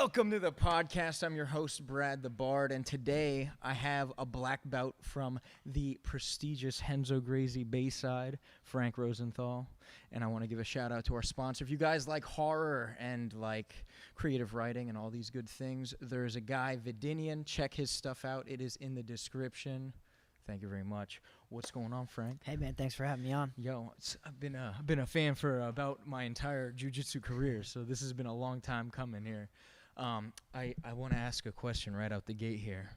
Welcome to the podcast. I'm your host, Brad the Bard, and today I have a black belt from the prestigious Renzo Gracie Bayside, Frank Rosenthal, and I want to give a shout out to our sponsor. If you guys like horror and like creative writing and all these good things, there's a guy, Vedinian. Check his stuff out. It is in the description. Thank you very much. What's going on, Frank? Hey, man, thanks for having me on. Yo, I've been a fan for about my entire jiu-jitsu career, so this has been a long time coming here. I want to ask a question right out the gate here.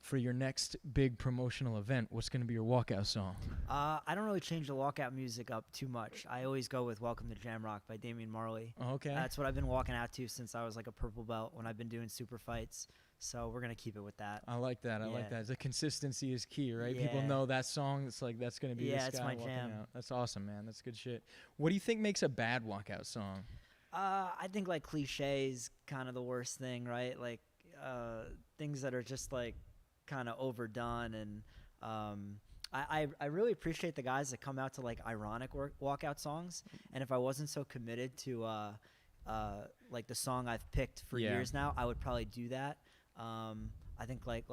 For your next big promotional event, what's going to be your walkout song? I don't really change the walkout music up too much. I always go with Welcome to Jamrock by Damian Marley. Okay. That's what I've been walking out to since I was like a purple belt when I've been doing super fights. So we're going to keep it with that. I like that. I like that. The consistency is key, right? Yeah. People know that song. It's like, that's going to be this guy it's my walking jam. out. That's awesome, man. That's good shit. What do you think makes a bad walkout song? I think like cliche is kind of the worst thing, right? Like things that are just like kind of overdone. And I really appreciate the guys that come out to like ironic walkout songs. And if I wasn't so committed to like the song I've picked for years now, I would probably do that. I think like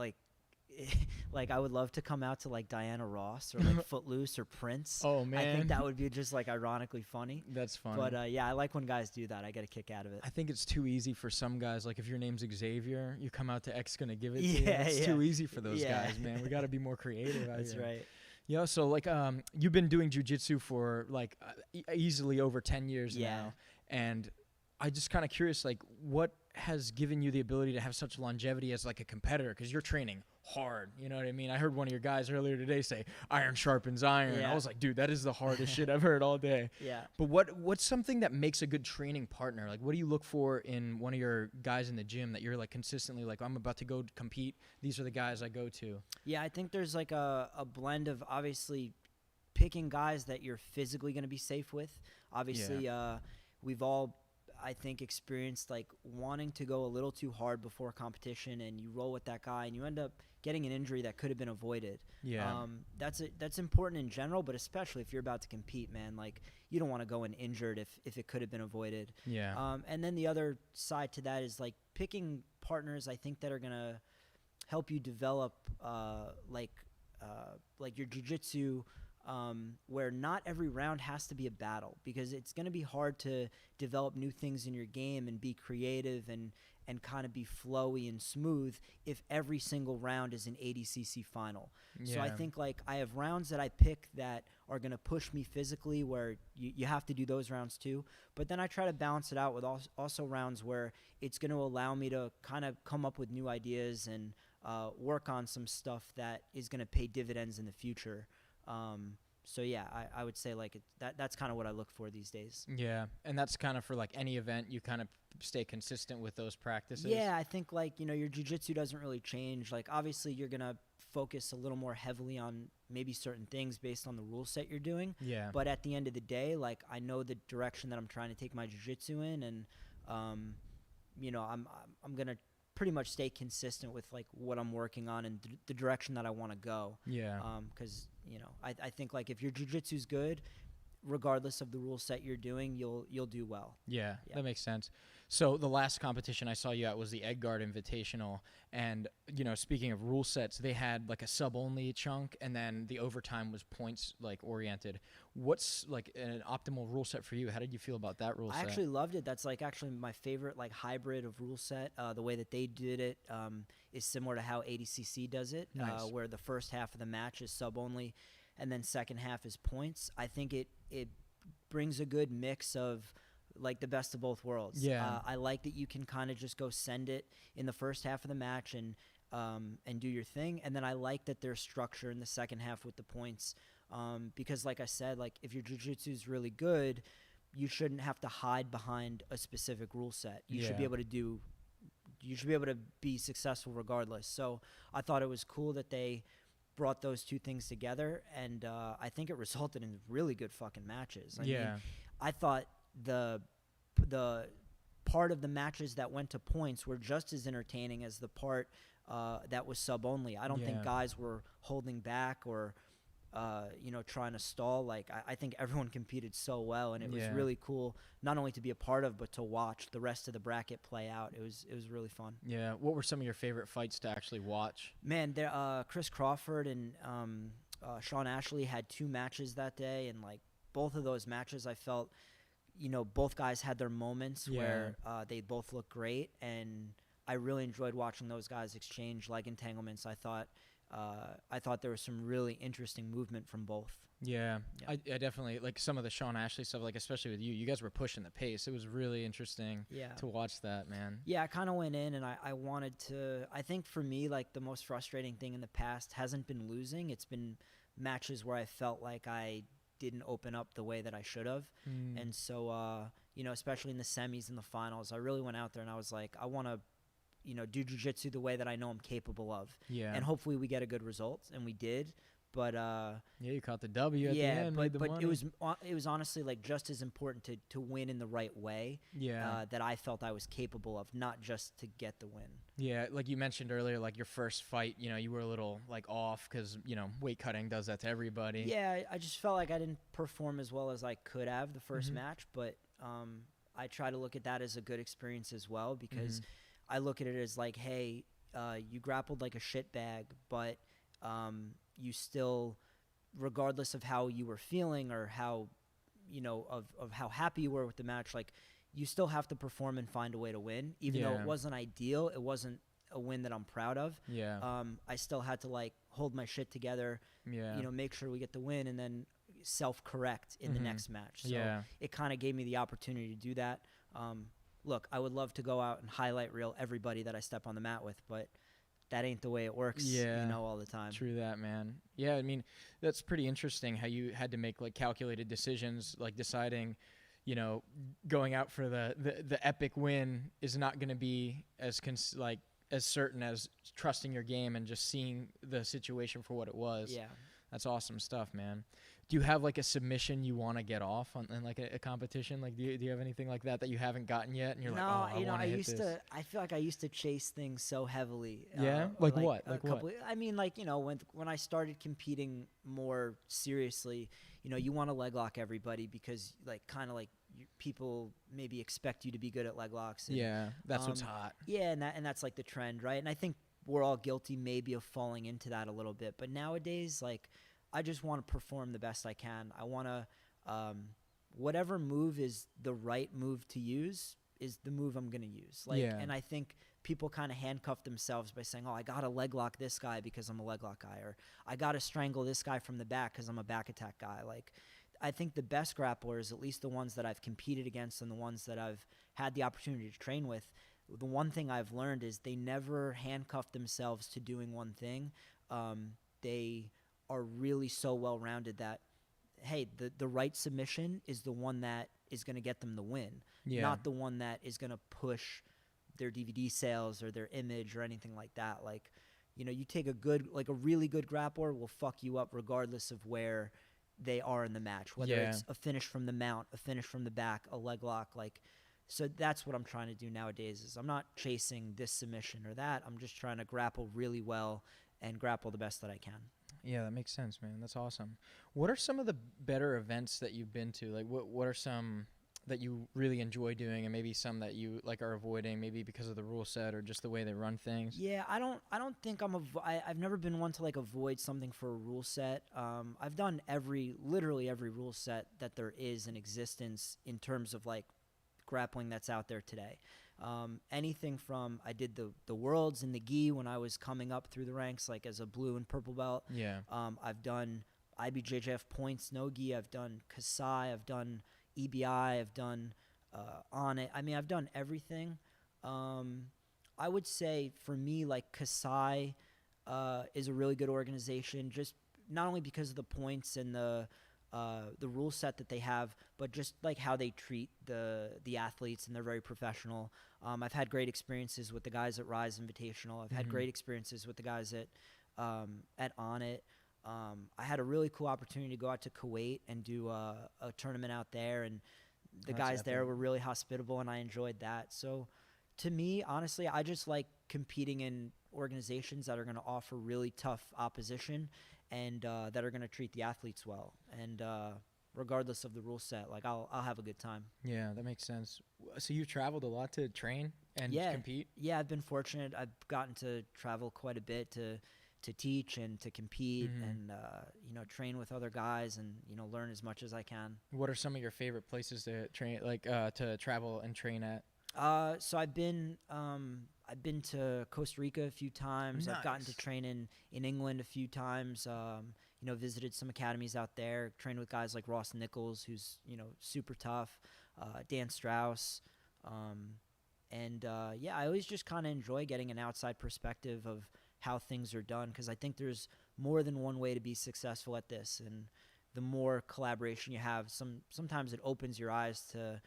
I would love to come out to like Diana Ross or like Footloose or Prince. Oh man, I think that would be just like ironically funny. That's funny. But yeah, I like when guys do that. I get a kick out of it. I think it's too easy for some guys. Like if your name's Xavier, you come out to X gonna give it to you. Yeah, It's too easy for those guys, man. We got to be more creative out That's here. right. Yeah, so like you've been doing jiu-jitsu for like easily over 10 years now, and I just kind of curious, like what has given you the ability to have such longevity as like a competitor? Because you're training hard, you know what I mean? I heard one of your guys earlier today say iron sharpens iron. Yeah. I was like, dude, that is the hardest shit I've heard all day. Yeah. But what's something that makes a good training partner? Like what do you look for in one of your guys in the gym that you're like consistently like, I'm about to go compete, these are the guys I go to? Yeah, I think there's like a blend of obviously picking guys that you're physically going to be safe with. Obviously, we've all, I think, experienced like wanting to go a little too hard before competition, and you roll with that guy and you end up getting an injury that could have been avoided. Yeah. That's important in general, but especially if you're about to compete, man. Like you don't want to go in injured if it could have been avoided. Yeah. And then the other side to that is like picking partners I think that are gonna help you develop like your jiu-jitsu, where not every round has to be a battle, because it's going to be hard to develop new things in your game and be creative and kind of be flowy and smooth if every single round is an ADCC final. Yeah. So I think like I have rounds that I pick that are going to push me physically, where you have to do those rounds too. But then I try to balance it out with also rounds where it's going to allow me to kind of come up with new ideas and work on some stuff that is going to pay dividends in the future. So yeah, I would say like that's kind of what I look for these days. Yeah, and that's kind of for like any event, you kind of stay consistent with those practices. Yeah, I think like, your jiu-jitsu doesn't really change. Like obviously you're going to focus a little more heavily on maybe certain things based on the rule set you're doing. Yeah. But at the end of the day, like I know the direction that I'm trying to take my jiu-jitsu in, and I'm going to pretty much stay consistent with like what I'm working on and the direction that I want to go. Yeah. Because I think like if your jiu-jitsu's good, regardless of the rule set you're doing, you'll do well. Yeah, that makes sense. So the last competition I saw you at was the Edgard Invitational, and speaking of rule sets, they had like a sub-only chunk, and then the overtime was points like oriented. What's like an optimal rule set for you? How did you feel about that rule set? I actually loved it. That's like actually my favorite like hybrid of rule set. The way that they did it is similar to how ADCC does it, Nice. Where the first half of the match is sub-only, and then second half is points. I think it brings a good mix of like the best of both worlds. Yeah. I like that you can kind of just go send it in the first half of the match and do your thing, and then I like that there's structure in the second half with the points, because like I said, like if your jiu-jitsu is really good, you shouldn't have to hide behind a specific rule set. You should be able to be successful regardless. So I thought it was cool that they brought those two things together, and I think it resulted in really good fucking matches. I mean, I thought the part of the matches that went to points were just as entertaining as the part that was sub only. I don't think guys were holding back or trying to stall. Like I think everyone competed so well, and it was Yeah. really cool not only to be a part of, but to watch the rest of the bracket play out. It was really fun. Yeah. What were some of your favorite fights to actually watch? Man, there Chris Crawford and Sean Ashley had 2 matches that day, and like both of those matches, I felt, both guys had their moments where they both looked great, and I really enjoyed watching those guys exchange leg entanglements. I thought there was some really interesting movement from both. Yeah. Yeah. I definitely like some of the Sean Ashley stuff, like especially with you. You guys were pushing the pace. It was really interesting to watch that, man. Yeah, I kind of went in and I wanted to. I think for me, like the most frustrating thing in the past hasn't been losing. It's been matches where I felt like I didn't open up the way that I should have. And so, especially in the semis and the finals, I really went out there and I was like, I want to, do jiu-jitsu the way that I know I'm capable of. Yeah. And hopefully we get a good result, and we did. But yeah, you caught the W at the end. but money. it was honestly like just as important to win in the right way. Yeah. That I felt I was capable of, not just to get the win. Yeah, like you mentioned earlier, like your first fight, you were a little like off because weight cutting does that to everybody. Yeah, I just felt like I didn't perform as well as I could have the first match, but I try to look at that as a good experience as well, because I look at it as like, hey, you grappled like a shitbag, but you still, regardless of how you were feeling or how, of how happy you were with the match, like you still have to perform and find a way to win. Even though it wasn't ideal, it wasn't a win that I'm proud of. Yeah. I still had to like hold my shit together, make sure we get the win, and then self-correct in the next match. So it kind of gave me the opportunity to do that. Look, I would love to go out and highlight reel everybody that I step on the mat with, but that ain't the way it works, all the time. True that, man. Yeah, I mean, that's pretty interesting how you had to make like calculated decisions, like deciding, going out for the epic win is not going to be as as certain as trusting your game and just seeing the situation for what it was. Yeah. That's awesome stuff, man. Do you have like a submission you want to get off in like a competition? Like, do you have anything like that you haven't gotten yet? And you're like, oh, I feel like I used to chase things so heavily. Yeah? Like what? Like what? I mean, like, when I started competing more seriously, you want to leg lock everybody because like kind of like people maybe expect you to be good at leg locks. And, yeah, that's what's hot. Yeah, and that's like the trend, right? And I think we're all guilty maybe of falling into that a little bit. But nowadays, like, I just want to perform the best I can. I want to, whatever move is the right move to use is the move I'm going to use. Like, and I think people kind of handcuff themselves by saying, oh, I got to leg lock this guy because I'm a leg lock guy, or I got to strangle this guy from the back because I'm a back attack guy. Like, I think the best grapplers, at least the ones that I've competed against and the ones that I've had the opportunity to train with, the one thing I've learned is they never handcuff themselves to doing one thing. They are really so well-rounded that, hey, the right submission is the one that is going to get them the win, not the one that is going to push their DVD sales or their image or anything like that. Like, you take a really good grappler will fuck you up regardless of where they are in the match, whether it's a finish from the mount, a finish from the back, a leg lock, like. So that's what I'm trying to do nowadays is I'm not chasing this submission or that. I'm just trying to grapple really well and grapple the best that I can. Yeah, that makes sense, man. That's awesome. What are some of the better events that you've been to? Like, what are some that you really enjoy doing, and maybe some that you like are avoiding, maybe because of the rule set or just the way they run things? Yeah, I don't think I've never been one to like avoid something for a rule set. I've done literally every rule set that there is in existence in terms of like grappling that's out there today. Anything from, I did the worlds in the gi when I was coming up through the ranks, like as a blue and purple belt. Yeah. I've done IBJJF points, no gi. I've done Kasai. I've done EBI. I've done on it. I mean, I've done everything. I would say for me, like Kasai is a really good organization, just not only because of the points and the rule set that they have, but just like how they treat the athletes, and they're very professional. I've had great experiences with the guys at Rise Invitational. I've had great experiences with the guys at On It. I had a really cool opportunity to go out to Kuwait and do a tournament out there, and the guys there were really hospitable, and I enjoyed that. So To me, honestly, I just like competing in organizations that are going to offer really tough opposition and that are going to treat the athletes well. And regardless of the rule set, like I'll have a good time. Yeah, that makes sense. So you've traveled a lot to train and compete? Yeah, I've been fortunate. I've gotten to travel quite a bit to teach and to compete and, train with other guys and, learn as much as I can. What are some of your favorite places to train, to travel and train at? So I've been to Costa Rica a few times. Nice. I've gotten to train in England a few times. Visited some academies out there. Trained with guys like Ross Nichols, who's super tough. Dan Strauss, I always just kind of enjoy getting an outside perspective of how things are done, because I think there's more than one way to be successful at this, and the more collaboration you have, sometimes it opens your eyes to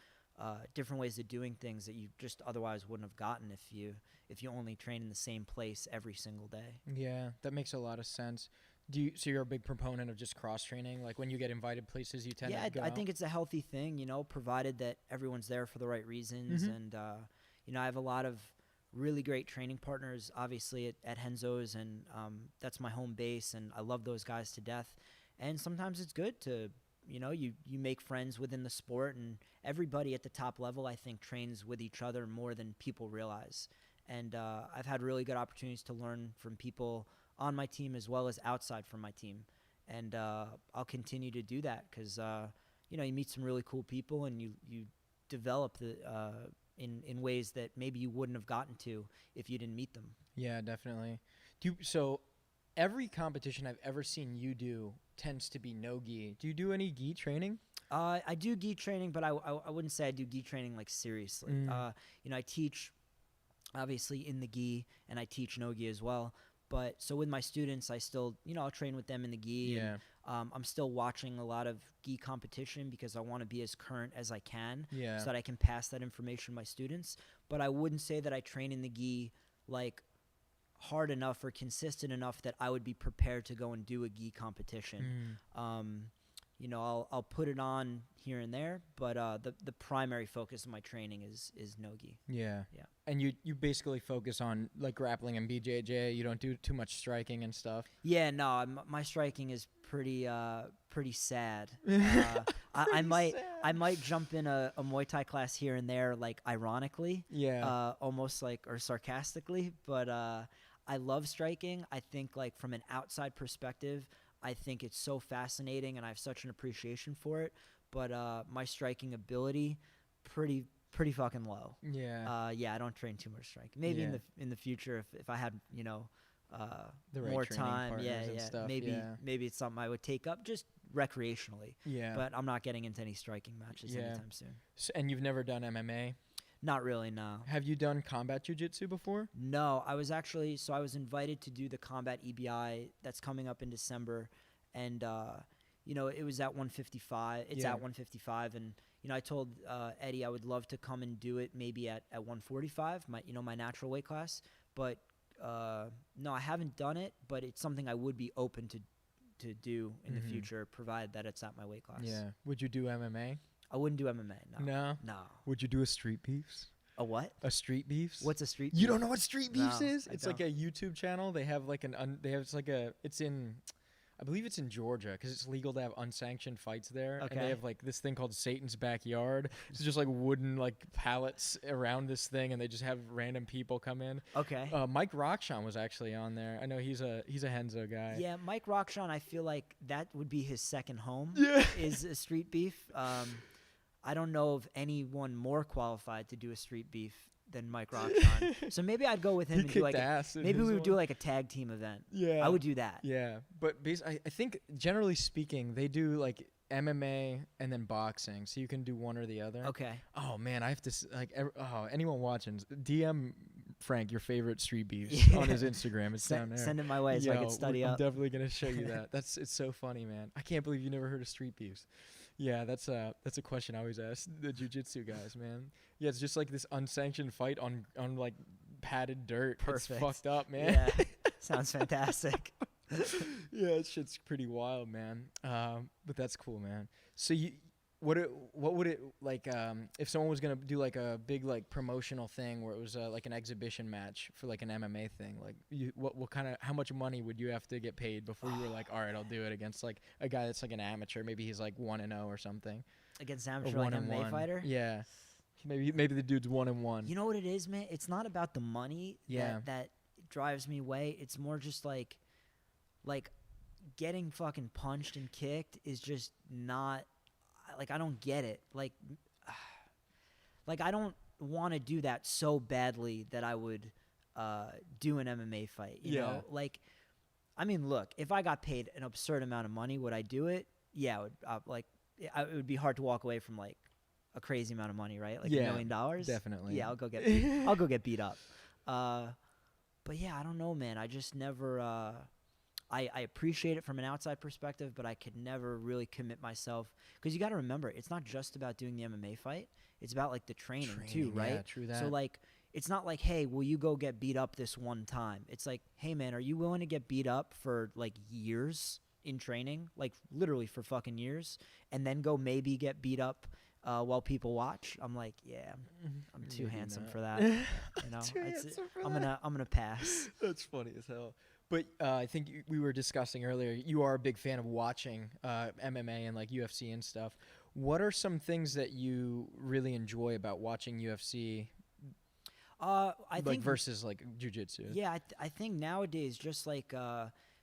different ways of doing things that you just otherwise wouldn't have gotten if you only train in the same place every single day. Yeah, that makes a lot of sense. So you're a big proponent of just cross training? Like when you get invited places, you tend to go I think it's a healthy thing, provided that everyone's there for the right reasons. And I have a lot of really great training partners, obviously at Renzo's, and that's my home base, and I love those guys to death. And sometimes it's good to you make friends within the sport, and everybody at the top level, I think, trains with each other more than people realize. And I've had really good opportunities to learn from people on my team as well as outside from my team. And I'll continue to do that because, you meet some really cool people, and you develop in ways that maybe you wouldn't have gotten to if you didn't meet them. Yeah, definitely. So every competition I've ever seen you do tends to be no gi. Do you do any gi training? I do gi training, but I wouldn't say I do gi training like seriously. I teach obviously in the gi, and I teach no gi as well. But so with my students, I still, I'll train with them in the gi. Yeah. And, I'm still watching a lot of gi competition because I want to be as current as I can, so that I can pass that information to my students. But I wouldn't say that I train in the gi like hard enough or consistent enough that I would be prepared to go and do a gi competition. I'll put it on here and there, but the primary focus of my training is no gi. Yeah. Yeah. And you basically focus on like grappling and BJJ. You don't do too much striking and stuff. Yeah, no, my striking is pretty sad. I might jump in a Muay Thai class here and there, like ironically. Yeah. Almost like or sarcastically, but I love striking. I think like from an outside perspective, I think it's so fascinating, and I have such an appreciation for it. But my striking ability, pretty fucking low. Yeah. I don't train too much striking. Maybe in the future, if I had the right more training time, partners and stuff, maybe it's something I would take up just recreationally. Yeah. But I'm not getting into any striking matches anytime soon. And you've never done MMA? Not really, no. Have you done combat jiu-jitsu before? No, I was invited to do the combat EBI that's coming up in December, and it was at 155. It's at 155, and I told Eddie I would love to come and do it maybe at 145, my natural weight class. But no, I haven't done it, but it's something I would be open to do in the future, provided that it's at my weight class. Yeah. Would you do MMA? I wouldn't do MMA. No. Would you do a street beefs? A what? A street beefs? What's a street beef? You don't know what street beefs is? I It's don't. like a YouTube channel. They have like it's in, I believe it's in Georgia, because it's legal to have unsanctioned fights there. Okay. And they have like this thing called Satan's Backyard. It's just like wooden like pallets around this thing, and they just have random people come in. Okay. Mike Rockshawn was actually on there. I know he's a Henzo guy. Yeah, Mike Rockshawn, I feel like that would be his second home. Yeah. Is a street beef. I don't know of anyone more qualified to do a street beef than Mike Rockshawn. So maybe I'd go with him He and do kicked like ass in maybe his we would one. do like a tag team event. Yeah. I would do that. Yeah, but I think generally speaking, they do like MMA and then boxing, so you can do one or the other. Okay. Oh man, I have to anyone watching, DM Frank your favorite street beefs on his Instagram. It's down there. Send it my way so I can study I'm up. definitely gonna show you that. It's so funny, man. I can't believe you never heard of street beefs. Yeah, that's a question I always ask the jiu-jitsu guys, man. Yeah, it's just like this unsanctioned fight on like padded dirt. Perfect. It's fucked up, man. Yeah. Sounds fantastic. Yeah, that shit's pretty wild, man. But that's cool, man. So what would it like if someone was gonna do like a big like promotional thing where it was like an exhibition match for like an MMA thing, like what kind of how much money would you have to get paid before you were like, all right, I'll do it against like a guy that's like an amateur, maybe he's like 1-0 or something against amateur like MMA fighter? Yeah, maybe the dude's 1-1. You know what it is, man? It's not about the money Yeah. that drives me away. It's more just like getting fucking punched and kicked is just not like I don't get it. Like I don't want to do that so badly that I would do an MMA fight. You know, like I mean, look, if I got paid an absurd amount of money, would I do it? Yeah, it would be hard to walk away from like a crazy amount of money, right? Like $1 million. Definitely. Yeah, I'll go get beat up. But yeah, I don't know, man. I just never. I appreciate it from an outside perspective, but I could never really commit myself because you got to remember, it's not just about doing the MMA fight. It's about like the training too, right? Yeah, true that. So like, it's not like, hey, will you go get beat up this one time? It's like, hey, man, are you willing to get beat up for like years in training, like literally for fucking years, and then go maybe get beat up while people watch? I'm like, yeah, I'm too handsome for that. You know, I'm gonna pass. That's funny as hell. But I think we were discussing earlier, you are a big fan of watching MMA and like UFC and stuff. What are some things that you really enjoy about watching UFC? I think versus like jiu-jitsu. Yeah, I think nowadays, just like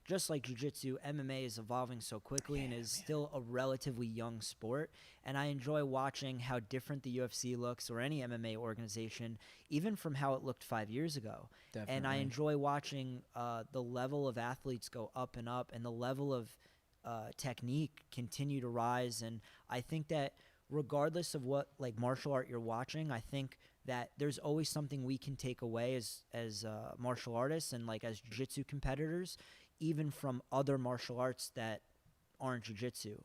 jiu-jitsu, MMA is evolving so quickly and is still a relatively young sport. And I enjoy watching how different the UFC looks, or any MMA organization, even from how it looked 5 years ago. Definitely. And I enjoy watching the level of athletes go up and up, and the level of technique continue to rise. And I think that regardless of what like martial art you're watching, I think that there's always something we can take away as martial artists and like as jiu-jitsu competitors, even from other martial arts that aren't jiu-jitsu.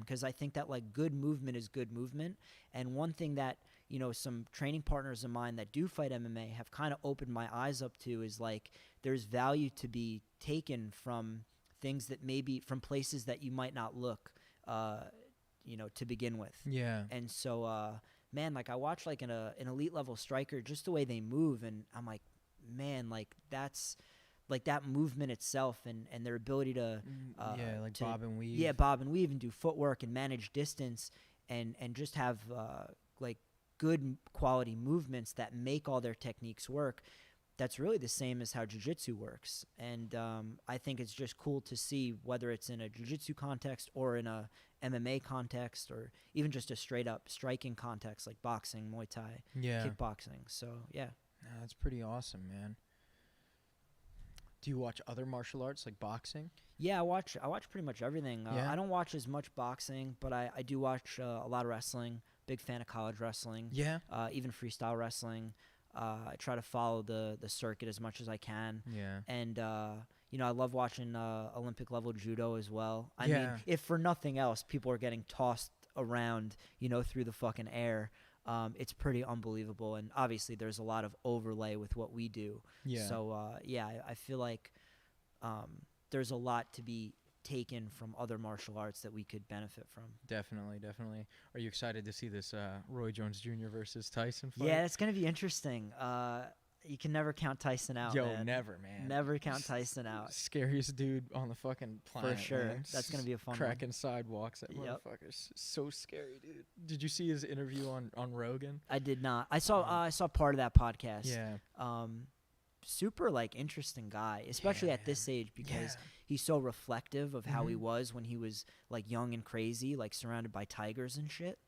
Because I think that like good movement is good movement. And one thing that, you know, some training partners of mine that do fight MMA have kind of opened my eyes up to is like there's value to be taken from things that maybe from places that you might not look, you know, to begin with. Yeah. And so, man, like I watch like an elite level striker, just the way they move, and I'm like, man, like that's like that movement itself and their ability to bob and weave. Yeah, bob and weave and do footwork and manage distance and just have like good quality movements that make all their techniques work. That's really the same as how jiu-jitsu works. And I think it's just cool to see, whether it's in a jiu-jitsu context or in a MMA context, or even just a straight up striking context like boxing, Muay Thai, kickboxing. So yeah. No, that's pretty awesome, man. Do you watch other martial arts like boxing? Yeah, I watch pretty much everything. I don't watch as much boxing, but I do watch a lot of wrestling. Big fan of college wrestling. Yeah. Even freestyle wrestling. I try to follow the circuit as much as I can. Yeah. And you know, I love watching Olympic level judo as well. I mean, if for nothing else, people are getting tossed around, you know, through the fucking air. It's pretty unbelievable, and obviously there's a lot of overlay with what we do. Yeah. So I feel like there's a lot to be taken from other martial arts that we could benefit from. Definitely. Are you excited to see this Roy Jones Jr. versus Tyson fight? Yeah, it's gonna be interesting. You can never count Tyson out. Yo, man. Never, man. Never count Tyson out. Scariest dude on the fucking planet. For sure. Man. That's gonna be a fun Cracking one. sidewalks. That motherfucker's so scary, dude. Did you see his interview on Rogan? I did not. I saw part of that podcast. Yeah. Super like interesting guy, especially at this age, because he's so reflective of how he was when he was like young and crazy, like surrounded by tigers and shit.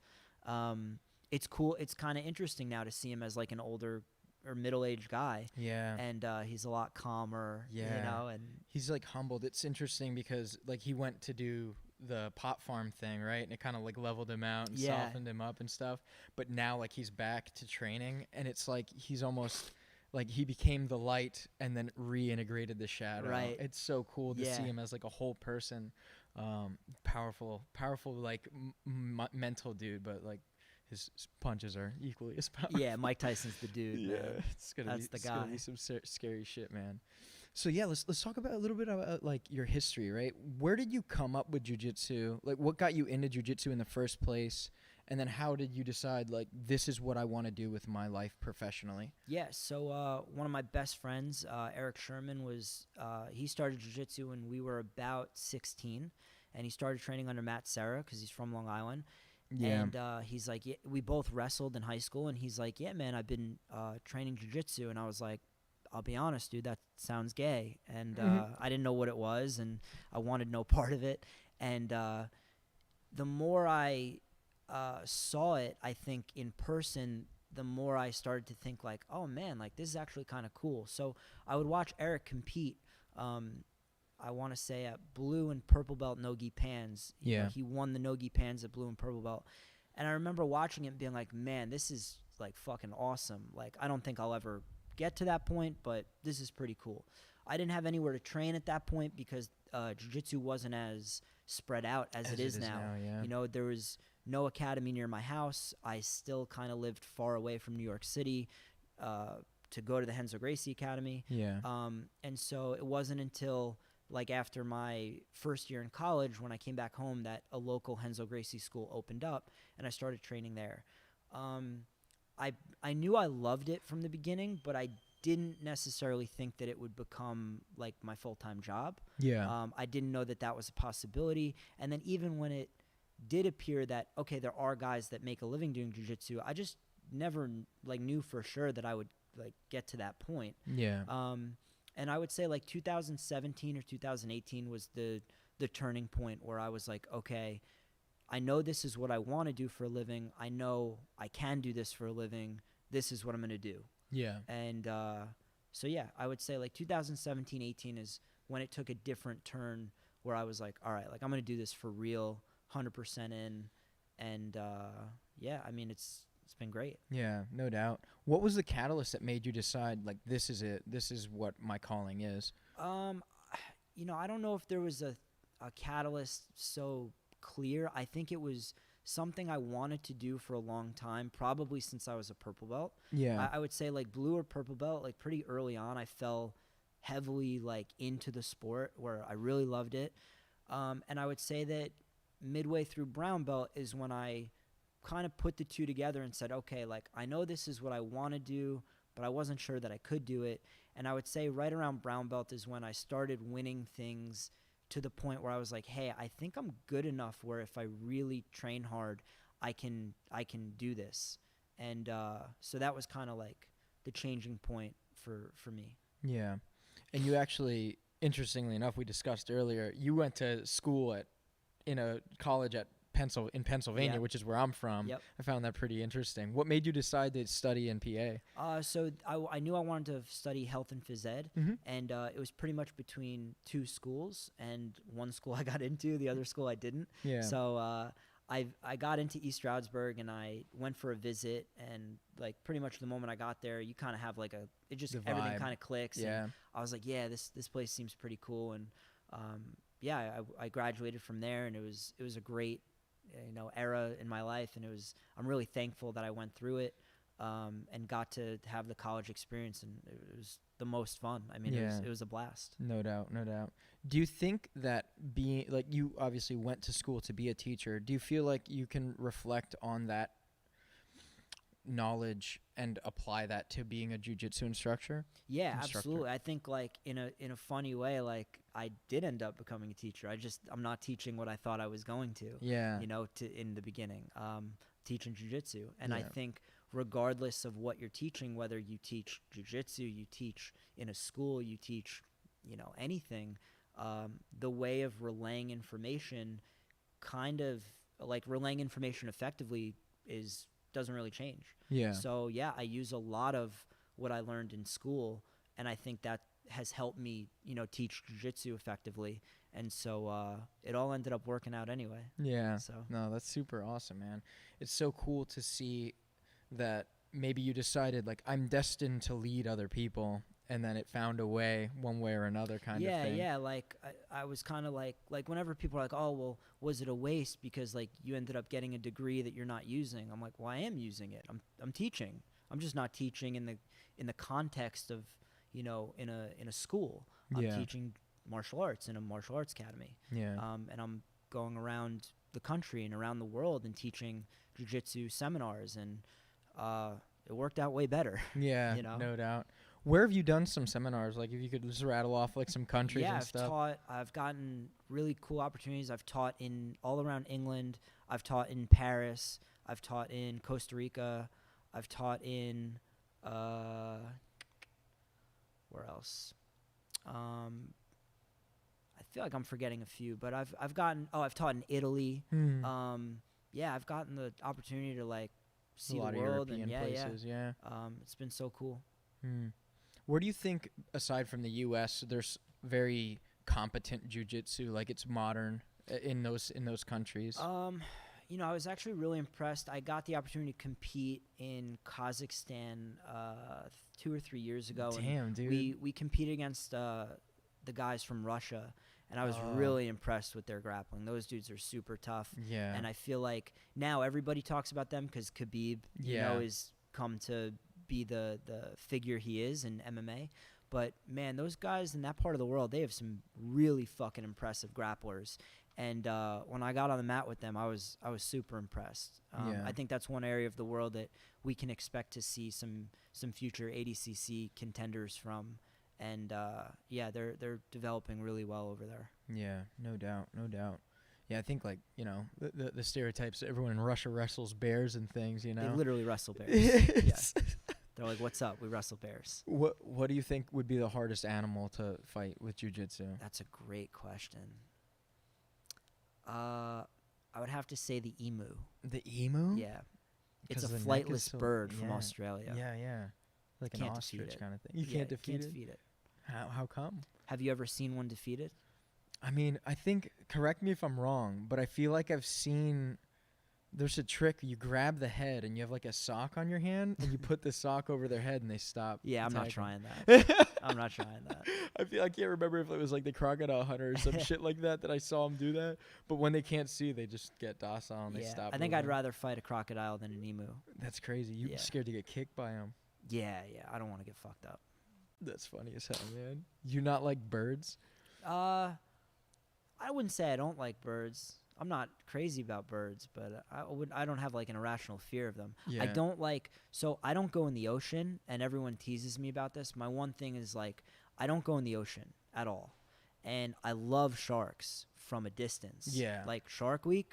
It's cool. It's kind of interesting now to see him as like an older or middle-aged guy. Yeah. And he's a lot calmer. Yeah. You know, and he's like humbled. It's interesting because like he went to do the pot farm thing, right? And it kind of like leveled him out and softened him up and stuff. But now like he's back to training, and it's like he's almost like he became the light and then reintegrated the shadow. Right. It's so cool to see him as like a whole person. Powerful like mental dude, but like his punches are equally as powerful. Yeah, Mike Tyson's the dude. Yeah, man. It's gonna be some scary shit, man. So yeah, let's talk about a little bit about like your history, right? Where did you come up with jiu-jitsu? Like, what got you into jiu-jitsu in the first place? And then how did you decide, like, this is what I want to do with my life professionally? Yeah, so one of my best friends, Eric Sherman, he started jiu-jitsu when we were about 16, and he started training under Matt Serra because he's from Long Island. Yeah. And he's like, yeah, we both wrestled in high school, and he's like, yeah, man, I've been training jiu-jitsu. And I was like, I'll be honest, dude, that sounds gay. And I didn't know what it was, and I wanted no part of it. And the more I saw it, I think, in person, the more I started to think, like, oh, man, like, this is actually kind of cool. So I would watch Eric compete, I want to say at blue and purple belt no-gi pans. You know, he won the no-gi pans at blue and purple belt. And I remember watching it and being like, man, this is, like, fucking awesome. Like, I don't think I'll ever get to that point, but this is pretty cool. I didn't have anywhere to train at that point because jiu-jitsu wasn't as spread out as it is now. Yeah. You know, there was no academy near my house. I still kind of lived far away from New York City to go to the Renzo Gracie Academy. Yeah. And so it wasn't until, like, after my first year in college when I came back home that a local Renzo Gracie school opened up, and I started training there. I knew I loved it from the beginning, but I didn't necessarily think that it would become, like, my full-time job. Yeah. I didn't know that that was a possibility. And then even when it did appear that, okay, there are guys that make a living doing jiu-jitsu, I just never, like, knew for sure that I would, like, get to that point. Yeah. And I would say, like, 2017 or 2018 was the turning point where I was like, okay, I know this is what I want to do for a living. I know I can do this for a living. This is what I'm going to do. Yeah. And so, yeah, I would say, like, 2017, 18 is when it took a different turn where I was like, all right, like, I'm going to do this for real, 100% in. And, yeah, I mean, it's been great. Yeah, no doubt. What was the catalyst that made you decide, like, this is it? This is what my calling is? You know, I don't know if there was a catalyst so clear. I think it was something I wanted to do for a long time, probably since I was a purple belt. Yeah. I would say, like, blue or purple belt, like, pretty early on, I fell heavily, like, into the sport where I really loved it. And I would say that midway through brown belt is when I kind of put the two together and said, okay, like, I know this is what I want to do, but I wasn't sure that I could do it. And I would say right around brown belt is when I started winning things to the point where I was like, hey, I think I'm good enough where if I really train hard, I can do this. And so that was kind of like the changing point for me. Yeah. And you actually, interestingly enough, we discussed earlier, you went to school in a college in Pennsylvania, which is where I'm from. Yep. I found that pretty interesting. What made you decide to study in PA? So I knew I wanted to study health and phys ed, and it was pretty much between two schools, and one school I got into, the other school I didn't. Yeah. So I got into East Stroudsburg, and I went for a visit, and, like, pretty much the moment I got there, you kind of have, like, everything kind of clicks. Yeah. And I was like, yeah, this place seems pretty cool, and yeah, I graduated from there, and it was a great, you know, era in my life, and I'm really thankful that I went through it and got to have the college experience, and it was the most fun. I mean, it was a blast. No doubt, no doubt. Do you think that being, like, you obviously went to school to be a teacher, do you feel like you can reflect on that knowledge and apply that to being a jiu-jitsu instructor? Yeah, absolutely. I think, like, in a funny way, like, I did end up becoming a teacher. I'm not teaching what I thought I was going to. Yeah. You know, in the beginning, teaching jiu-jitsu. And I think regardless of what you're teaching, whether you teach jiu-jitsu, you teach in a school, you teach, you know, anything, the way of relaying information, kind of like relaying information effectively, doesn't really change. Yeah. So, yeah, I use a lot of what I learned in school, and I think that has helped me, you know, teach jiu-jitsu effectively. And so it all ended up working out anyway. Yeah. So no, that's super awesome, man. It's so cool to see that maybe you decided, like, I'm destined to lead other people, and then it found a way, one way or another, kind of thing. Yeah, like, I was kind of like whenever people are like, oh, well, was it a waste because, like, you ended up getting a degree that you're not using? I'm like, well, I am using it. I'm teaching. I'm just not teaching in the context of, you know, in a school. I'm teaching martial arts in a martial arts academy. Yeah. And I'm going around the country and around the world and teaching jiu-jitsu seminars, and it worked out way better. Yeah, you know? no doubt. Where have you done some seminars? Like, if you could just rattle off like some countries and stuff. I've gotten really cool opportunities. I've taught in all around England. I've taught in Paris. I've taught in Costa Rica. I've taught in where else? I feel like I'm forgetting a few, but I've taught in Italy. Yeah, I've gotten the opportunity to like see the world and places, it's been so cool. Where do you think, aside from the U.S., there's very competent jiu-jitsu, like it's modern in those countries? You know, I was actually really impressed. I got the opportunity to compete in Kazakhstan 2 or 3 years ago. Damn, and dude. We competed against the guys from Russia, and I was really impressed with their grappling. Those dudes are super tough. Yeah. And I feel like now everybody talks about them because Khabib, you know, is come to be the figure he is in MMA. But, man, those guys in that part of the world, they have some really fucking impressive grapplers. And when I got on the mat with them, I was super impressed. I think that's one area of the world that we can expect to see some future ADCC contenders from. And, they're developing really well over there. Yeah, no doubt. Yeah, I think, like, you know, the stereotypes, everyone in Russia wrestles bears and things, you know? They literally wrestle bears. Yeah. They're like, what's up? We wrestle bears. What do you think would be the hardest animal to fight with jiu-jitsu? That's a great question. I would have to say the emu. The emu? Yeah. It's a flightless bird from Australia. Yeah. Like an ostrich kind of thing. You can't defeat it? How come? Have you ever seen one defeated? I mean, I think, correct me if I'm wrong, but I feel like I've seen, there's a trick, you grab the head and you have like a sock on your hand and you put the sock over their head and they stop. Yeah, attacking. I'm not trying that. I'm not trying that. I can't remember if it was like the crocodile hunter or some shit like that I saw him do that. But when they can't see, they just get docile and they stop. I think I'd rather fight a crocodile than an emu. That's crazy. You're scared to get kicked by him. Yeah. I don't want to get fucked up. That's funny as hell, man. You not like birds? I wouldn't say I don't like birds. I'm not crazy about birds, but I don't have like an irrational fear of them. Yeah. I don't go in the ocean, and everyone teases me about this. My one thing is like I don't go in the ocean at all. And I love sharks from a distance. Yeah. Like Shark Week,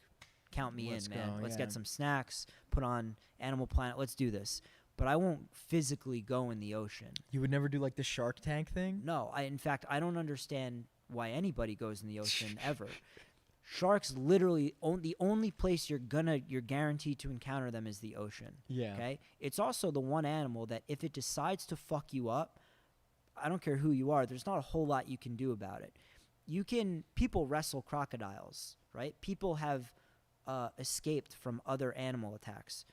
count me in, man. Let's get some snacks, put on Animal Planet. Let's do this. But I won't physically go in the ocean. You would never do like the Shark Tank thing? No. In fact, I don't understand why anybody goes in the ocean ever. Sharks literally the only place you're guaranteed to encounter them is the ocean. Yeah. Okay? It's also the one animal that if it decides to fuck you up, I don't care who you are, there's not a whole lot you can do about it. People wrestle crocodiles, right? People have escaped from other animal attacks.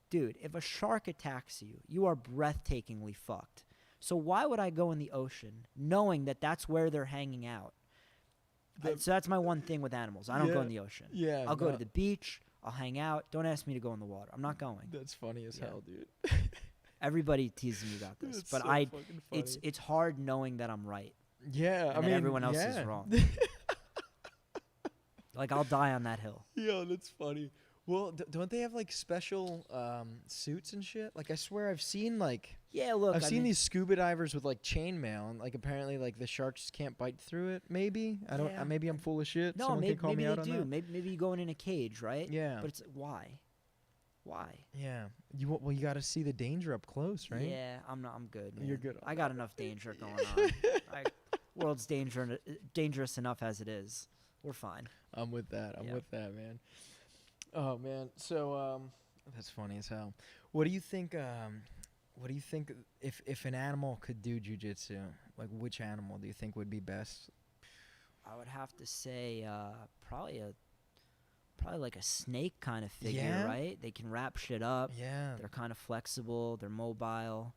Dude, if a shark attacks you, you are breathtakingly fucked. So why would I go in the ocean knowing that that's where they're hanging out? So that's my one thing with animals. I don't go in the ocean. Yeah. I'll go to the beach. I'll hang out. Don't ask me to go in the water. I'm not going. That's funny as hell, dude. Everybody teases me about this, but so it's hard knowing that I'm right. Yeah, and everyone else is wrong. Like I'll die on that hill. Yeah, that's funny. Well, don't they have like special suits and shit? Like I swear I've seen like I've seen these scuba divers with like chainmail and like apparently like the sharks can't bite through it. Maybe I don't. Maybe I'm full of shit. No, Someone maybe can call me they out on do. that. Maybe you go in a cage, right? Yeah. But it's why? Yeah. You got to see the danger up close, right? Yeah, I'm good. Man. You're good. I got enough danger going on. World's dangerous enough as it is. We're fine. I'm with that. I'm with that, man. Oh man, so that's funny as hell. What do you think? If an animal could do jujitsu, like which animal do you think would be best? I would have to say probably like a snake kind of figure, right? They can wrap shit up. Yeah. They're kind of flexible. They're mobile.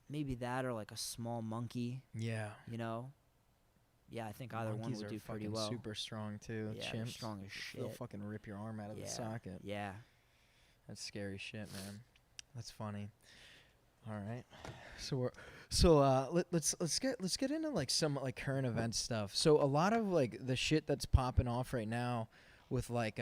Maybe that or like a small monkey. Yeah. You know. Yeah, I think either one would do pretty well. Super strong too. Yeah, Chimps, they're strong as shit. They'll fucking rip your arm out of the socket. Yeah. That's scary shit, man. That's funny. All right. Let's get into like some like current event stuff. So a lot of like the shit that's popping off right now with like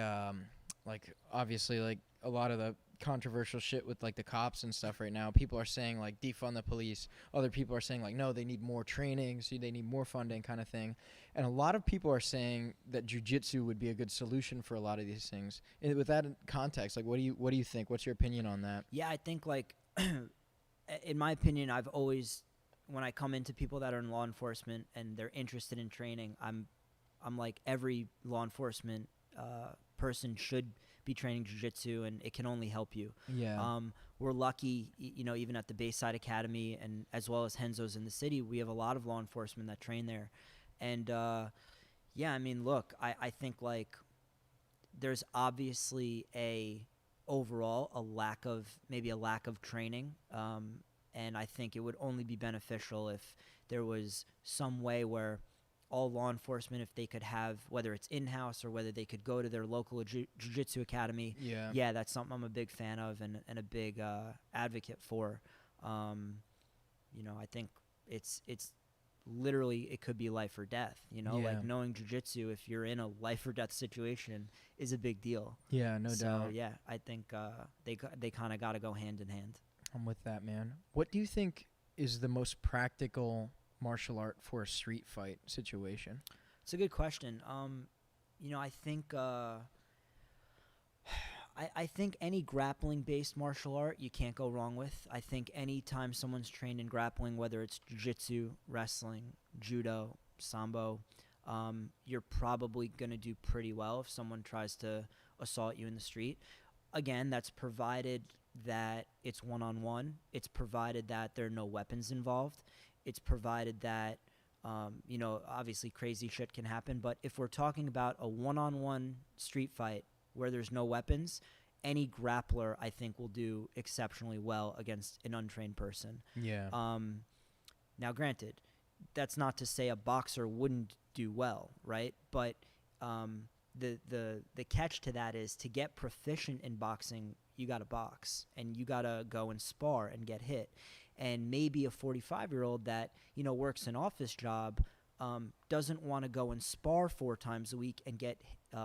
obviously like a lot of the controversial shit with like the cops and stuff right now. People are saying like defund the police. Other people are saying like no, they need more training, so they need more funding kind of thing. And a lot of people are saying that jiu-jitsu would be a good solution for a lot of these things. And with that in context, like what do you think? What's your opinion on that? Yeah, I think like in my opinion, I've always, when I come into people that are in law enforcement and they're interested in training, I'm like every law enforcement person should be training jiu-jitsu, and it can only help you. Yeah. We're lucky, even at the Bayside Academy and as well as Renzo's in the city, we have a lot of law enforcement that train there. And yeah, I mean, look, I think like there's obviously overall a lack of training, and I think it would only be beneficial if there was some way where all law enforcement, if they could have, whether it's in-house or whether they could go to their local jiu-jitsu academy. Yeah, that's something I'm a big fan of and a big advocate for. I think it's literally, it could be life or death, like knowing jiu-jitsu, if you're in a life or death situation, is a big deal. Yeah, no doubt. So yeah, I think they kind of got to go hand in hand. I'm with that, man. What do you think is the most practical martial art for a street fight situation? It's a good question. I think I think any grappling-based martial art you can't go wrong with. I think any time someone's trained in grappling, whether it's jiu-jitsu, wrestling, judo, sambo, you're probably going to do pretty well if someone tries to assault you in the street. Again, that's provided that it's one-on-one. It's provided that there are no weapons involved. It's provided that, obviously crazy shit can happen. But if we're talking about a one-on-one street fight where there's no weapons, any grappler, I think, will do exceptionally well against an untrained person. Yeah. Now, granted, that's not to say a boxer wouldn't do well, right? But the catch to that is, to get proficient in boxing, you got to box, and you got to go and spar and get hit. And maybe a 45-year-old that, works an office job doesn't want to go and spar 4 times a week and get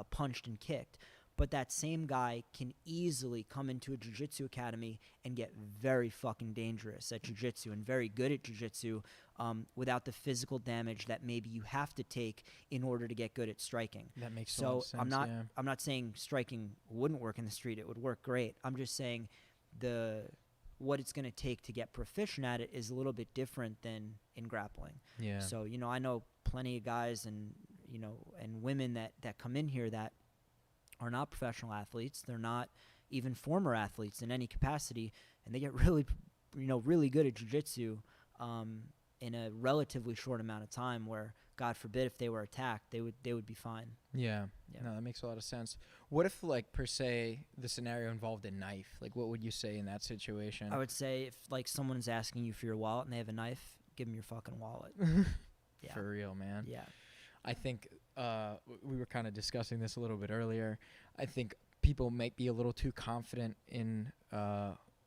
punched and kicked. But that same guy can easily come into a jiu-jitsu academy and get very fucking dangerous at jiu-jitsu and very good at jiu-jitsu without the physical damage that maybe you have to take in order to get good at striking. That makes a lot of sense. I'm not saying striking wouldn't work in the street. It would work great. I'm just saying what it's going to take to get proficient at it is a little bit different than in grappling. Yeah. So, I know plenty of guys and women that come in here that are not professional athletes. They're not even former athletes in any capacity, and they get really, really good at jiu-jitsu in a relatively short amount of time, where, God forbid, if they were attacked, they would be fine. Yeah. No, that makes a lot of sense. What if, like, per se, the scenario involved a knife? Like, what would you say in that situation? I would say if, like, someone's asking you for your wallet and they have a knife, give them your fucking wallet. Yeah. For real, man. Yeah. I think we were kind of discussing this a little bit earlier. I think people might be a little too confident in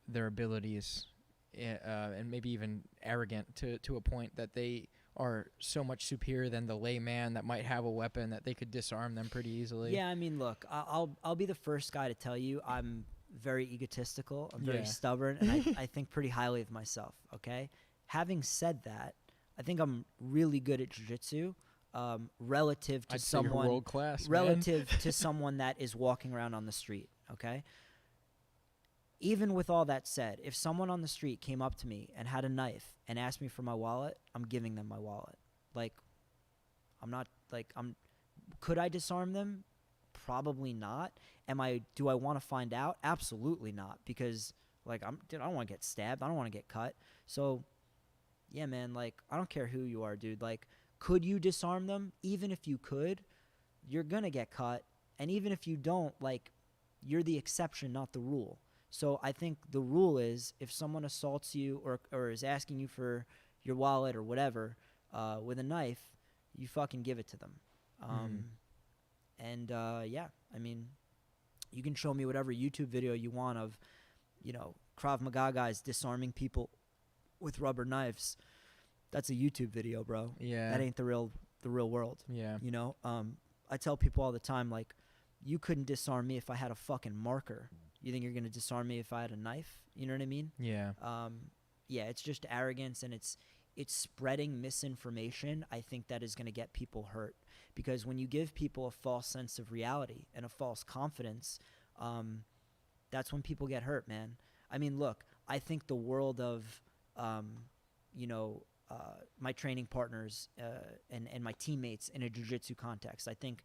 their abilities and maybe even arrogant to a point that they are so much superior than the layman that might have a weapon that they could disarm them pretty easily. Yeah, I mean, look, I'll be the first guy to tell you I'm very egotistical. I'm very stubborn, and I think pretty highly of myself, okay? Having said that, I think I'm really good at jiu-jitsu. Relative to someone world class, relative to someone that is walking around on the street, okay? Even with all that said, if someone on the street came up to me and had a knife and asked me for my wallet, I'm giving them my wallet. Like, could I disarm them? Probably not. Do I want to find out? Absolutely not, because I don't want to get stabbed. I don't want to get cut. So yeah, man, like, I don't care who you are, dude. Like, could you disarm them? Even if you could, you're going to get cut. And even if you don't, like, you're the exception, not the rule. So I think the rule is, if someone assaults you or is asking you for your wallet or whatever with a knife, you fucking give it to them. And yeah, I mean, you can show me whatever YouTube video you want of, Krav Maga guys disarming people with rubber knives. That's a YouTube video, bro. Yeah. That ain't the real world. Yeah. You know, I tell people all the time, like, you couldn't disarm me if I had a fucking marker. You think you're gonna disarm me if I had a knife? You know what I mean? Yeah. Yeah, it's just arrogance, and it's spreading misinformation. I think that is gonna get people hurt, because when you give people a false sense of reality and a false confidence, that's when people get hurt, man. I mean, look, I think the world of, my training partners and my teammates in a jiu-jitsu context. I think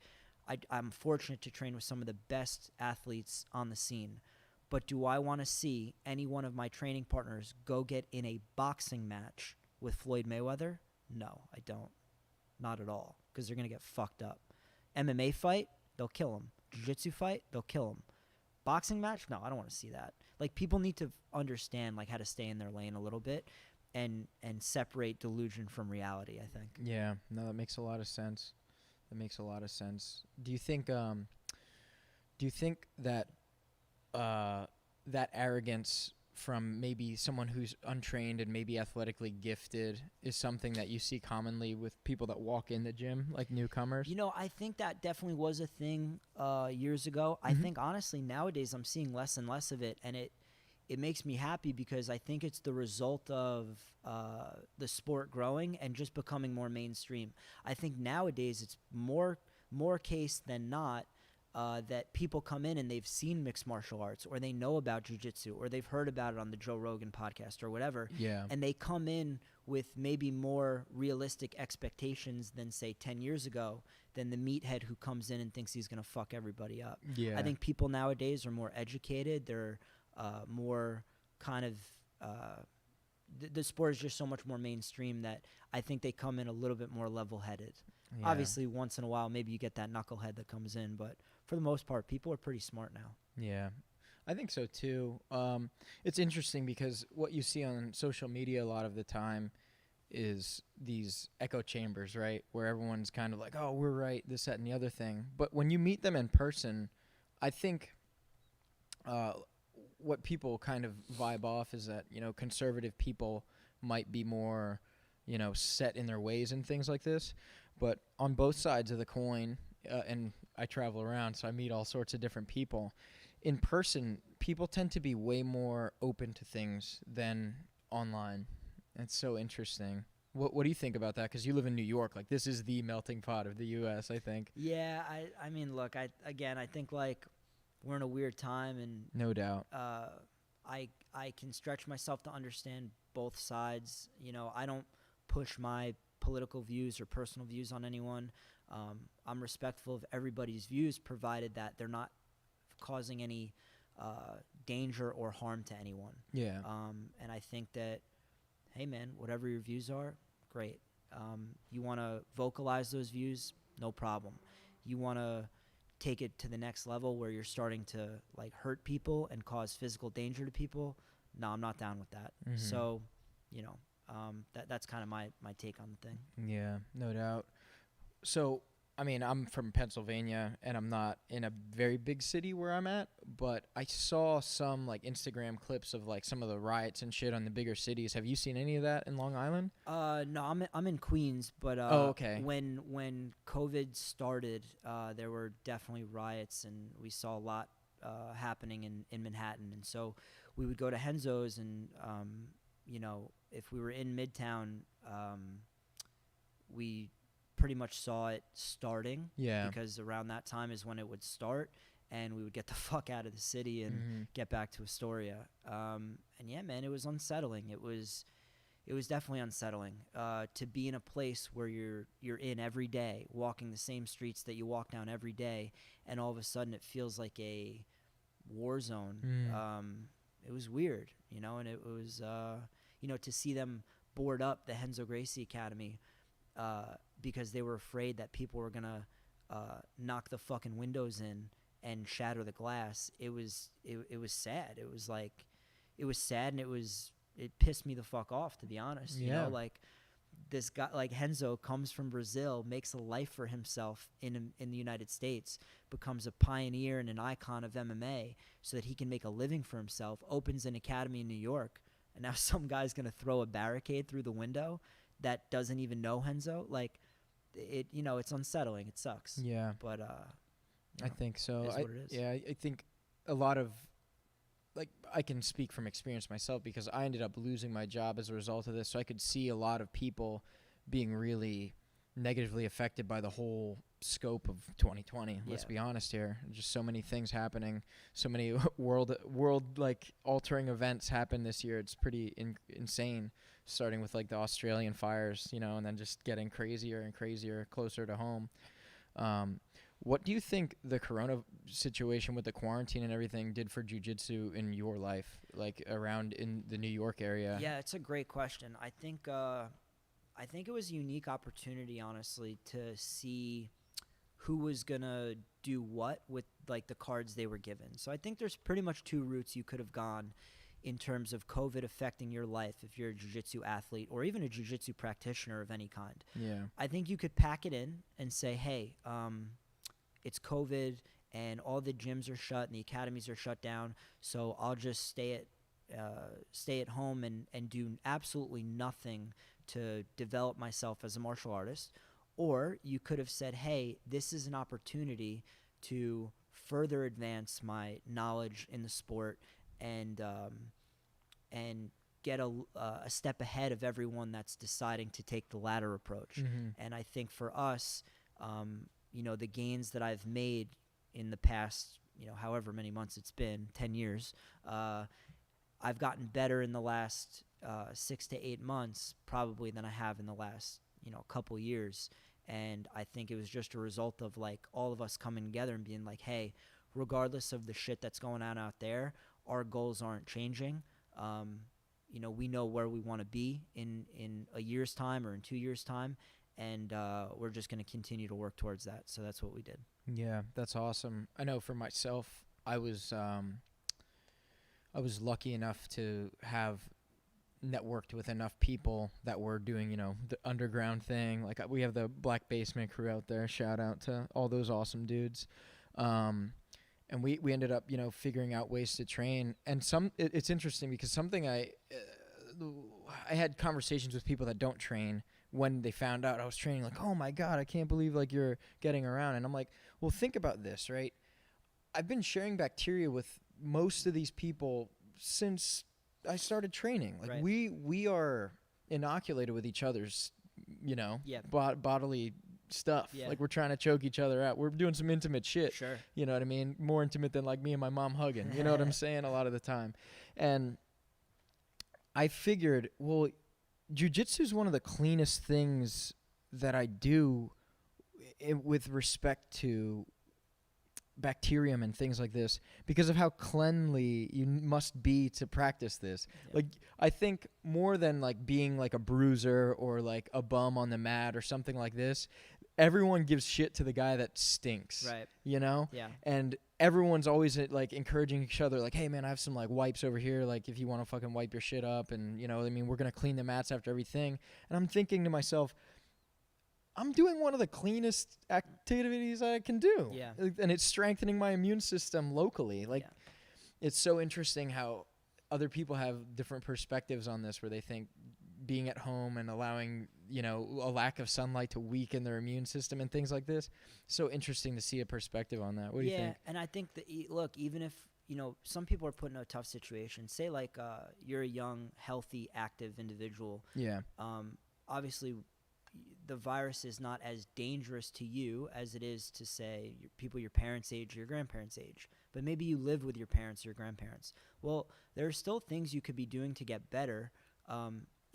I'm fortunate to train with some of the best athletes on the scene. But do I want to see any one of my training partners go get in a boxing match with Floyd Mayweather? No, I don't. Not at all, because they're going to get fucked up. MMA fight, they'll kill him. Jiu-jitsu fight, they'll kill him. Boxing match? No, I don't want to see that. Like, people need to understand, like, how to stay in their lane a little bit and separate delusion from reality, I think. Yeah. No, that makes a lot of sense. That makes a lot of sense. Do you think that that arrogance from maybe someone who's untrained and maybe athletically gifted is something that you see commonly with people that walk in the gym, like newcomers? You know, I think that definitely was a thing years ago. I think, honestly, nowadays I'm seeing less and less of it, and it makes me happy, because I think it's the result of the sport growing and just becoming more mainstream. I think nowadays it's more case than not that people come in and they've seen mixed martial arts, or they know about jiu-jitsu, or they've heard about it on the Joe Rogan podcast or whatever. Yeah. And they come in with maybe more realistic expectations than, say, 10 years ago, than the meathead who comes in and thinks he's going to fuck everybody up. Yeah. I think people nowadays are more educated. They're more kind of the sport is just so much more mainstream that I think they come in a little bit more level-headed. Yeah. Obviously, once in a while, maybe you get that knucklehead that comes in, but for the most part, people are pretty smart now. Yeah, I think so too. It's interesting because what you see on social media a lot of the time is these echo chambers, right? Where everyone's kind of like, oh, we're right, this, that, and the other thing. But when you meet them in person, I think what people kind of vibe off is that, conservative people might be more, set in their ways and things like this. But on both sides of the coin, and I travel around, so I meet all sorts of different people. In person, people tend to be way more open to things than online. It's so interesting. What do you think about that? Because you live in New York. Like, this is the melting pot of the U.S., I think. Yeah, I mean, look, I think, like, we're in a weird time, and no doubt. I can stretch myself to understand both sides. I don't push my political views or personal views on anyone. I'm respectful of everybody's views, provided that they're not causing any danger or harm to anyone. Yeah. And I think that, hey, man, whatever your views are, great. You want to vocalize those views, no problem. You want to take it to the next level where you're starting to, like, hurt people and cause physical danger to people, no, I'm not down with that. Mm-hmm. So, that's kind of my take on the thing. Yeah, no doubt. So, I mean, I'm from Pennsylvania, and I'm not in a very big city where I'm at, but I saw some, like, Instagram clips of, like, some of the riots and shit on the bigger cities. Have you seen any of that in Long Island? No, I'm in Queens, but okay. When COVID started, there were definitely riots, and we saw a lot happening in Manhattan. And so we would go to Renzo's, and if we were in Midtown, we pretty much saw it starting. Yeah. Because around that time is when it would start, and we would get the fuck out of the city and get back to Astoria. And yeah, man, it was unsettling. It was definitely unsettling to be in a place where you're in every day, walking the same streets that you walk down every day, and all of a sudden it feels like a war zone. It was weird, and it was to see them board up the Renzo Gracie Academy because they were afraid that people were gonna knock the fucking windows in and shatter the glass. It was sad. It was sad, and it pissed me the fuck off, to be honest. Yeah. Like, this guy, like Renzo, comes from Brazil, makes a life for himself in the United States, becomes a pioneer and an icon of MMA so that he can make a living for himself, opens an academy in New York, and now some guy's going to throw a barricade through the window that doesn't even know Renzo. Like, it's unsettling. It sucks. Yeah. But, I think so. It is what it is. Yeah, I think a lot of, like, I can speak from experience myself because I ended up losing my job as a result of this. So I could see a lot of people being really negatively affected by the whole scope of 2020. Let's be honest here. Just so many things happening, so many world like altering events happen this year. It's pretty insane, starting with like the Australian fires, and then just getting crazier and crazier closer to home. What do you think the corona situation with the quarantine and everything did for jiu-jitsu in your life, like around in the New York area? Yeah, it's a great question. I think it was a unique opportunity, honestly, to see who was going to do what with like the cards they were given. So I think there's pretty much two routes you could have gone in terms of COVID affecting your life if you're a jiu-jitsu athlete or even a jiu-jitsu practitioner of any kind. Yeah. I think you could pack it in and say, hey, it's COVID and all the gyms are shut and the academies are shut down, so I'll just stay at home and do absolutely nothing to develop myself as a martial artist. Or you could have said, hey, this is an opportunity to further advance my knowledge in the sport and get a step ahead of everyone that's deciding to take the latter approach. Mm-hmm. And I think for us, the gains that I've made in the past, however many months it's been, 10 years, I've gotten better in the last 6 to 8 months probably than I have in the last, couple years. And I think it was just a result of like all of us coming together and being like, hey, regardless of the shit that's going on out there, our goals aren't changing. We know where we want to be in a year's time or in 2 years' time. And we're just going to continue to work towards that. So that's what we did. Yeah, that's awesome. I know for myself, I was lucky enough to have networked with enough people that were doing, the underground thing. Like we have the Black Basement crew out there. Shout out to all those awesome dudes. And we ended up, figuring out ways to train. And it's interesting because something I had conversations with people that don't train when they found out I was training, like, oh my God, I can't believe like you're getting around. And I'm like, well, think about this, right? I've been sharing bacteria with most of these people since I started training. Like right. we are inoculated with each other's, bodily stuff. Yeah. Like we're trying to choke each other out. We're doing some intimate shit. Sure. You know what I mean? More intimate than like me and my mom hugging. You know what I'm saying? A lot of the time. And I figured, well, jiu-jitsu is one of the cleanest things that I do with respect to bacterium and things like this because of how cleanly you must be to practice this. Yeah. Like I think more than like being like a bruiser or like a bum on the mat or something like this, everyone gives shit to the guy that stinks. Right. Yeah. And everyone's always like encouraging each other like, hey man, I have some like wipes over here, like if you want to fucking wipe your shit up, and we're gonna clean the mats after everything. And I'm thinking to myself, I'm doing one of the cleanest activities I can do. Yeah. And it's strengthening my immune system locally. Like it's so interesting how other people have different perspectives on this, where they think being at home and allowing, a lack of sunlight to weaken their immune system and things like this. So interesting to see a perspective on that. What do you think? Yeah, and I think that, look, even if, some people are put in a tough situation, say like you're a young, healthy, active individual. Yeah. Obviously, the virus is not as dangerous to you as it is to, say, people your parents' age or your grandparents' age. But maybe you live with your parents or your grandparents. Well, there are still things you could be doing to get better,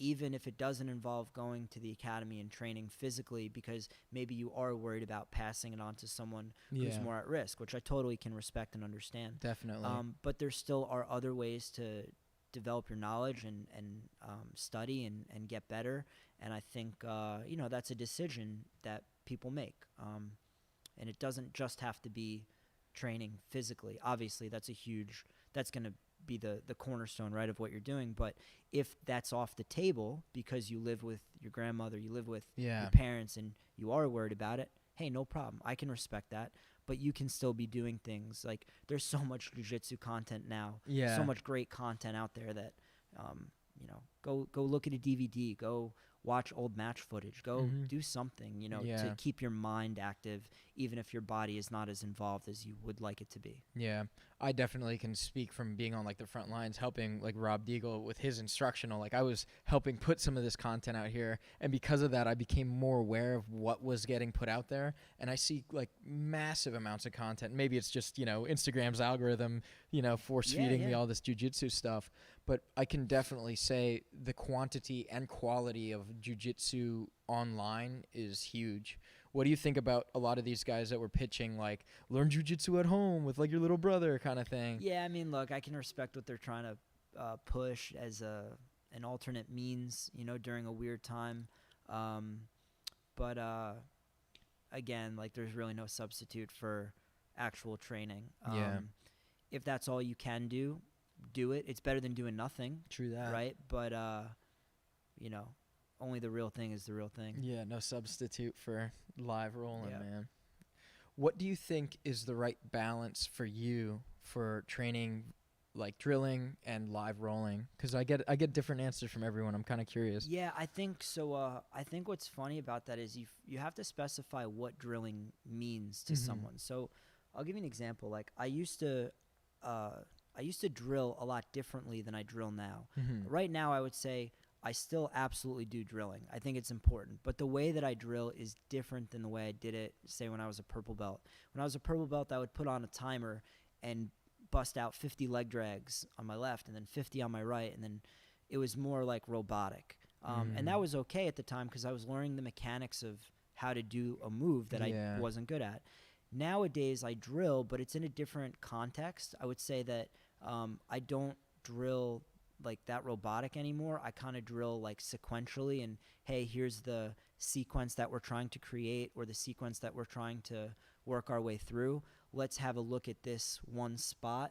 even if it doesn't involve going to the academy and training physically, because maybe you are worried about passing it on to someone who's more at risk, which I totally can respect and understand. Definitely. But there still are other ways to develop your knowledge and study and get better. And I think, that's a decision that people make. And it doesn't just have to be training physically. Obviously, that's going to be the cornerstone, right, of what you're doing. But if that's off the table because you live with your grandmother, you live with your parents, and you are worried about it, hey, no problem. I can respect that. But you can still be doing things. Like, there's so much jiu-jitsu content now. Yeah. So much great content out there that, go look at a DVD, go watch old match footage, go do something, to keep your mind active, even if your body is not as involved as you would like it to be. Yeah, I definitely can speak from being on like the front lines, helping like Rob Deagle with his instructional. Like I was helping put some of this content out here, and because of that, I became more aware of what was getting put out there. And I see like massive amounts of content. Maybe it's just Instagram's algorithm, force feeding me all this jiu-jitsu stuff. But I can definitely say the quantity and quality of jiu-jitsu online is huge. What do you think about a lot of these guys that were pitching, like, learn jiu-jitsu at home with, like, your little brother kind of thing? Yeah, I mean, look, I can respect what they're trying to push as an alternate means, during a weird time. But again, like, there's really no substitute for actual training. If that's all you can do it. It's better than doing nothing. True that. Right? But, only the real thing is the real thing. Yeah, no substitute for live rolling, man. What do you think is the right balance for you for training, like drilling and live rolling? Because I get different answers from everyone. I'm kind of curious. Yeah, I think so. I think what's funny about that is you have to specify what drilling means to someone. So I'll give you an example. Like I used to drill a lot differently than I drill now. Right now, I would say I still absolutely do drilling. I think it's important. But the way that I drill is different than the way I did it, say, when I was a purple belt. When I was a purple belt, I would put on a timer and bust out 50 leg drags on my left and then 50 on my right. And then it was more like robotic. And that was okay at the time because I was learning the mechanics of how to do a move that I wasn't good at. Nowadays, I drill, but it's in a different context. I would say that I don't drill like that robotic anymore. I kind of drill like sequentially and, hey, here's the sequence that we're trying to create or the sequence that we're trying to work our way through. Let's have a look at this one spot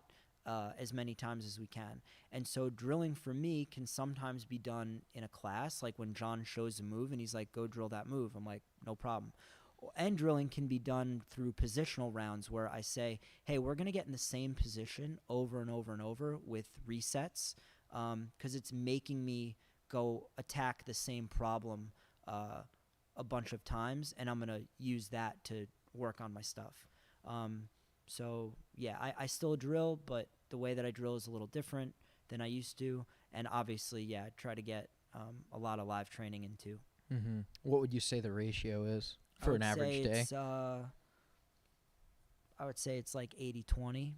as many times as we can. And so drilling for me can sometimes be done in a class, like when John shows a move and he's like, go drill that move. I'm like, no problem. And drilling can be done through positional rounds where I say, hey, we're going to get in the same position over and over and over with resets because it's making me go attack the same problem a bunch of times, and I'm going to use that to work on my stuff. So, yeah, I still drill, but the way that I drill is a little different than I used to. And obviously, yeah, I try to get a lot of live training in too. What would you say the ratio is for an average day? I would say it's like 80-20.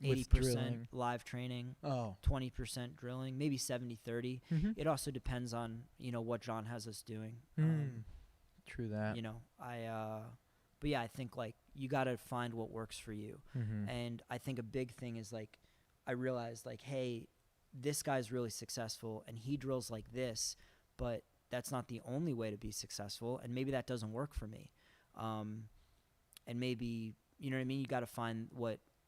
80% live training, 20% drilling, maybe 70-30. It also depends on, what John has us doing. True that. But yeah, I think like you got to find what works for you. And I think a big thing is like, I realized like, hey, this guy's really successful and he drills like this, but that's not the only way to be successful. And maybe that doesn't work for me. And maybe, you know what I mean? You got to find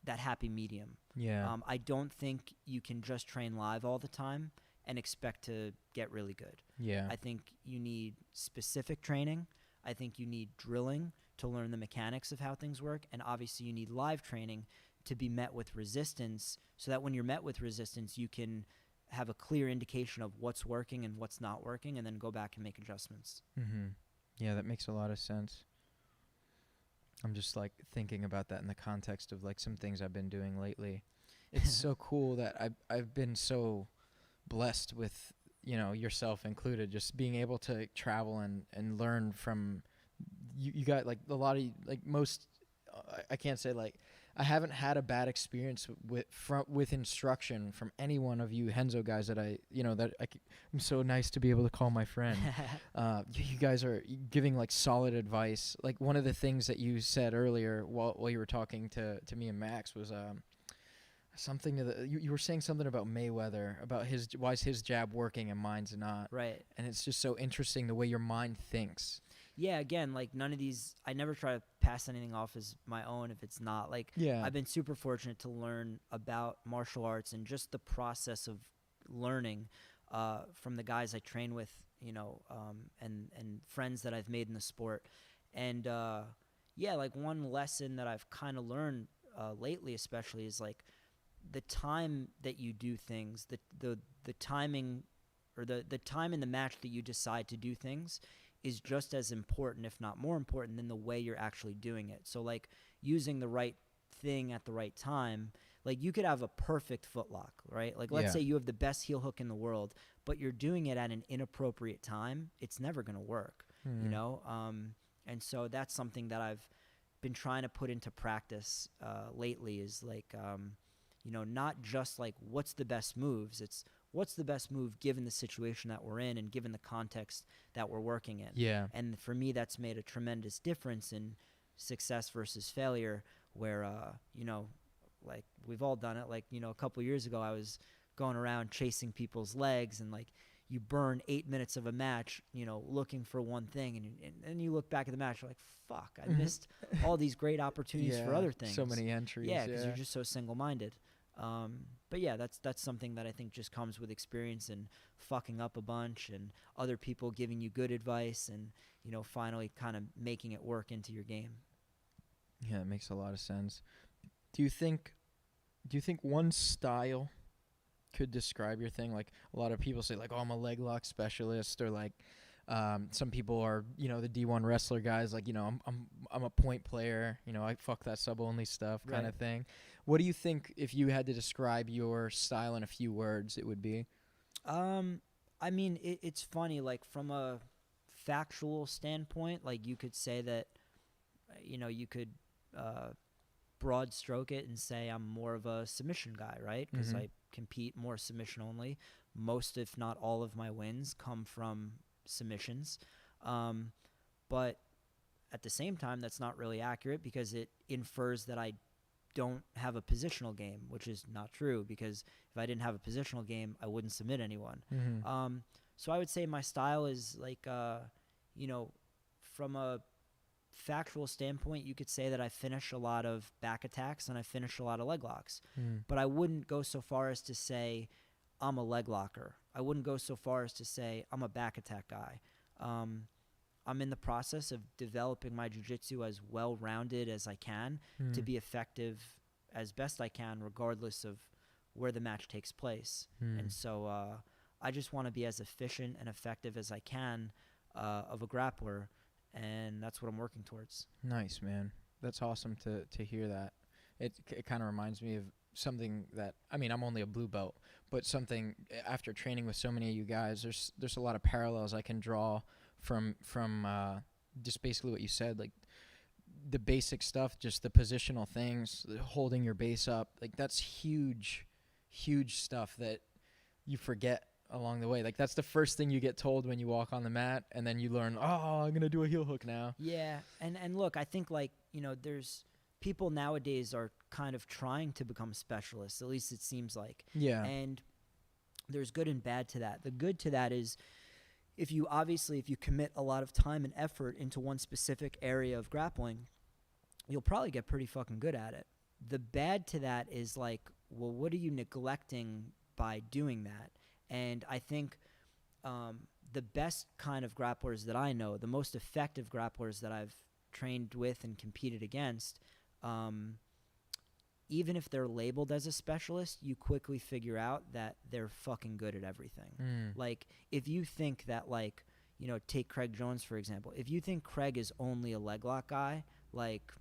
that happy medium. Yeah. I don't think you can just train live all the time and expect to get really good. Yeah. I think you need specific training. I think you need drilling to learn the mechanics of how things work. And obviously you need live training to be met with resistance so that when you're met with resistance, you can have a clear indication of what's working and what's not working and then go back and make adjustments. Yeah, that makes a lot of sense. I'm just like thinking about that in the context of like some things I've been doing lately. It's so cool that I've been so blessed with, yourself included, just being able to travel and learn from you got like a lot of like most I can't say like I haven't had a bad experience with instruction from any one of you Henzo guys that I'm so nice to be able to call my friend. You guys are giving like solid advice. Like one of the things that you said earlier while you were talking to me and Max was something you were saying something about Mayweather, about why is his jab working and mine's not. Right. And it's just so interesting the way your mind thinks. Yeah, again, like none of these, I never try to pass anything off as my own if it's not. Like, I've been super fortunate to learn about martial arts and just the process of learning from the guys I train with, and friends that I've made in the sport. And, like one lesson that I've kind of learned lately especially is like the time that you do things, the timing or the time in the match that you decide to do things is just as important, if not more important, than the way you're actually doing it. So like using the right thing at the right time. Like you could have a perfect footlock, right? Like let's say you have the best heel hook in the world, but you're doing it at an inappropriate time. It's never going to work, you know? And so that's something that I've been trying to put into practice lately is like, you know, not just like what's the best moves. It's what's the best move given the situation that we're in and given the context that we're working in. Yeah. And for me, that's made a tremendous difference in success versus failure where, you know, like we've all done it. Like, you know, a couple years ago, I was going around chasing people's legs and like you burn 8 minutes of a match, you know, looking for one thing. And you look back at the match, you're like, fuck, I missed all these great opportunities for other things. So many entries. Yeah, because you're just so single-minded. But yeah, that's something that I think just comes with experience and fucking up a bunch and other people giving you good advice and, you know, finally kind of making it work into your game. Yeah, it makes a lot of sense. Do you think one style could describe your thing? Like a lot of people say like, oh, I'm a leg lock specialist, or like some people are, you know, the D1 wrestler guys, like, you know, I'm a point player, you know, I fuck that sub only stuff kind of thing. What do you think, if you had to describe your style in a few words, it would be? I mean, it's funny, like from a factual standpoint, like you could say that, you know, you could broad stroke it and say I'm more of a submission guy, right? Because I compete more submission only. Most, if not all of my wins come from submissions. But at the same time, that's not really accurate because it infers that I don't have a positional game, which is not true, because if I didn't have a positional game, I wouldn't submit anyone. So I would say my style is like, you know, from a factual standpoint, you could say that I finish a lot of back attacks and I finish a lot of leg locks. But I wouldn't go so far as to say I'm a leg locker. I wouldn't go so far as to say I'm a back attack guy. I'm in the process of developing my jiu-jitsu as well-rounded as I can to be effective as best I can, regardless of where the match takes place. And so I just want to be as efficient and effective as I can of a grappler, and that's what I'm working towards. Nice, man. That's awesome to hear that. It kind of reminds me of something that, I mean, I'm only a blue belt, but something after training with so many of you guys, there's a lot of parallels I can draw from just basically what you said, like the basic stuff, just the positional things, holding your base up, like that's huge stuff that you forget along the way. Like that's the first thing you get told when you walk on the mat, and then you learn, oh, I'm gonna do a heel hook now. Yeah, and look, I think, like, you know, there's people nowadays are kind of trying to become specialists, at least it seems like. Yeah. And there's good and bad to that. The good to that is if you commit a lot of time and effort into one specific area of grappling, you'll probably get pretty fucking good at it. The bad to that is like, well, what are you neglecting by doing that? And I think the best kind of grapplers that I know, the most effective grapplers that I've trained with and competed against, even if they're labeled as a specialist, you quickly figure out that they're fucking good at everything. Like, if you think that, like, you know, take Craig Jones, for example. If you think Craig is only a leg lock guy, like,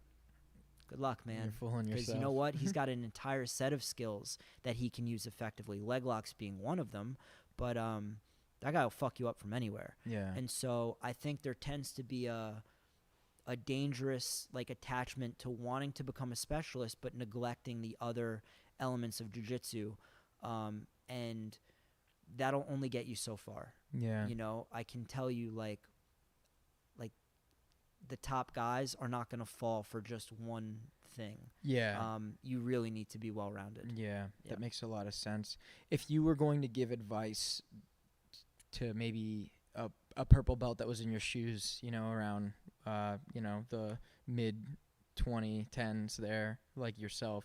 good luck, man. You're fooling yourself. Because you know what? He's got an entire set of skills that he can use effectively, leg locks being one of them. But that guy will fuck you up from anywhere. Yeah. And so I think there tends to be a dangerous, like, attachment to wanting to become a specialist but neglecting the other elements of jiu-jitsu, and that'll only get you so far. Yeah. You know, I can tell you, like the top guys are not going to fall for just one thing. Yeah. You really need to be well-rounded. Yeah, that makes a lot of sense. If you were going to give advice to maybe a purple belt that was in your shoes, you know, around, you know, the mid-2010s there, like yourself,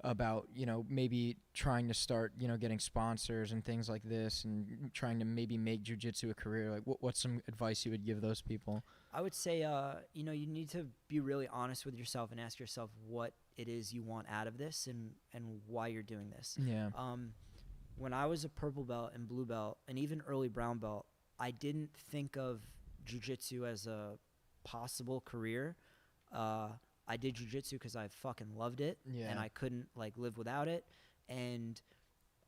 about, you know, maybe trying to start, you know, getting sponsors and things like this and trying to maybe make jiu-jitsu a career, like what's some advice you would give those people? I would say, you know, you need to be really honest with yourself and ask yourself what it is you want out of this and why you're doing this. Yeah. when I was a purple belt and blue belt and even early brown belt, I didn't think of jiu-jitsu as a possible career. I did jiu-jitsu because I fucking loved it, and I couldn't like live without it. And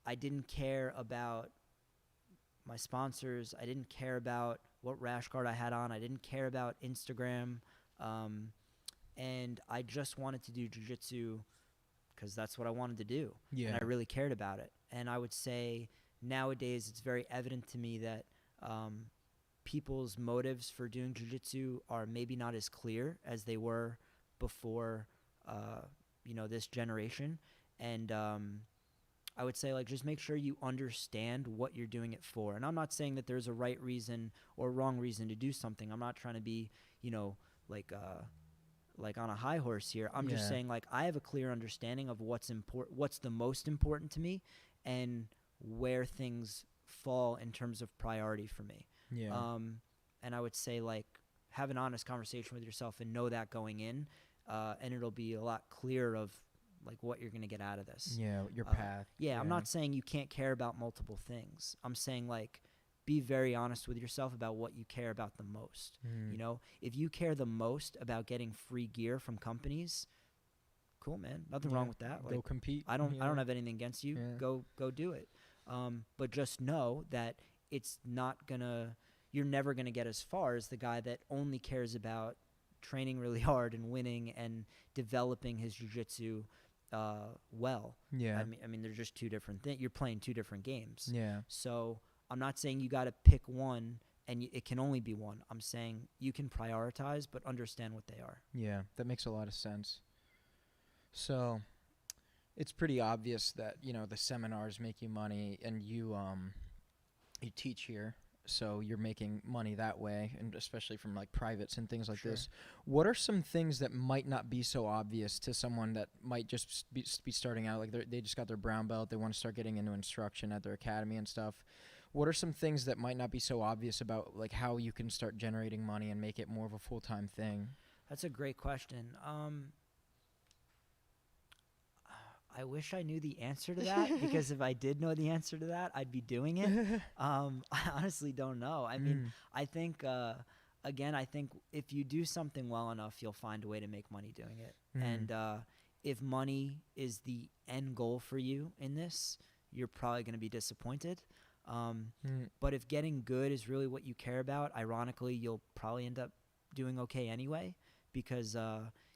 I didn't care about my sponsors. I didn't care about what rash guard I had on. I didn't care about Instagram. And I just wanted to do jiu-jitsu because that's what I wanted to do. And I really cared about it. And I would say nowadays it's very evident to me that people's motives for doing jiu-jitsu are maybe not as clear as they were before, this generation. And I would say, like, just make sure you understand what you're doing it for. And I'm not saying that there's a right reason or wrong reason to do something. I'm not trying to be, like on a high horse here. I'm just saying, like, I have a clear understanding of what's the most important to me and where things fall in terms of priority for me. And I would say, like, have an honest conversation with yourself and know that going in, and it'll be a lot clearer of like what you're going to get out of this. Your path. I'm not saying you can't care about multiple things. I'm saying, like, be very honest with yourself about what you care about the most. If you care the most about getting free gear from companies, cool, man. Nothing wrong with that. Like, go compete. I don't have anything against you. Go do it. But just know that you're never gonna get as far as the guy that only cares about training really hard and winning and developing his jiu-jitsu well. I mean, they're just two different things. You're playing two different games. So I'm not saying you got to pick one and it can only be one. I'm saying you can prioritize, but understand what they are. Yeah, that makes a lot of sense. So it's pretty obvious that, the seminars make you money, and you teach here, so you're making money that way, and especially from like privates and things like this. What are some things that might not be so obvious to someone that might just be starting out? Like they just got their brown belt, they want to start getting into instruction at their academy and stuff. What are some things that might not be so obvious about like how you can start generating money and make it more of a full-time thing? That's a great question. I wish I knew the answer to that, because if I did know the answer to that, I'd be doing it. I honestly don't know. I mean, I think, I think if you do something well enough, you'll find a way to make money doing it. And if money is the end goal for you in this, you're probably going to be disappointed. But if getting good is really what you care about, ironically, you'll probably end up doing okay anyway, because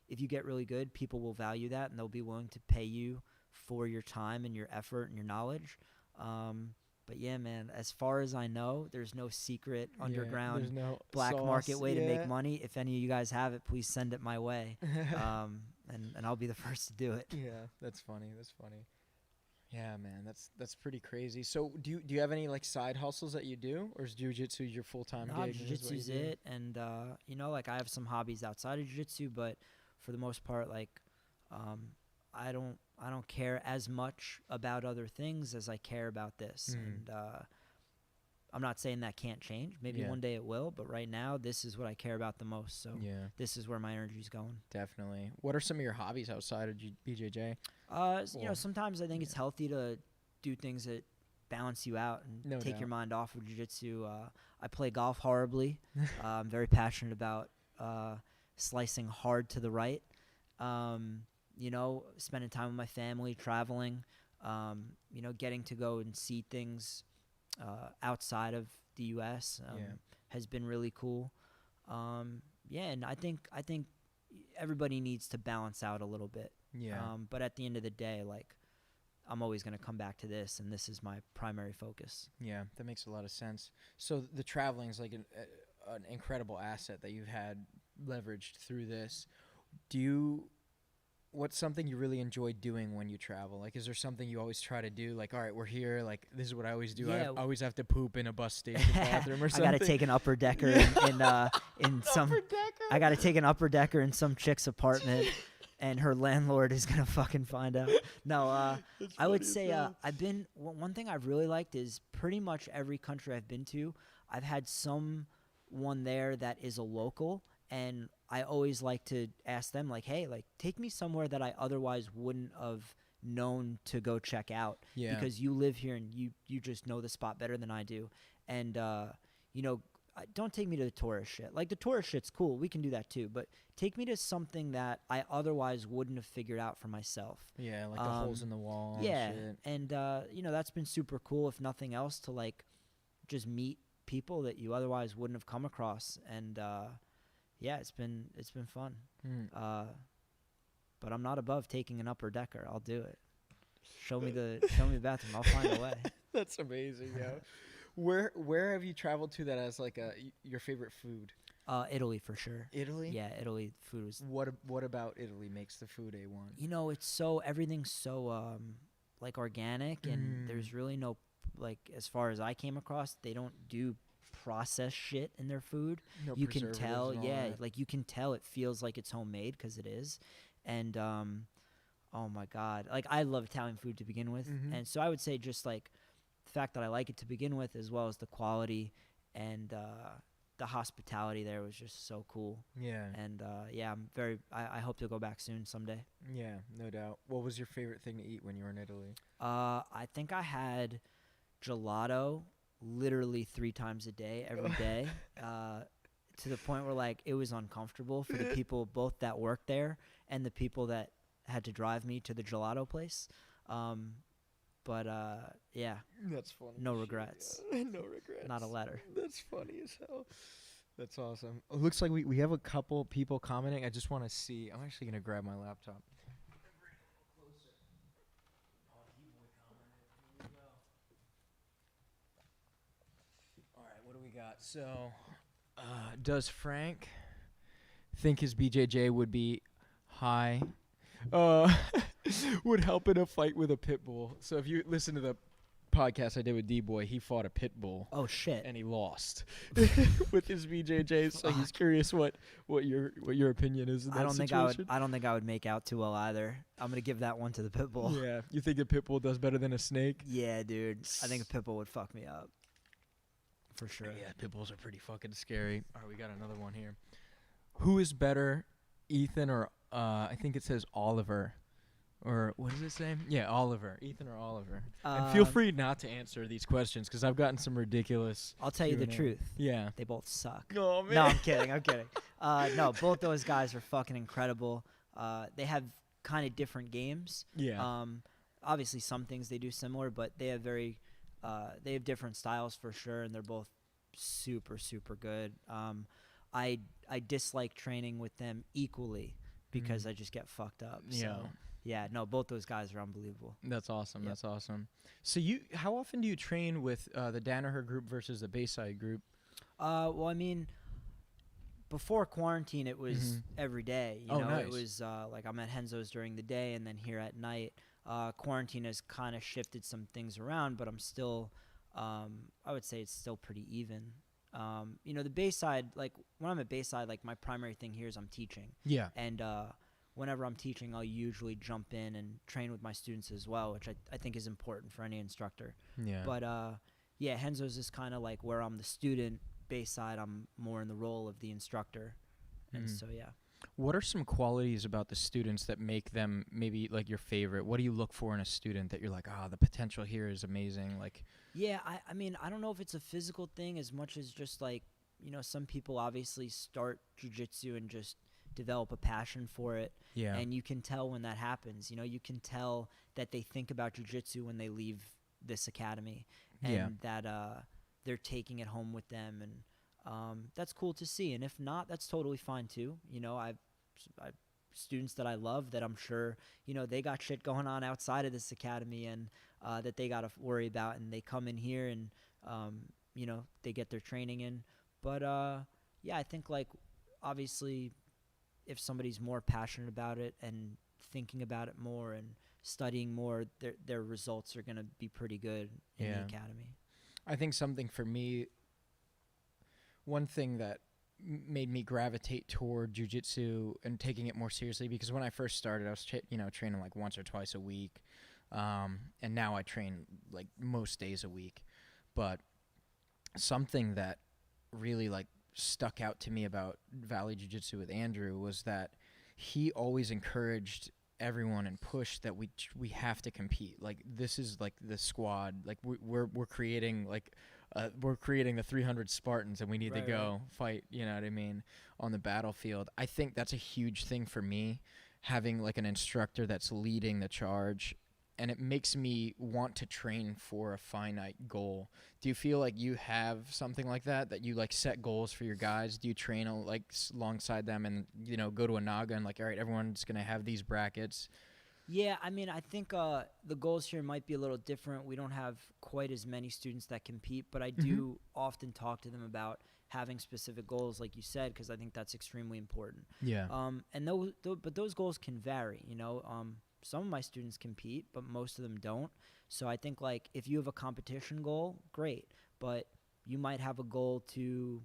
if you get really good, people will value that, and they'll be willing to pay you for your time and your effort and your knowledge. But yeah, man, as far as I know, there's no secret underground black market way to make money. If any of you guys have it, please send it my way. And I'll be the first to do it. Yeah, that's funny. Yeah, man, that's pretty crazy. So do you have any like side hustles that you do, or is jiu-jitsu your full-time gig? Jiu-jitsu's it. And like I have some hobbies outside of jiu-jitsu, but for the most part, like I don't care as much about other things as I care about this. And I'm not saying that can't change. Maybe one day it will, but right now this is what I care about the most. So this is where my energy's going. Definitely. What are some of your hobbies outside of BJJ? Sometimes I think it's healthy to do things that balance you out and take your mind off of jiu-jitsu. I play golf horribly. I'm very passionate about slicing hard to the right. Spending time with my family, traveling, getting to go and see things outside of the U.S. Has been really cool. And I think everybody needs to balance out a little bit. But at the end of the day, like, I'm always going to come back to this, and this is my primary focus. Yeah, that makes a lot of sense. So the traveling is like an incredible asset that you've had leveraged through this. What's something you really enjoy doing when you travel? Like, is there something you always try to do? Like, all right, we're here. Like, this is what I always do. I always have to poop in a bus station bathroom or something. I got to take an upper decker in some. I got to take an upper decker in some chick's apartment, and her landlord is gonna fucking find out. No, I would say I've been. One thing I've really liked is pretty much every country I've been to, I've had someone there that is a local. And I always like to ask them, like, hey, like, take me somewhere that I otherwise wouldn't have known to go check out because you live here and you just know the spot better than I do. And don't take me to the tourist shit. Like, the tourist shit's cool, we can do that too, but take me to something that I otherwise wouldn't have figured out for myself. Yeah, like the holes in the wall. Yeah, and shit. And that's been super cool, if nothing else, to like just meet people that you otherwise wouldn't have come across. And it's been fun. But I'm not above taking an upper decker. I'll do it. Show me the bathroom. I'll find a way. That's amazing, yo. Where have you traveled to that has like your favorite food? Italy for sure. Italy? Yeah, Italy food is. What about Italy makes the food A1? It's everything's so like organic, and there's really no, like, as far as I came across, they don't do processed shit in their food. No, you can tell, that. like you can tell it feels like it's homemade because it is. And oh my god, like, I love Italian food to begin with, and so I would say just like the fact that I like it to begin with, as well as the quality and the hospitality there was just so cool. Yeah. And I hope to go back soon someday. Yeah, no doubt. What was your favorite thing to eat when you were in Italy? I think I had gelato literally 3 times a day, every day, to the point where, like, it was uncomfortable for the people both that worked there and the people that had to drive me to the gelato place. Yeah. That's funny. No regrets. Yeah. No regrets. Not a letter. That's funny as hell. That's awesome. It looks like we have a couple people commenting. I just want to see. I'm actually going to grab my laptop. All right, what do we got? So, does Frank think his BJJ would be high? Would help in a fight with a pit bull. So if you listen to the podcast I did with D-Boy, he fought a pit bull. Oh shit! And he lost with his BJJ. So he's curious what your opinion is in that situation. I don't think I would make out too well either. I'm gonna give that one to the pit bull. Yeah, you think a pit bull does better than a snake? Yeah, dude. I think a pit bull would fuck me up. For sure. Yeah, pit bulls are pretty fucking scary. All right, we got another one here. Who is better, Ethan or I think it says Oliver? Or what does it say? Yeah, Oliver. Ethan or Oliver. And feel free not to answer these questions because I've gotten some ridiculous. I'll tell you the truth. Yeah. They both suck. Oh, man. No, I'm kidding. No, both those guys are fucking incredible. They have kind of different games. Yeah. Obviously, some things they do similar, but they have they have different styles for sure, and they're both super, super good. I dislike training with them equally because I just get fucked up. Yeah. So. Yeah, no, both those guys are unbelievable. That's awesome. Yep. That's awesome. So how often do you train with the Danaher group versus the Bayside group? Well, I mean, before quarantine, it was every day. You know, nice. It was like I'm at Renzo's during the day and then here at night. Quarantine has kind of shifted some things around, but I'm still, I would say it's still pretty even. The Bayside, like when I'm at Bayside, like my primary thing here is I'm teaching. Yeah. And whenever I'm teaching, I'll usually jump in and train with my students as well, which I think is important for any instructor. Yeah. But Renzo's is kind of like where I'm the student. Bayside, I'm more in the role of the instructor. And so, yeah. What are some qualities about the students that make them maybe like your favorite? What do you look for in a student that you're like, the potential here is amazing? Like, yeah, I mean, I don't know if it's a physical thing as much as just like, some people obviously start jiu-jitsu and just develop a passion for it. Yeah. And you can tell when that happens. You can tell that they think about jiu-jitsu when they leave this academy and that they're taking it home with them. And that's cool to see. And if not, that's totally fine too. I've students that I love that I'm sure, they got shit going on outside of this academy and that they got to worry about. And they come in here and, they get their training in. But, I think like obviously if somebody's more passionate about it and thinking about it more and studying more, their results are going to be pretty good in the academy. I think something for me, one thing that made me gravitate toward jiu-jitsu and taking it more seriously, because when I first started, I was training like once or twice a week, and now I train like most days a week. But something that really like stuck out to me about Valley Jiu-Jitsu with Andrew was that he always encouraged everyone and push that we have to compete. Like, this is like the squad. Like, we're creating like we're creating the 300 Spartans, and we need to go fight. You know what I mean? On the battlefield. I think that's a huge thing for me, having like an instructor that's leading the charge. And it makes me want to train for a finite goal. Do you feel like you have something like that you like set goals for your guys? Do you train like alongside them and, you know, go to a Naga and like, all right, everyone's going to have these brackets? Yeah, I mean, I think the goals here might be a little different. We don't have quite as many students that compete, but I do often talk to them about having specific goals, like you said, because I think that's extremely important. Yeah. And but those goals can vary, you know. Some of my students compete, but most of them don't. So I think, like, if you have a competition goal, great. But you might have a goal to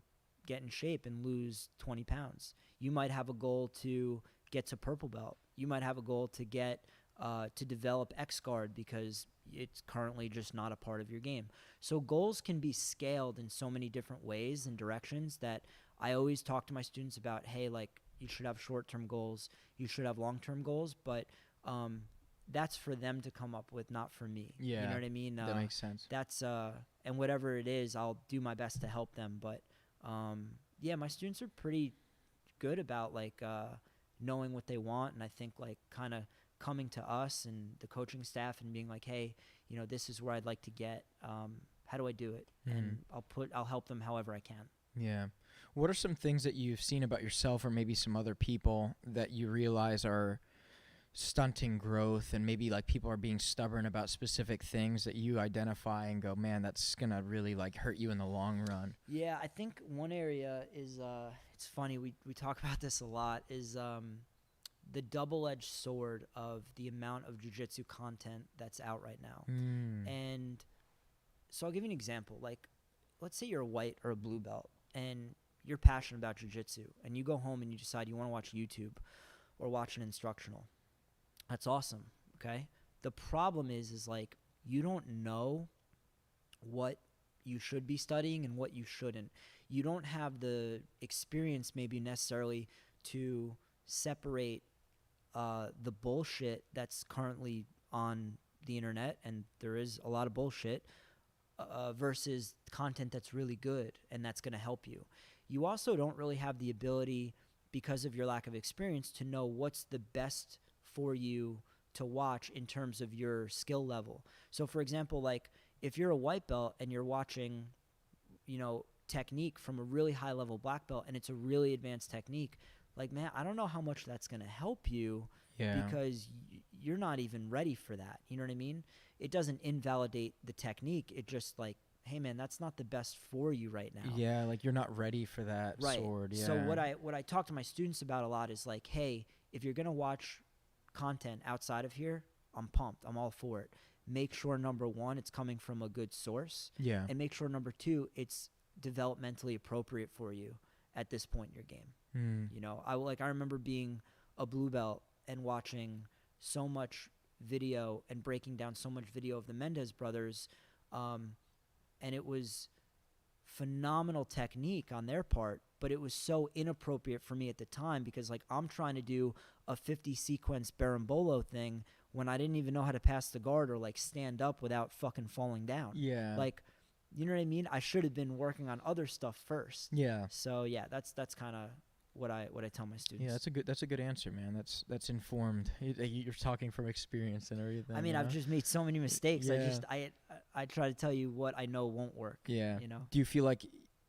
get in shape and lose 20 pounds. You might have a goal to get to purple belt. You might have a goal to get to develop X guard because it's currently just not a part of your game. So goals can be scaled in so many different ways and directions that I always talk to my students about, hey, like, you should have short-term goals. You should have long-term goals, but that's for them to come up with, not for me. Yeah, you know what I mean? That makes sense. That's and whatever it is, I'll do my best to help them. But yeah, my students are pretty good about like knowing what they want, and I think like kind of coming to us and the coaching staff and being like, hey, you know, this is where I'd like to get. How do I do it? And I'll help them however I can. Yeah. What are some things that you've seen about yourself or maybe some other people that you realize are stunting growth, and maybe like people are being stubborn about specific things that you identify and go, man, that's gonna really like hurt you in the long run? Yeah, I think one area is it's funny, we talk about this a lot, is the double-edged sword of the amount of jiu-jitsu content that's out right now. And so I'll give you an example. Like, let's say you're a white or a blue belt and you're passionate about jiu-jitsu, and you go home and you decide you want to watch YouTube or watch an instructional. That's awesome, okay? The problem is like, you don't know what you should be studying and what you shouldn't. You don't have the experience maybe necessarily to separate the bullshit that's currently on the internet, and there is a lot of bullshit, versus content that's really good and that's going to help you. You also don't really have the ability, because of your lack of experience, to know what's the best for you to watch in terms of your skill level. So for example, like if you're a white belt and you're watching, you know, technique from a really high level black belt and it's a really advanced technique, like, man, I don't know how much that's going to help you, because you're not even ready for that. You know what I mean? It doesn't invalidate the technique. It just like, hey man, that's not the best for you right now. Yeah, like you're not ready for that sword. Yeah. So what I talk to my students about a lot is like, hey, if you're going to watch content outside of here, I'm pumped. I'm all for it. Make sure, number one, it's coming from a good source. Yeah. And make sure, number two, it's developmentally appropriate for you at this point in your game. You know, I remember being a blue belt and watching so much video and breaking down so much video of the Mendez brothers, and it was phenomenal technique on their part, but it was so inappropriate for me at the time, because like I'm trying to do a 50 sequence berimbolo thing when I didn't even know how to pass the guard or like stand up without fucking falling down. Yeah. Like, you know what I mean? I should have been working on other stuff first. Yeah. So yeah, that's kind of what I tell my students. Yeah, that's a good answer, man. That's informed. You're talking from experience and everything. I mean, I've just made so many mistakes. Yeah. I try to tell you what I know won't work. Yeah. You know? Do you feel like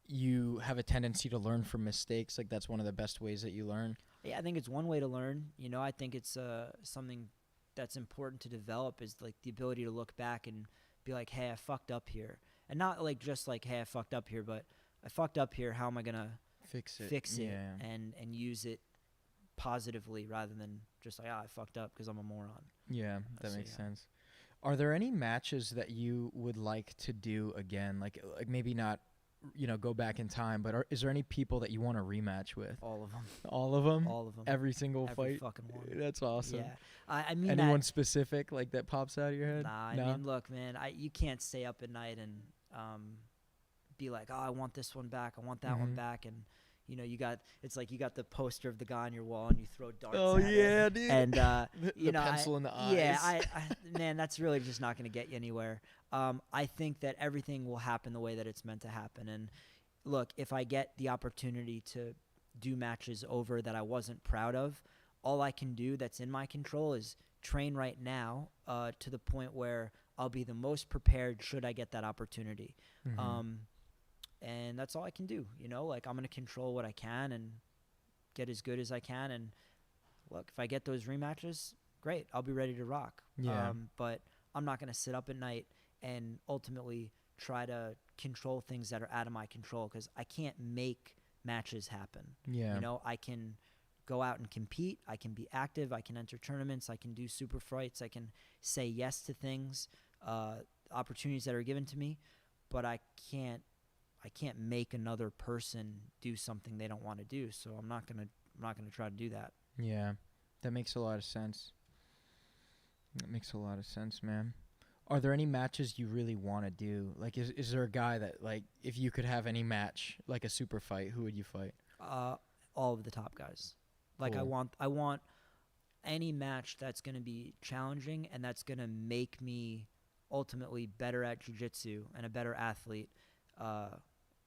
you have a tendency to learn from mistakes? Like that's one of the best ways that you learn? Yeah, I think it's one way to learn. You know, I think it's something that's important to develop, is like the ability to look back and be like, hey, I fucked up here. And not like just like, hey, I fucked up here, but I fucked up here. How am I going to fix it and use it positively, rather than just like, I fucked up because I'm a moron. Yeah, that makes sense. Are there any matches that you would like to do again? Like maybe not, you know, go back in time, but is there any people that you want to rematch with? All of them. All of them? All of them. Every single fight? fucking one. That's awesome. Yeah. I mean, anyone specific like that pops out of your head? Nah, I mean, look, man, you can't stay up at night and be like, oh, I want this one back, I want that one back, and you know, it's like you got the poster of the guy on your wall and you throw darts Oh at yeah, it. dude. And the pencil in the eyes. Yeah, man, that's really just not going to get you anywhere. I think that everything will happen the way that it's meant to happen. And look, if I get the opportunity to do matches over that I wasn't proud of, all I can do that's in my control is train right now to the point where I'll be the most prepared should I get that opportunity. And that's all I can do, you know, like I'm going to control what I can and get as good as I can. And look, if I get those rematches, great, I'll be ready to rock. Yeah. But I'm not going to sit up at night and ultimately try to control things that are out of my control, because I can't make matches happen. Yeah. You know, I can go out and compete. I can be active. I can enter tournaments. I can do super fights. I can say yes to things, opportunities that are given to me, but I can't make another person do something they don't want to do. So I'm not gonna try to do that. Yeah, that makes a lot of sense. That makes a lot of sense, man. Are there any matches you really want to do? Like, is there a guy that, like, if you could have any match, like a super fight, who would you fight? All of the top guys. Like, Cool. I want any match that's gonna be challenging and that's gonna make me ultimately better at jiu-jitsu and a better athlete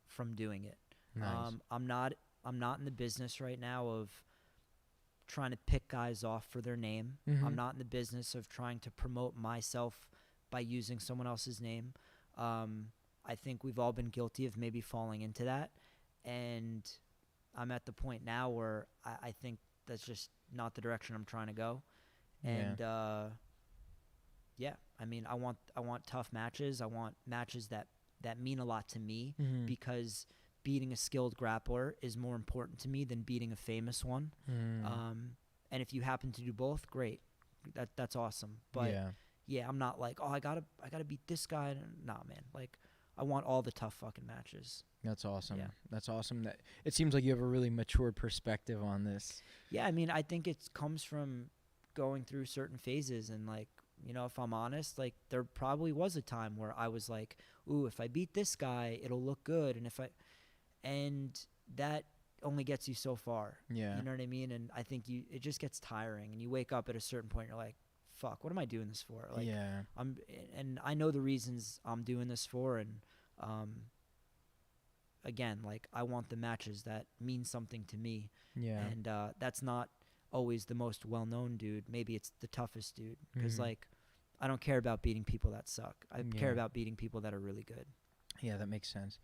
from doing it. Nice. I'm not in the business right now of trying to pick guys off for their name. I'm not in the business of trying to promote myself by using someone else's name. I think we've all been guilty of maybe falling into that, and I'm at the point now where I think that's just not the direction I'm trying to go. And yeah, I mean, I want tough matches. I want matches that mean a lot to me, because beating a skilled grappler is more important to me than beating a famous one. And if you happen to do both, great. That's awesome. But yeah, I'm not like, oh, I gotta beat this guy. Nah, man. Like, I want all the tough fucking matches. That's awesome. Yeah. That's awesome. That it seems like you have a really mature perspective on this. Yeah, I mean, I think it comes from going through certain phases, and like, you know, if I'm honest, like there probably was a time where I was like, ooh, if I beat this guy, it'll look good. And that only gets you so far. Yeah. You know what I mean? And I think it just gets tiring, and you wake up at a certain point, you're like, fuck, what am I doing this for? Like, yeah. And I know the reasons I'm doing this for. And, again, like, I want the matches that mean something to me. Yeah. And, that's not always the most well-known dude. Maybe it's the toughest dude, because like, I don't care about beating people that suck. I care about beating people that are really good. Yeah, that makes sense.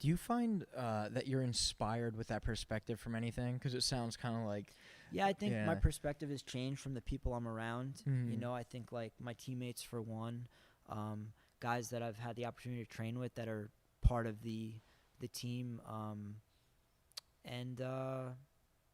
Do you find that you're inspired with that perspective from anything? Because it sounds kind of like... Yeah, I think my perspective has changed from the people I'm around. You know, I think, like, my teammates, for one, guys that I've had the opportunity to train with that are part of the team, and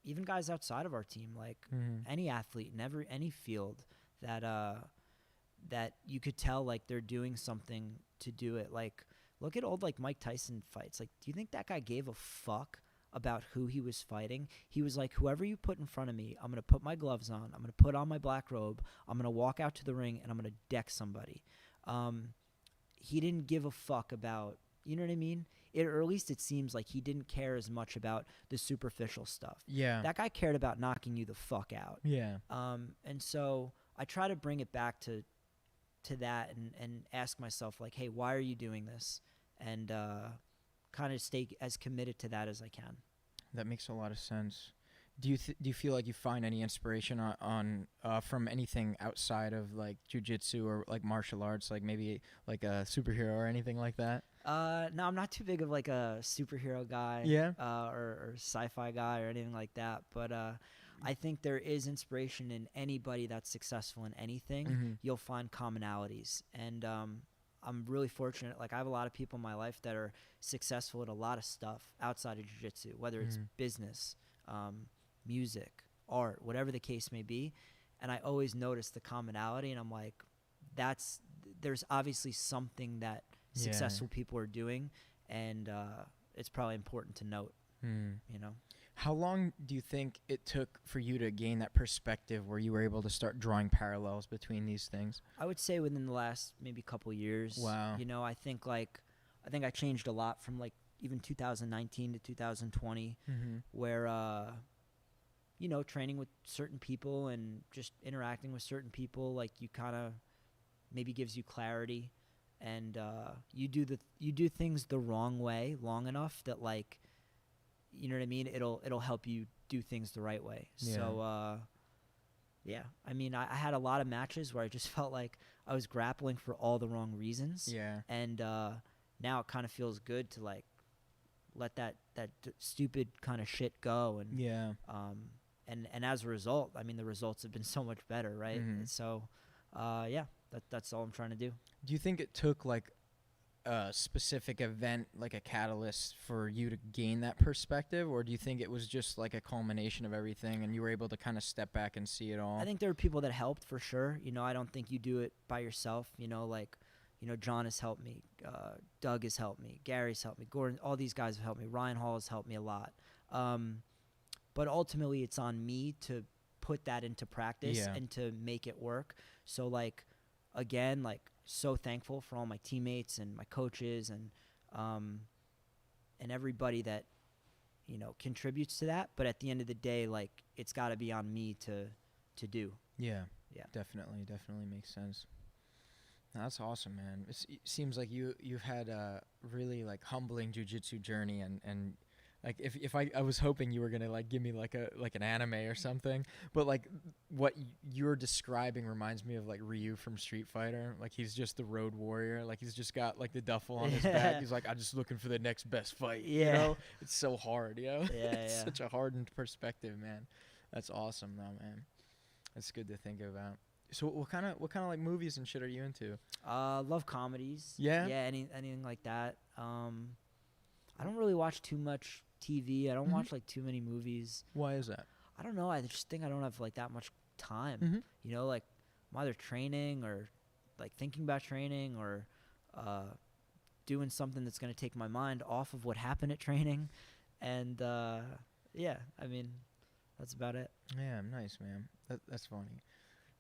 even guys outside of our team, like any athlete in any field that you could tell, like, they're doing something to do it. Like, look at old, like, Mike Tyson fights. Like, do you think that guy gave a fuck about who he was fighting? He was like, whoever you put in front of me, I'm going to put my gloves on, I'm going to put on my black robe, I'm going to walk out to the ring, and I'm going to deck somebody. He didn't give a fuck about, you know what I mean? Or at least it seems like he didn't care as much about the superficial stuff. Yeah. That guy cared about knocking you the fuck out. Yeah. And so I try to bring it back to that and ask myself, like, hey, why are you doing this? And kind of stay as committed to that as I can. That makes a lot of sense. Do you feel like you find any inspiration on from anything outside of, like, jiu-jitsu or, like, martial arts, like maybe like a superhero or anything like that? No, I'm not too big of, like, a superhero guy. Yeah. Or sci-fi guy or anything like that. But I think there is inspiration in anybody that's successful in anything. You'll find commonalities. And I'm really fortunate. Like, I have a lot of people in my life that are successful at a lot of stuff outside of jiu-jitsu, whether it's business, music, art, whatever the case may be. And I always notice the commonality, and I'm like, there's obviously something that successful people are doing, and it's probably important to note, you know. How long do you think it took for you to gain that perspective where you were able to start drawing parallels between these things? I would say within the last maybe couple years. Wow. You know, I think I changed a lot from, like, even 2019 to 2020, Mm-hmm. where you know, training with certain people and just interacting with certain people, like you kind of maybe gives you clarity, and you do things the wrong way long enough that, like, you know what I mean, it'll help you do things the right way. Yeah. So yeah, I mean, I had a lot of matches where I just felt like I was grappling for all the wrong reasons. Yeah. And now it kind of feels good to, like, let that stupid kind of shit go. And Yeah. and as a result, I mean, the results have been so much better, right? Mhm. And so yeah, that's all I'm trying to do. Do you think it took like a specific event, like a catalyst, for you to gain that perspective, or do you think it was just like a culmination of everything and you were able to kind of step back and see it all? I think there are people that helped for sure. You know, I don't think you do it by yourself. You know, like, you know, John has helped me, Doug has helped me, Gary's helped me, Gordon, all these guys have helped me, Ryan Hall has helped me a lot. But ultimately, it's on me to put that into practice and to make it work. So, like, again, like, so thankful for all my teammates and my coaches and everybody that, you know, contributes to that. But at the end of the day, like, it's got to be on me to do. Yeah. Yeah. Definitely makes sense. That's awesome, man. It seems like you've had a really, like, humbling jiu-jitsu journey, and like, if I was hoping you were gonna, like, give me like an anime or something, but like what you're describing reminds me of, like, Ryu from Street Fighter. Like, he's just the road warrior. Like, he's just got, like, the duffel on his back. He's like, I'm just looking for the next best fight. Yeah. You know? It's so hard, you know? Yeah, It's yeah. such a hardened perspective, man. That's awesome though, man. That's good to think about. So what kind of like movies and shit are you into? Love comedies. Yeah? Yeah, anything like that. I don't really watch too much TV. I don't Mhm. watch, like, too many movies. Why is that? I don't know. I just think I don't have, like, that much time. Mm-hmm. You know, like, I'm either training or, like, thinking about training or doing something that's going to take my mind off of what happened at training. And, yeah, I mean, that's about it. Yeah, nice, man. That's funny.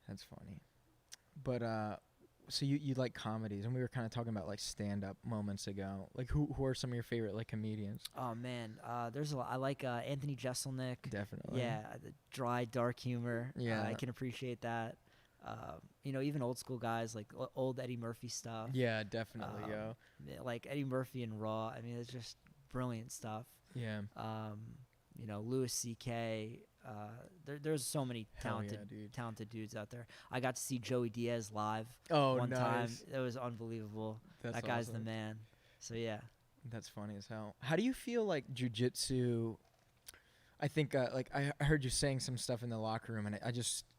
That's funny. But so you like comedies, and we were kind of talking about, like, stand-up moments ago. Like, who are some of your favorite, like, comedians? Oh, man. There's a lot. I like Anthony Jeselnik. Definitely. Yeah, the dry, dark humor. Yeah. I can appreciate that. You know, even old school guys, like old Eddie Murphy stuff. Yeah, definitely, yo. Like Eddie Murphy and Raw. I mean, it's just brilliant stuff. Yeah. You know, Louis C.K. There's so many Hell yeah, dude. talented dudes out there. I got to see Joey Diaz live Oh, one time. nice. It was unbelievable. That's That guy's the awesome. man. So yeah. That's funny as hell. How do you feel like jiu-jitsu? I think like I heard you saying some stuff in the locker room, and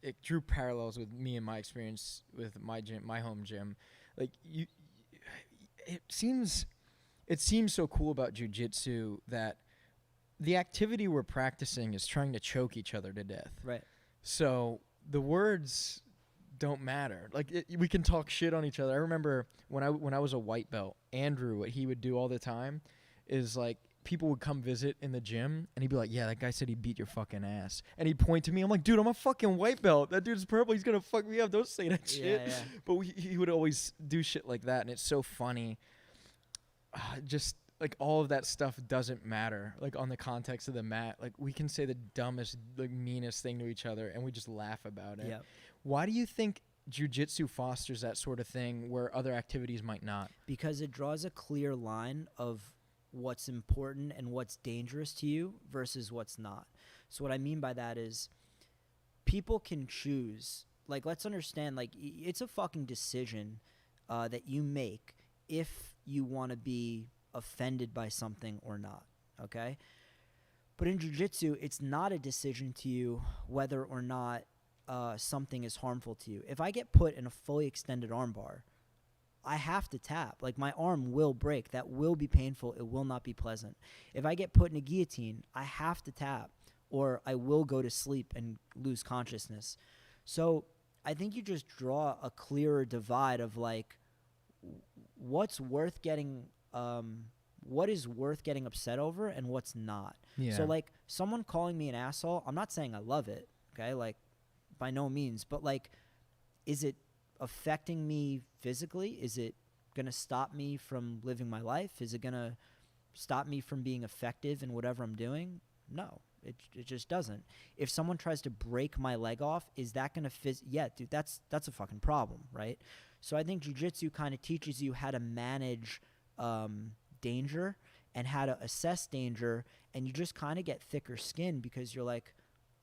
it drew parallels with me and my experience with my gym, my home gym. Like, it seems so cool about jiu-jitsu that the activity we're practicing is trying to choke each other to death. Right. So the words don't matter. Like, we can talk shit on each other. I remember when I was a white belt, Andrew, what he would do all the time is, like, people would come visit in the gym, and he'd be like, yeah, that guy said he beat your fucking ass. And he'd point to me. I'm like, dude, I'm a fucking white belt. That dude's purple. He's going to fuck me up. Don't say that shit. Yeah. But he would always do shit like that, and it's so funny. Just, like, all of that stuff doesn't matter, like, on the context of the mat. Like, we can say the dumbest, like, meanest thing to each other, and we just laugh about it. Yep. Why do you think jiu-jitsu fosters that sort of thing where other activities might not? Because it draws a clear line of what's important and what's dangerous to you versus what's not. So what I mean by that is people can choose. Like, let's understand, like, it's a fucking decision that you make if you want to be offended by something or not, okay? But in jiu-jitsu, it's not a decision to you whether or not something is harmful to you. If I get put in a fully extended armbar, I have to tap. Like, my arm will break. That will be painful. It will not be pleasant. If I get put in a guillotine, I have to tap, or I will go to sleep and lose consciousness. So I think you just draw a clearer divide of, like, what's worth getting what is worth getting upset over and what's not. Yeah. So, like, someone calling me an asshole, I'm not saying I love it, okay? Like, by no means. But, like, is it affecting me physically? Is it going to stop me from living my life? Is it going to, stop me from being effective in whatever I'm doing? No, it just doesn't. If someone tries to break my leg off, is that going to yeah, dude, that's a fucking problem, right? So I think jiu-jitsu kind of teaches you how to manage danger and how to assess danger, and you just kind of get thicker skin because you're like,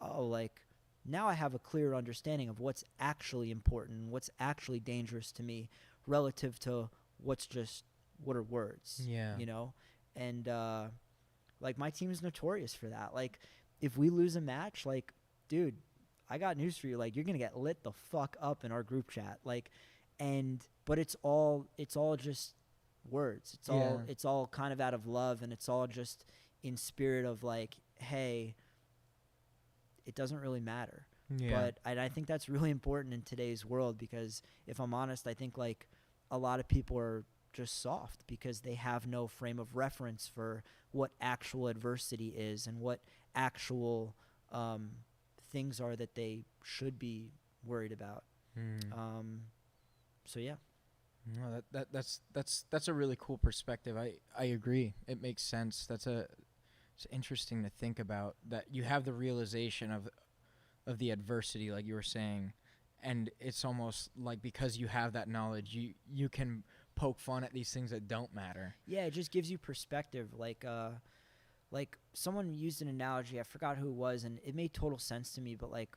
oh, like, now I have a clear understanding of what's actually important, what's actually dangerous to me relative to what are words, you know? And, like, my team is notorious for that. Like, if we lose a match, like, dude, I got news for you. Like, you're going to get lit the fuck up in our group chat. Like, but it's all just words. It's all kind of out of love, and it's all just in spirit of like, hey, it doesn't really matter. Yeah. But I think that's really important in today's world because if I'm honest, I think like a lot of people are just soft because they have no frame of reference for what actual adversity is and what actual things are that they should be worried about. So yeah. No, that's a really cool perspective. I agree. It makes sense. It's interesting to think about that you have the realization of the adversity, like you were saying, and it's almost like because you have that knowledge, you can poke fun at these things that don't matter. Yeah, it just gives you perspective. Like someone used an analogy, I forgot who it was, and it made total sense to me, but like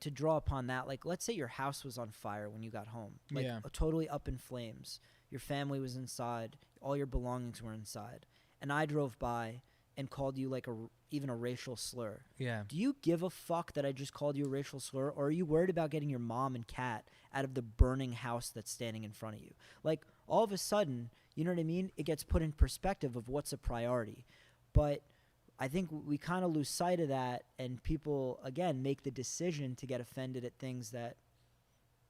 to draw upon that, like let's say your house was on fire when you got home, like totally up in flames. Your family was inside, all your belongings were inside, and I drove by and called you like even a racial slur. Yeah. Do you give a fuck that I just called you a racial slur, or are you worried about getting your mom and cat out of the burning house that's standing in front of you? Like all of a sudden, you know what I mean? It gets put in perspective of what's a priority. But I think we kind of lose sight of that, and people, again, make the decision to get offended at things that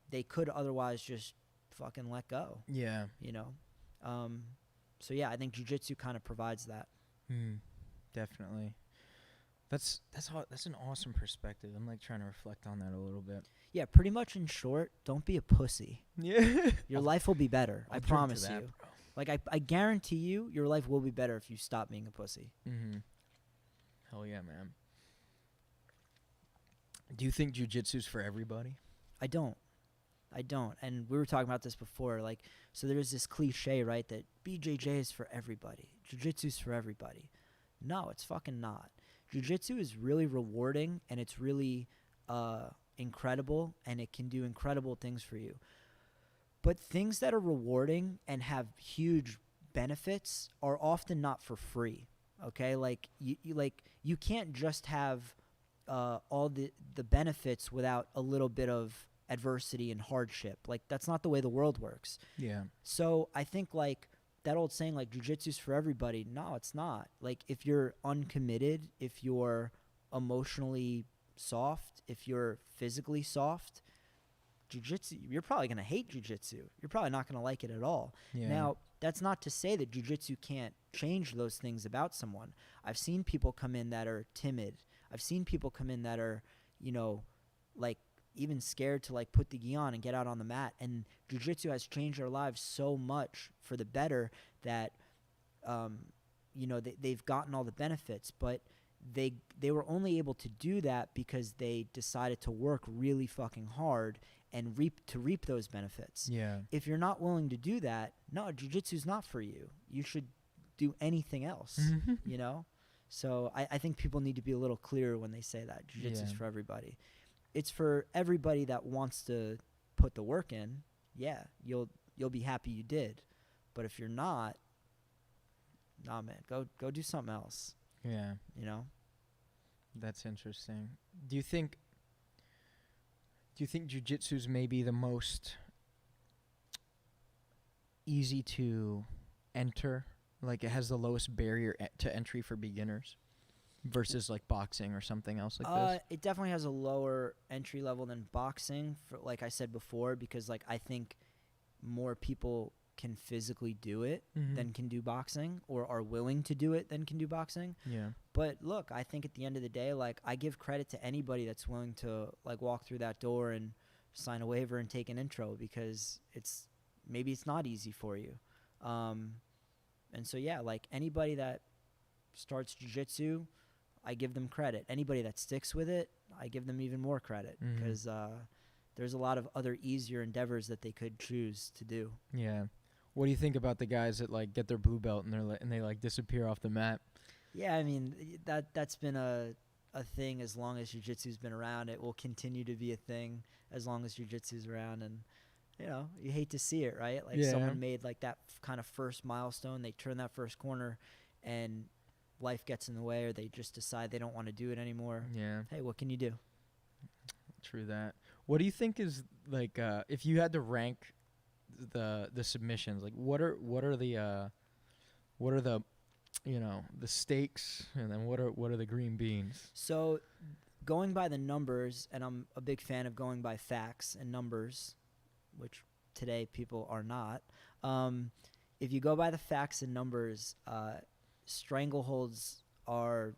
they could otherwise just fucking let go. Yeah. You know? So, yeah, I think jiu-jitsu kind of provides that. Definitely. That's an awesome perspective. I'm, like, trying to reflect on that a little bit. Yeah, pretty much in short, don't be a pussy. Yeah. Your life will be better. I promise you. Bro. Like, I guarantee you, your life will be better if you stop being a pussy. Mm-hmm. Hell yeah, man. Do you think jiu-jitsu's for everybody? I don't. And we were talking about this before. Like, so there's this cliche, right, that BJJ is for everybody. Jiu-jitsu's for everybody. No, it's fucking not. Jiu-jitsu is really rewarding, and it's really incredible, and it can do incredible things for you. But things that are rewarding and have huge benefits are often not for free. Okay, like you can't just have all the benefits without a little bit of adversity and hardship. Like that's not the way the world works. Yeah. So I think like that old saying, like jiu-jitsu's for everybody. No, it's not. Like if you're uncommitted, if you're emotionally soft, if you're physically soft, jiu-jitsu, you're probably gonna hate jiu-jitsu. You're probably not gonna like it at all. Yeah. Now, that's not to say that jiu-jitsu can't change those things about someone. I've seen people come in that are timid. I've seen people come in that are, you know, like even scared to like put the gi on and get out on the mat. And jiu-jitsu has changed their lives so much for the better that, you know, they've gotten all the benefits. But they were only able to do that because they decided to work really fucking hard and reap those benefits. Yeah. If you're not willing to do that, no, jiu-jitsu's not for you. You should do anything else, you know? So I think people need to be a little clearer when they say that. Jiu-jitsu's for everybody. It's for everybody that wants to put the work in. Yeah, you'll be happy you did. But if you're not, nah, man, go do something else. Yeah. You know? That's interesting. Do you think jiu-jitsu's maybe the most easy to enter? Like it has the lowest barrier to entry for beginners versus like boxing or something else like this? It definitely has a lower entry level than boxing, for, like I said before, because like I think more people can physically do it than can do boxing, or are willing to do it than can do boxing. Yeah. But look, I think at the end of the day, like I give credit to anybody that's willing to like walk through that door and sign a waiver and take an intro, because maybe it's not easy for you. And so, yeah, like anybody that starts jiu-jitsu, I give them credit. Anybody that sticks with it, I give them even more credit because there's a lot of other easier endeavors that they could choose to do. Yeah. What do you think about the guys that like get their blue belt and they like disappear off the mat? Yeah, I mean, that's been a thing as long as jiu-jitsu's been around. It will continue to be a thing as long as jiu-jitsu's around. And, you know, you hate to see it, right? Like someone made like that kind of first milestone. They turn that first corner and life gets in the way, or they just decide they don't want to do it anymore. Yeah. Hey, what can you do? True that. What do you think is like if you had to rank the submissions, like what are the you know, the stakes, and then what are the green beans? So going by the numbers, and I'm a big fan of going by facts and numbers, which today people are not. If you go by the facts and numbers, strangleholds are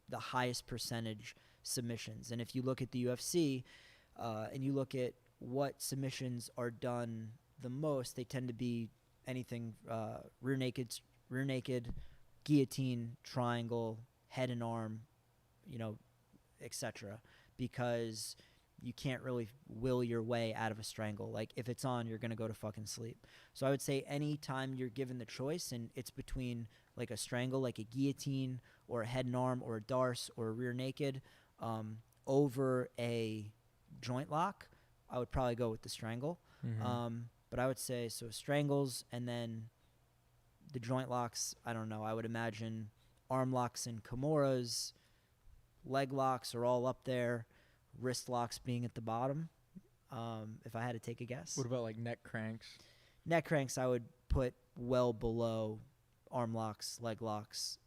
the highest percentage submissions. And if you look at the UFC and you look at what submissions are done the most, they tend to be anything rear naked, guillotine, triangle, head and arm, you know, etc. Because you can't really will your way out of a strangle. Like if it's on, you're going to go to fucking sleep. So I would say anytime you're given the choice and it's between like a strangle, like a guillotine or a head and arm or a darce or a rear naked over a joint lock, I would probably go with the strangle. But I would say so strangles, and then the joint locks, I don't know. I would imagine arm locks and Kimuras, leg locks are all up there, wrist locks being at the bottom, if I had to take a guess. What about like neck cranks? Neck cranks I would put well below arm locks, leg locks.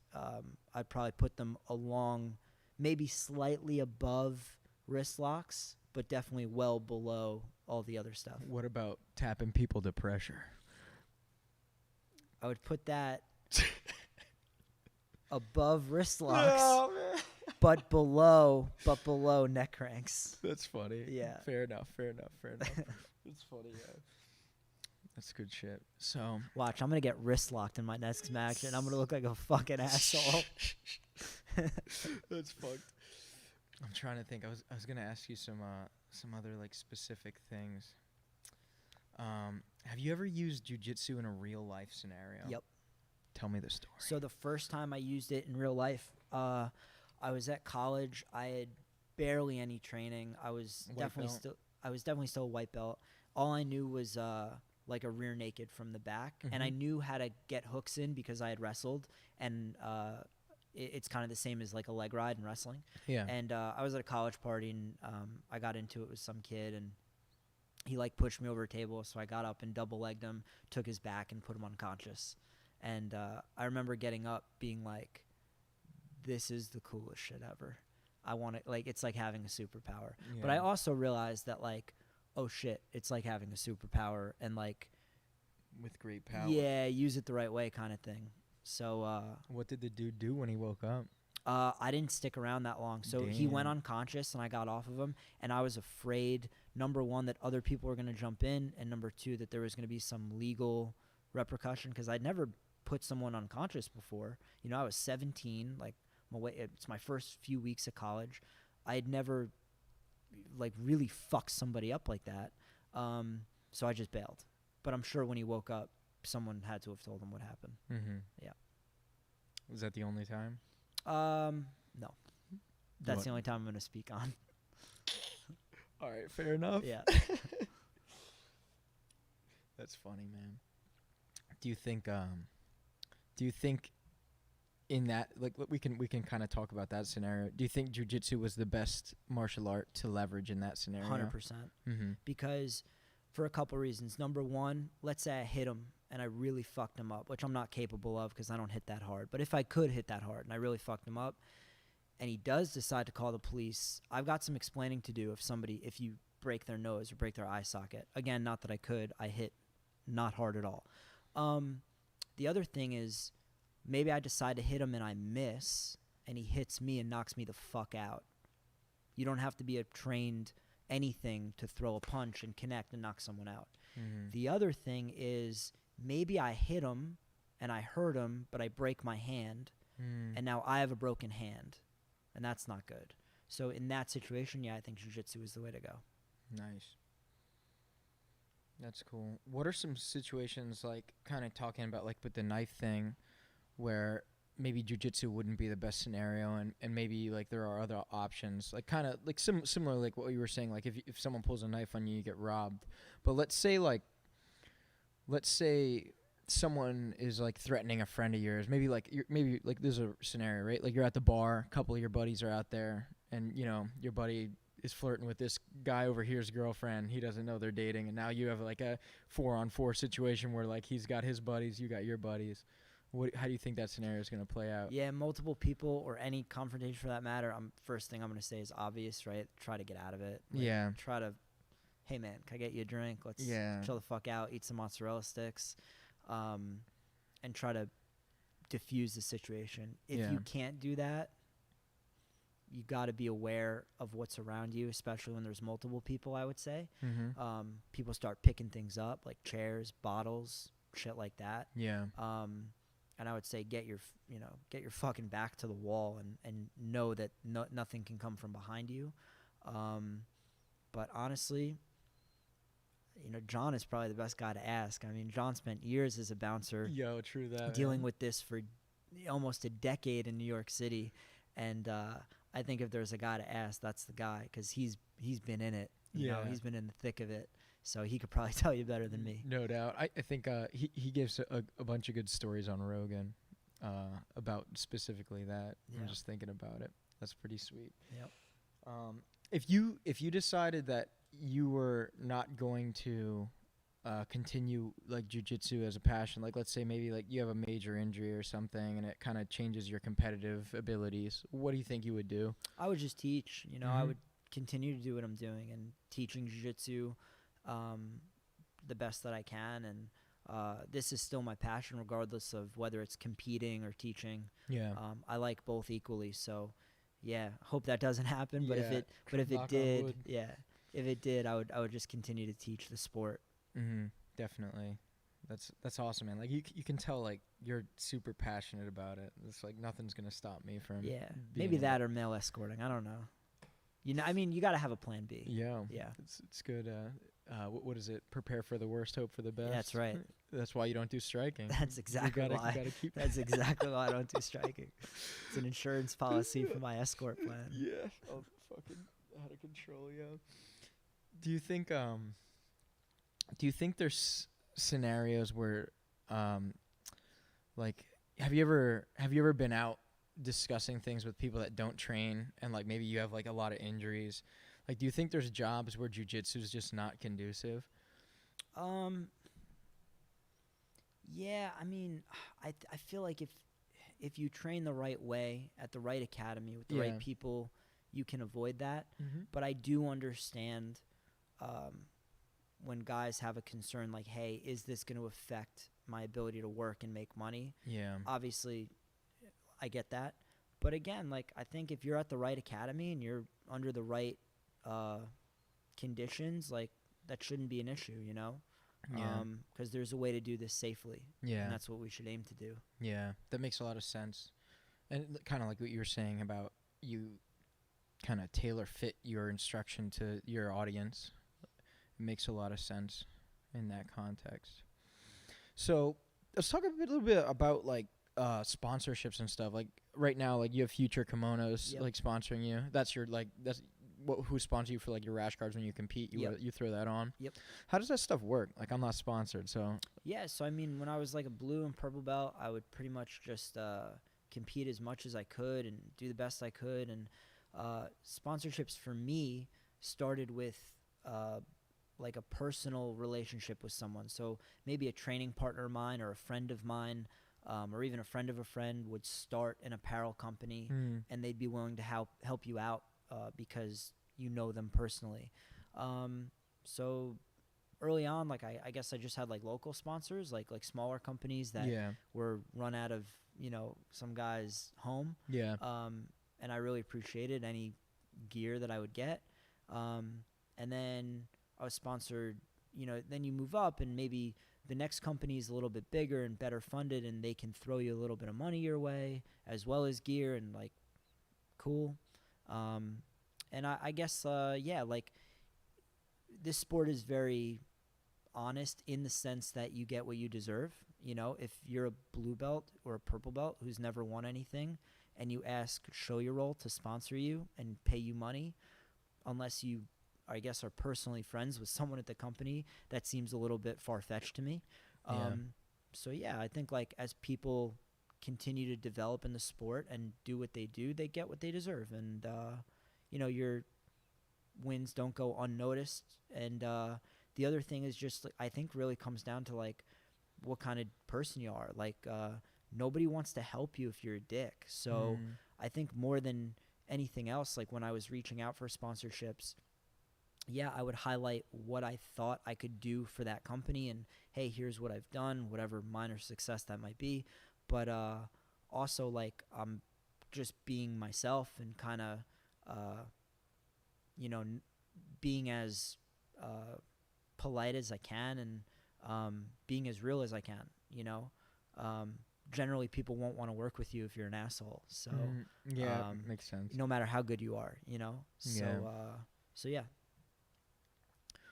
I'd probably put them along, maybe slightly above wrist locks, but definitely well below all the other stuff. What about tapping people to pressure? I would put that above wrist locks, but below neck cranks. That's funny. Yeah. Fair enough. That's funny, yeah. That's good shit. So watch, I'm gonna get wrist locked in my next match, and I'm gonna look like a fucking asshole. That's fucked. I'm trying to think. I was gonna ask you some other like specific things. Have you ever used jiu-jitsu in a real life scenario? Yep. Tell me the story. So the first time I used it in real life, I was at college. I had barely any training. I was definitely still a white belt. All I knew was like a rear naked from the back, and I knew how to get hooks in because I had wrestled, and it's kind of the same as like a leg ride in wrestling. Yeah. And I was at a college party, and I got into it with some kid, and he like pushed me over a table, so I got up and double legged him, took his back, and put him unconscious. And I remember getting up being like, this is the coolest shit ever. I want it, like, it's like having a superpower. Yeah. But I also realized that, like, oh shit, it's like having a superpower, and like, with great power. Yeah, use it the right way kind of thing. So what did the dude do when he woke up? I didn't stick around that long. So he went unconscious, and I got off of him, and I was afraid, number one, that other people were going to jump in, and number two, that there was going to be some legal repercussion, because I'd never put someone unconscious before. You know, I was 17, like, it's my first few weeks of college. I had never, like, really fucked somebody up like that. So I just bailed. But I'm sure when he woke up, someone had to have told him what happened. Yeah. Was that the only time? No. That's the only time I'm going to speak on. All right, fair enough. Yeah. That's funny, man. Do you think in that, like, we can kind of talk about that scenario. Do you think jiu-jitsu was the best martial art to leverage in that scenario? 100%. Because for a couple reasons. Number one, let's say I hit him and I really fucked him up, which I'm not capable of because I don't hit that hard. But if I could hit that hard and I really fucked him up, and he does decide to call the police, I've got some explaining to do if you break their nose or break their eye socket. Again, not that I could. I hit not hard at all. The other thing is, maybe I decide to hit him and I miss, and he hits me and knocks me the fuck out. You don't have to be a trained anything to throw a punch and connect and knock someone out. The other thing is, maybe I hit him and I hurt him, but I break my hand, and now I have a broken hand, and that's not good. So in that situation, yeah, I think jiu-jitsu is the way to go. Nice. That's cool. What are some situations, like, kind of talking about, like, with the knife thing, where maybe jiu-jitsu wouldn't be the best scenario, and maybe, like, there are other options, like, kind of, like, similar, like, what you were saying, like, if someone pulls a knife on you, you get robbed. But let's say someone is, like, threatening a friend of yours. Maybe, like, there's a scenario, right? Like, you're at the bar, a couple of your buddies are out there, and, you know, your buddy is flirting with this guy over here's girlfriend. He doesn't know they're dating, and now you have, like, a 4-on-4 situation where, like, he's got his buddies, you got your buddies. How do you think that scenario is going to play out? Yeah, multiple people or any confrontation for that matter, first thing I'm going to say is obvious, right? Try to get out of it. Like, Yeah. Try to, hey, man, can I get you a drink? Let's chill the fuck out, eat some mozzarella sticks, and try to diffuse the situation. If you can't do that, you got to be aware of what's around you, especially when there's multiple people, I would say. People start picking things up, like chairs, bottles, shit like that. Yeah. And I would say get your fucking back to the wall and know that nothing can come from behind you. But honestly, you know, John is probably the best guy to ask. I mean, John spent years as a bouncer. Yo, true that. Dealing with this for almost a decade in New York City. And I think if there's a guy to ask, that's the guy, because he's been in it. You know, he's been in the thick of it. So he could probably tell you better than me. No doubt. I think he gives a bunch of good stories on Rogan about specifically that. Yeah. I'm just thinking about it. That's pretty sweet. Yep. If you decided that you were not going to continue, like, jiu-jitsu as a passion, like, let's say maybe, like, you have a major injury or something and it kind of changes your competitive abilities, what do you think you would do? I would just teach. You know, I would continue to do what I'm doing and teaching jiu-jitsu the best that I can, and this is still my passion regardless of whether it's competing or teaching. Yeah. I like both equally, so yeah, hope that doesn't happen, but if it Knock on did, wood. if it did, I would just continue to teach the sport. Definitely. That's awesome, man. Like, you can tell, like, you're super passionate about it. It's like nothing's gonna stop me from Maybe that or male escorting, I don't know. You know, I mean, you got to have a plan B. Yeah. Yeah. It's good. What is it? Prepare for the worst, hope for the best. That's right. That's why you don't do striking. That's exactly why. You gotta keep That's exactly why I don't do striking. It's an insurance policy for my escort plan. Yeah. Oh, fucking out of control, yeah. Do you think there's scenarios where, like, have you ever been out discussing things with people that don't train, and, like, maybe you have, like, a lot of injuries? Like, do you think there's jobs where jiu-jitsu is just not conducive? Yeah, I mean, I feel like if you train the right way at the right academy with the right people, you can avoid that. But I do understand when guys have a concern like, hey, is this going to affect my ability to work and make money? Yeah. Obviously, I get that. But again, like, I think if you're at the right academy and you're under the right conditions, like, that shouldn't be an issue, you know? Yeah. Because there's a way to do this safely. Yeah. And that's what we should aim to do. Yeah, that makes a lot of sense. And kind of like what you were saying about you kind of tailor fit your instruction to your audience. It makes a lot of sense in that context. So let's talk a little bit about, like, sponsorships and stuff. Like, right now, like, you have Future Kimonos, like, sponsoring you. That's your, like, who sponsors you for, like, your rash guards when you compete? You throw that on. Yep. How does that stuff work? Like, I'm not sponsored, so. Yeah, so I mean, when I was like a blue and purple belt, I would pretty much just compete as much as I could and do the best I could. And sponsorships for me started with like a personal relationship with someone. So maybe a training partner of mine or a friend of mine, or even a friend of a friend would start an apparel company, and they'd be willing to help you out because you know them personally. So early on, like, I guess I just had, like, local sponsors, like smaller companies that were run out of, you know, some guy's home. Yeah. And I really appreciated any gear that I would get. And then I was sponsored, you know, then you move up and maybe the next company is a little bit bigger and better funded, and they can throw you a little bit of money your way as well as gear, and like, cool. And I guess, yeah, like, this sport is very honest in the sense that you get what you deserve. You know, if you're a blue belt or a purple belt who's never won anything, and you ask Show Your Roll to sponsor you and pay you money, unless you, I guess, are personally friends with someone at the company, that seems a little bit far-fetched to me. So yeah, I think, like, as people continue to develop in the sport and do what they do, they get what they deserve. And, you know, your wins don't go unnoticed. And the other thing is just, I think, really comes down to, like, what kind of person you are. Like, nobody wants to help you if you're a dick. So I think more than anything else, like, when I was reaching out for sponsorships, yeah, I would highlight what I thought I could do for that company, and hey, here's what I've done, whatever minor success that might be. But also, like, I'm just being myself and kind of, you know, being as polite as I can, and being as real as I can, you know. Generally, people won't want to work with you if you're an asshole. So yeah, makes sense. No matter how good you are, you know. So so yeah.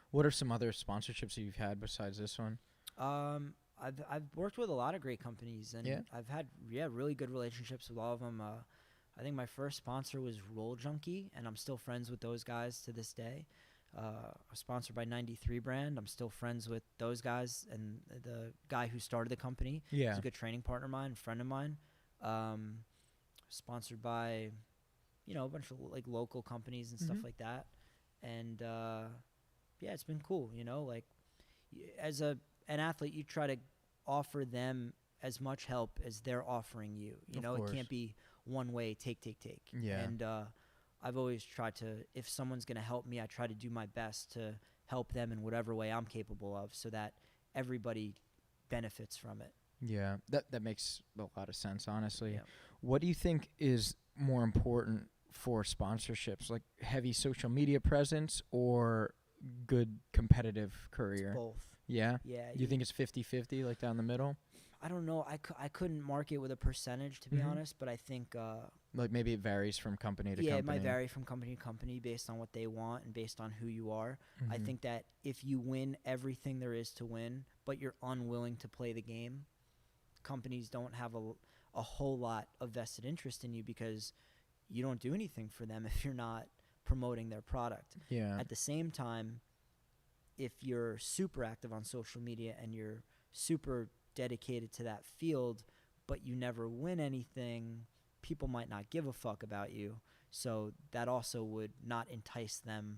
What are some other sponsorships that you've had besides this one? I've worked with a lot of great companies, and I've had really good relationships with all of them. I think my first sponsor was Roll Junkie, and I'm still friends with those guys to this day. Sponsored by 93 brand. I'm still friends with those guys, and the guy who started the company. Yeah, he's a good training partner of mine, friend of mine. Sponsored by, you know, a bunch of, like, local companies and stuff like that. And yeah, it's been cool. You know, like, as an athlete, you try to offer them as much help as they're offering you. You know, it can't be one way, take. Yeah. And I've always tried to, if someone's going to help me, I try to do my best to help them in whatever way I'm capable of, so that everybody benefits from it. Yeah, that makes a lot of sense, honestly. Yeah. What do you think is more important for sponsorships, like heavy social media presence or good competitive career? It's both. Yeah? Yeah. Do you think it's 50-50, like down the middle? I don't know. I couldn't mark it with a percentage, to be honest, but I think like, maybe it varies from company to company. Yeah, it might vary from company to company based on what they want and based on who you are. I think that if you win everything there is to win, but you're unwilling to play the game, companies don't have a whole lot of vested interest in you, because you don't do anything for them if you're not promoting their product. Yeah. At the same time, if you're super active on social media and you're super dedicated to that field, but you never win anything, people might not give a fuck about you. So that also would not entice them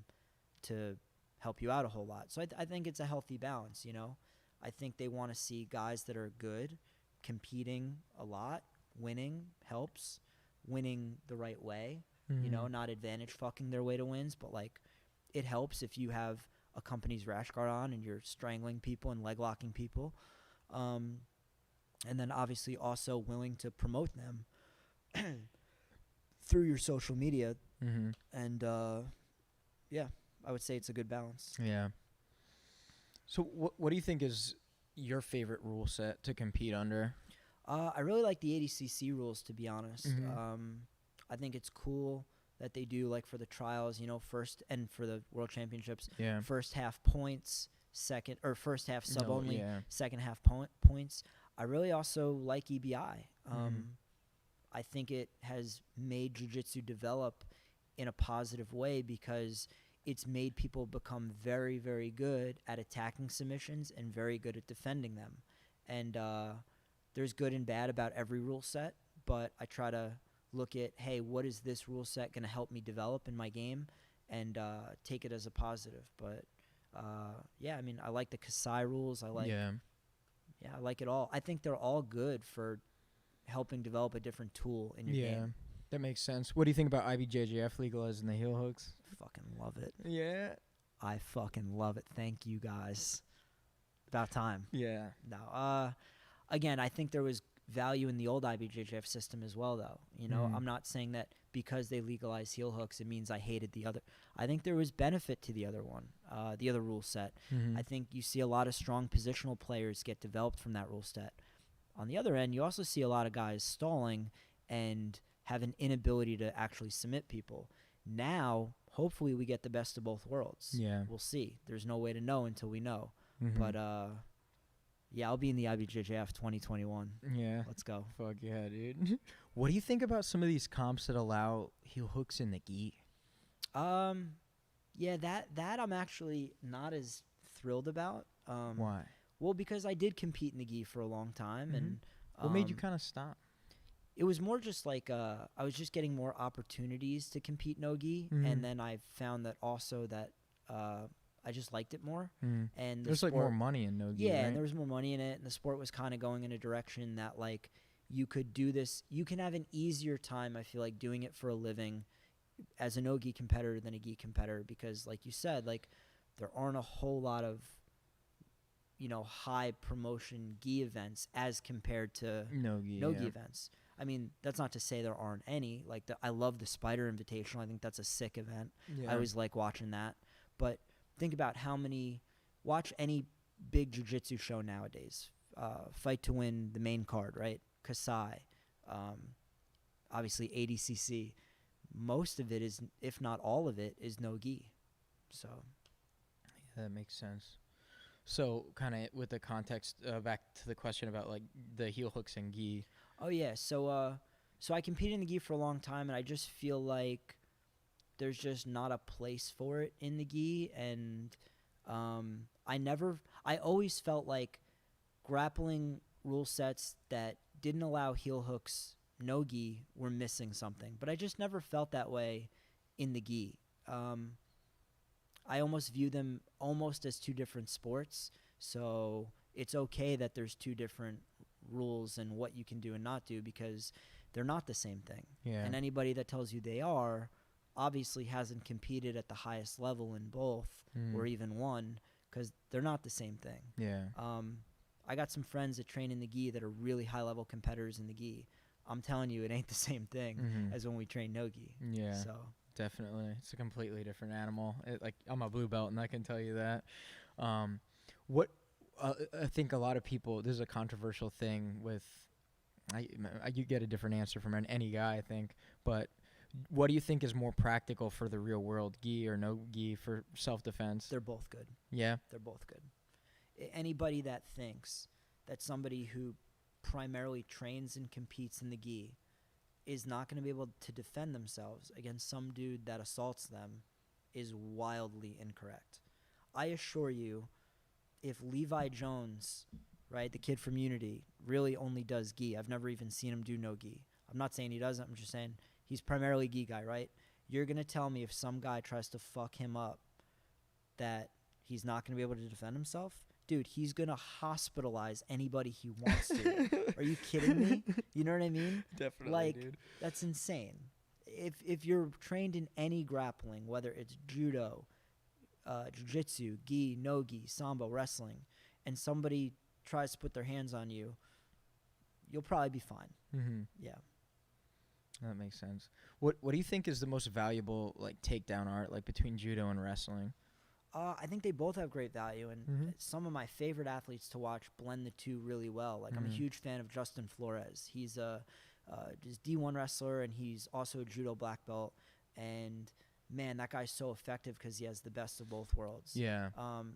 to help you out a whole lot. So I think it's a healthy balance, you know. I think they want to see guys that are good, competing a lot. Winning helps. Winning the right way, you know, not advantage fucking their way to wins, but, like, it helps if you have a company's rash guard on and you're strangling people and leg locking people. And then obviously also willing to promote them through your social media. And yeah, I would say it's a good balance. Yeah. So what do you think is your favorite rule set to compete under? I really like the 80cc rules, to be honest. I think it's cool that they do, like, for the trials, you know, first, and for the world championships, first half points, first half sub only, second half points. I really also like EBI. I think it has made jiu-jitsu develop in a positive way, because it's made people become very, very good at attacking submissions and very good at defending them. And there's good and bad about every rule set, but I try to look at, hey, what is this rule set going to help me develop in my game, and take it as a positive. But yeah, I mean, I like the Kasai rules. I like, I like it all. I think they're all good for helping develop a different tool in your game. That makes sense. What do you think about IBJJF legalizing the heel hooks? Fucking love it. Yeah. I fucking love it. Thank you, guys. About time. Yeah. No. Again, I think there was value in the old IBJJF system as well, though. You know, I'm not saying that because they legalized heel hooks, it means I hated the other. I think there was benefit to the other one, the other rule set. I think you see a lot of strong positional players get developed from that rule set. On the other end, you also see a lot of guys stalling and have an inability to actually submit people. Now, hopefully, we get the best of both worlds. Yeah. We'll see. There's no way to know until we know. But, yeah, I'll be in the IBJJF 2021. Yeah. Let's go. Fuck yeah, dude. What do you think about some of these comps that allow heel hooks in the gi? Yeah, that I'm actually not as thrilled about. Why? Well, because I did compete in the gi for a long time. And what made you kind of stop? It was more just like I was just getting more opportunities to compete no gi. And then I found that also that I just liked it more. And there's like more money in no gi. Yeah, right? and there was more money in it, and the sport was kind of going in a direction that like you could do this. You can have an easier time, I feel like, doing it for a living as a no gi competitor than a gi competitor, because like you said, like there aren't a whole lot of, you know, high promotion gi events as compared to no gi events. I mean, that's not to say there aren't any. Like I love the Spider Invitational. I think that's a sick event. Yeah. I always like watching that. But think about watch any big jiu-jitsu show nowadays. Fight to Win, the main card, right? Kasai, obviously ADCC. Most of it is, if not all of it, is no gi. So yeah, that makes sense. So kind of with the context, back to the question about like the heel hooks and gi. Oh yeah, so I competed in the gi for a long time, and I just feel like there's just not a place for it in the gi, and I always felt like grappling rule sets that didn't allow heel hooks no gi were missing something, but I just never felt that way in the gi. I almost view them almost as two different sports, so it's okay that there's two different rules and what you can do and not do, because they're not the same thing. Yeah. And anybody that tells you they are obviously hasn't competed at the highest level in both or even one, because they're not the same thing. Yeah. I got some friends that train in the gi that are really high level competitors in the gi. I'm telling you, it ain't the same thing as when we train no gi. Yeah. So definitely, it's a completely different animal. Like I'm a blue belt, and I can tell you that. I think a lot of people. This is a controversial thing with. You get a different answer from any guy, I think. But what do you think is more practical for the real world, gi or no gi for self-defense? they're both good. Yeah. They're both good. Anybody that thinks that somebody who primarily trains and competes in the gi is not going to be able to defend themselves against some dude that assaults them is wildly incorrect. I assure you, if Levi Jones, right, the kid from Unity, really only does gi, I've never even seen him do no gi. I'm not saying he doesn't, I'm just saying he's primarily gi guy, right? You're going to tell me if some guy tries to fuck him up that he's not going to be able to defend himself? Dude, he's going to hospitalize anybody he wants to. Are you kidding me? You know what I mean? Definitely, like, dude. That's insane. If you're trained in any grappling, whether it's judo, jiu-jitsu, gi, no gi, sambo, wrestling, and somebody tries to put their hands on you, you'll probably be fine. Yeah. That makes sense. What do you think is the most valuable like takedown art, like between judo and wrestling? I think they both have great value, and some of my favorite athletes to watch blend the two really well. Like I'm a huge fan of Justin Flores. He's a just D1 wrestler, and he's also a judo black belt. And man, that guy's so effective because he has the best of both worlds. Yeah.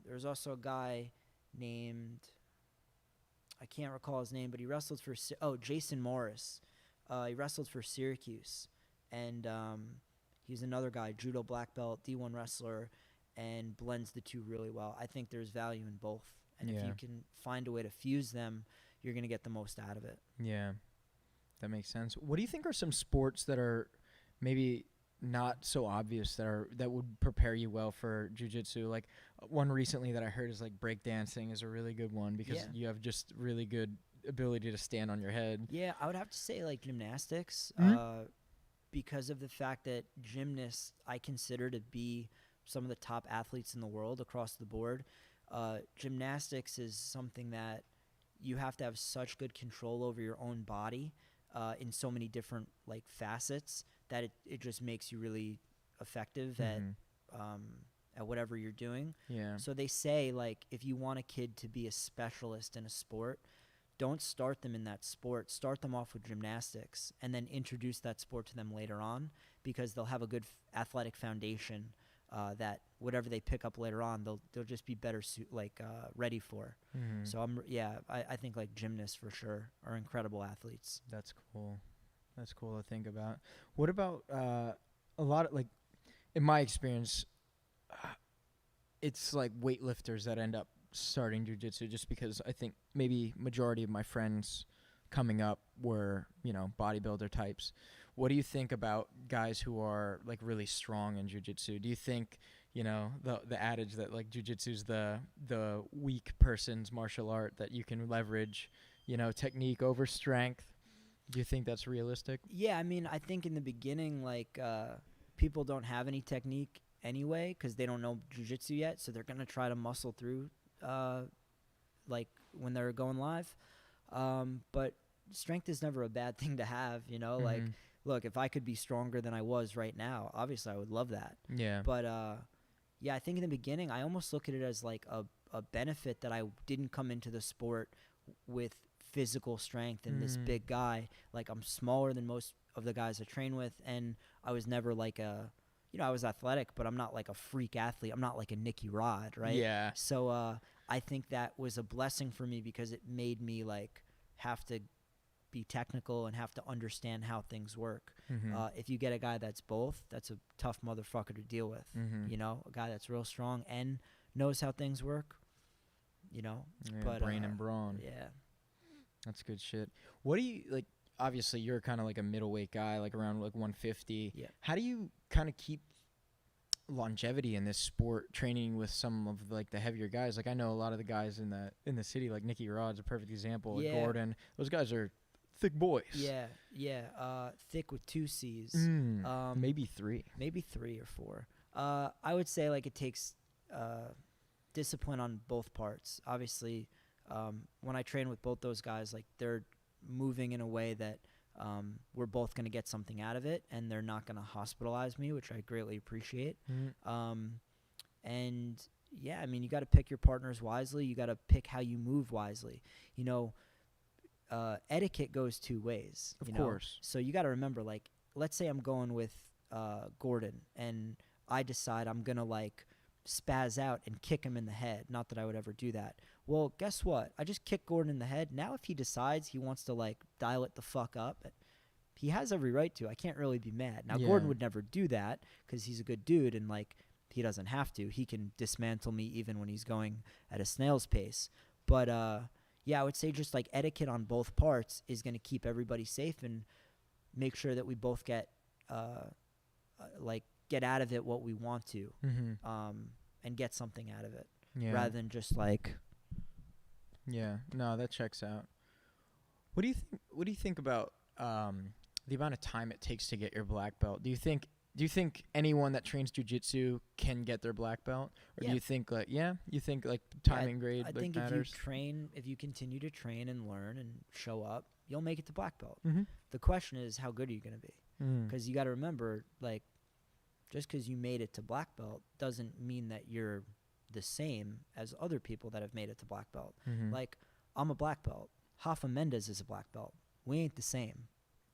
There's also a guy named, I can't recall his name, but he wrestled for Jason Morris. He wrestled for Syracuse, and he's another guy, judo black belt, D1 wrestler, and blends the two really well. I think there's value in both, and if you can find a way to fuse them, you're going to get the most out of it. Yeah, that makes sense. What do you think are some sports that are maybe not so obvious that would prepare you well for jiu-jitsu? Like one recently that I heard is like breakdancing is a really good one because you have just really good ability to stand on your head. Yeah, I would have to say like gymnastics, because of the fact that gymnasts I consider to be some of the top athletes in the world across the board. Gymnastics is something that you have to have such good control over your own body in so many different like facets that it just makes you really effective at whatever you're doing. Yeah. So they say, like, if you want a kid to be a specialist in a sport, don't start them in that sport. Start them off with gymnastics and then introduce that sport to them later on, because they'll have a good athletic foundation that whatever they pick up later on, they'll just be better ready for. So I think like gymnasts for sure are incredible athletes. That's cool. That's cool to think about. What about a lot of, like, in my experience, it's like weightlifters that end up starting jiu-jitsu, just because I think maybe majority of my friends coming up were, bodybuilder types. What do you think about guys who are like really strong in jiu-jitsu? Do you think, the adage that like jiu-jitsu's the weak person's martial art, that you can leverage, technique over strength? Do you think that's realistic? Yeah, I mean, I think in the beginning, like, people don't have any technique anyway because they don't know jiu-jitsu yet, so they're going to try to muscle through, like, when they're going live. But strength is never a bad thing to have, Like, look, if I could be stronger than I was right now, obviously I would love that. Yeah. But, I think in the beginning, I almost look at it as, like, a benefit that I didn't come into the sport with physical strength and this big guy. Like, I'm smaller than most of the guys I train with, and I was never like I was athletic, but I'm not like a freak athlete. I'm not like a Nicky Rod, right? Yeah. So I think that was a blessing for me because it made me like have to be technical and have to understand how things work. If you get a guy that's both, that's a tough motherfucker to deal with. A guy that's real strong and knows how things work. Yeah, but brain and brawn. Yeah. That's good shit. What do you, like, obviously you're kind of like a middleweight guy, like around like 150. Yeah. How do you kind of keep longevity in this sport, training with some of like the heavier guys? Like, I know a lot of the guys in the city, like Nicky Rod's a perfect example. Yeah. Gordon, those guys are thick boys. Yeah. Thick with 2 C's. Maybe 3. Maybe 3 or 4. I would say like it takes discipline on both parts. Obviously, when I train with both those guys, like, they're moving in a way that we're both going to get something out of it, and they're not going to hospitalize me, which I greatly appreciate. And yeah, I mean, you got to pick your partners wisely. You got to pick how you move wisely. Etiquette goes 2 ways. Of course. So you got to remember, like, let's say I'm going with Gordon, and I decide I'm going to like spaz out and kick him in the head. Not that I would ever do that. Well, guess what? I just kicked Gordon in the head. Now if he decides he wants to like dial it the fuck up, he has every right to. I can't really be mad. Now, Gordon would never do that because he's a good dude, and like he doesn't have to. He can dismantle me even when he's going at a snail's pace. But yeah, I would say just like etiquette on both parts is going to keep everybody safe and make sure that we both get get out of it what we want to, and get something out of it, rather than just like. Yeah, no, that checks out. What do you think about the amount of time it takes to get your black belt? Do you think anyone that trains jiu-jitsu can get their black belt, or do you think like timing grade I think matters? if you continue to train and learn and show up, you'll make it to black belt. Mm-hmm. The question is, how good are you going to be? Because you got to remember, like, just because you made it to black belt doesn't mean that you're the same as other people that have made it to black belt. Like, I'm a black belt. Rafa Mendes is a black belt. We ain't the same.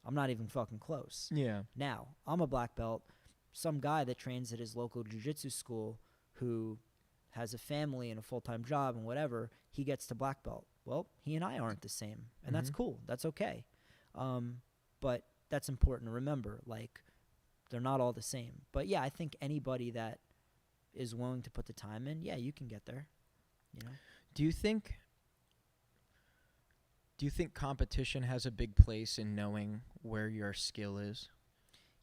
I'm not even fucking close. Yeah. Now, I'm a black belt. Some guy that trains at his local jiu-jitsu school who has a family and a full-time job and whatever, he gets to black belt. Well, he and I aren't the same, and that's cool. That's okay. But that's important to remember. Like, they're not all the same. But, yeah, I think anybody that is willing to put the time in, yeah, you can get there. Do you think competition has a big place in knowing where your skill is?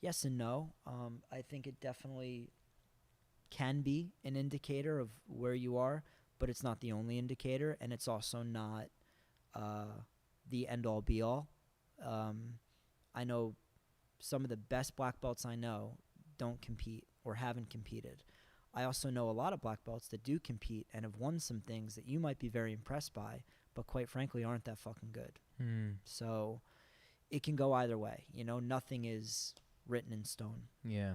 Yes and no. I think it definitely can be an indicator of where you are, but it's not the only indicator, and it's also not the end-all, be-all. I know some of the best black belts I know don't compete or haven't competed. I also know a lot of black belts that do compete and have won some things that you might be very impressed by, but quite frankly aren't that fucking good. Mm. So it can go either way. You know, nothing is written in stone. Yeah.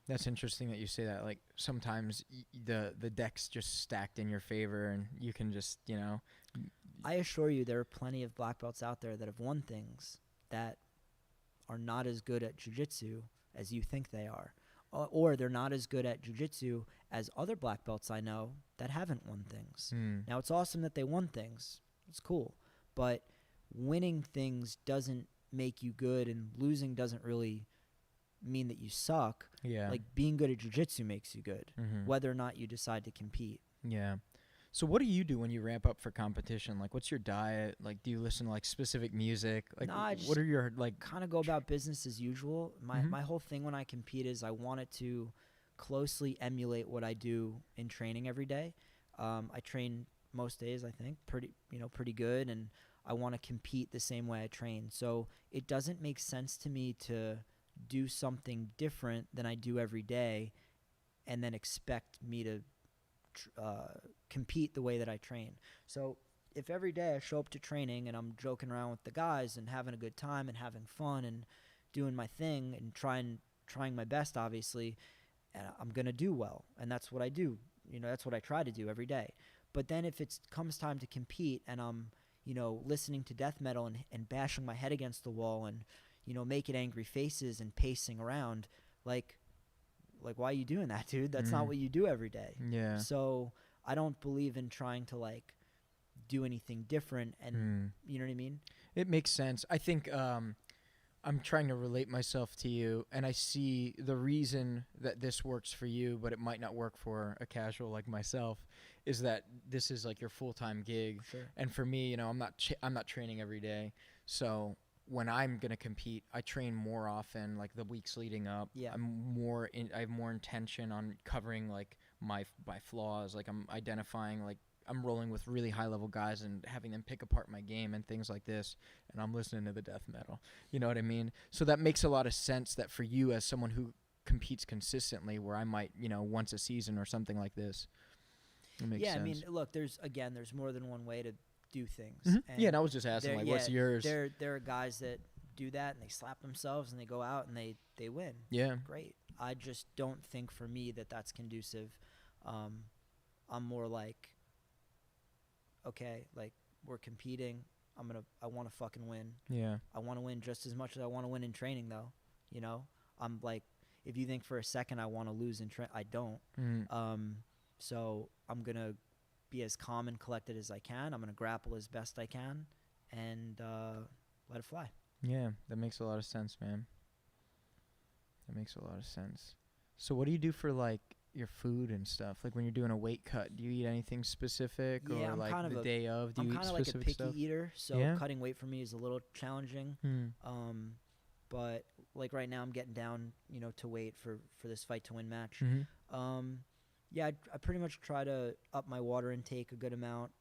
That's interesting that you say that. Like, sometimes the deck's just stacked in your favor, and you can just, you know. I assure you there are plenty of black belts out there that have won things that are not as good at jiu-jitsu as you think they are. Or they're not as good at jiu-jitsu as other black belts I know that haven't won things. Now, it's awesome that they won things. It's cool. But winning things doesn't make you good, and losing doesn't really mean that you suck. Yeah. Like, being good at jiu-jitsu makes you good, Mm-hmm. whether or not you decide to compete. Yeah. So what do you do when you ramp up for competition? Like, what's your diet? Like, do you listen to, like, specific music? Like, No, I just what are your, like... kind of go about business as usual. Mhm. My whole thing when I compete is I want it to closely emulate what I do in training every day. I train most days, I think, pretty good, and I want to compete the same way I train. So it doesn't make sense to me to do something different than I do every day and then expect me to compete the way that I train. So if every day I show up to training and I'm joking around with the guys and having a good time and having fun and doing my thing and trying my best, obviously, I'm going to do well. And that's what I do. You know, that's what I try to do every day. But then if it comes time to compete and I'm, you know, listening to death metal and bashing my head against the wall and, you know, making angry faces and pacing around, like why are you doing that, dude? That's not what you do every day. Yeah. So I don't believe in trying to, like, do anything different, and you know what I mean? It makes sense. I think I'm trying to relate myself to you, and I see the reason that this works for you, but it might not work for a casual like myself, is that this is like your full-time gig. Sure. And for me, you know, I'm not training every day, so when I'm gonna compete, I train more often, like the weeks leading up. Yeah. I have more intention on covering like my flaws. Like, I'm identifying, like, I'm rolling with really high level guys and having them pick apart my game and things like this. And I'm listening to the death metal. You know what I mean? So that makes a lot of sense that for you as someone who competes consistently, where I might, you know, once a season or something like this. It makes sense. I mean, look, there's more than one way to do things. Mhm. And Yeah, and I was just asking, like, what's yours? There are guys that do that and they slap themselves and they go out and they win. Yeah. Great. I just don't think for me that that's conducive. I'm more like, okay, like, we're competing. I want to fucking win. Yeah. I want to win just as much as I want to win in training, though. You know, I'm like, if you think for a second I want to lose in training, I don't. So I'm going to be as calm and collected as I can. I'm going to grapple as best I can and let it fly. Yeah, that makes a lot of sense, man. That makes a lot of sense. So what do you do for, like, your food and stuff? Like, when you're doing a weight cut, do you eat anything specific? Yeah, or, I'm like, kind of the day of, do I'm you eat kind of like a specific picky stuff? eater, so Yeah? cutting weight for me is a little challenging. But, like, right now I'm getting down, you know, to weight for this fight to win match. Yeah, I pretty much try to up my water intake a good amount,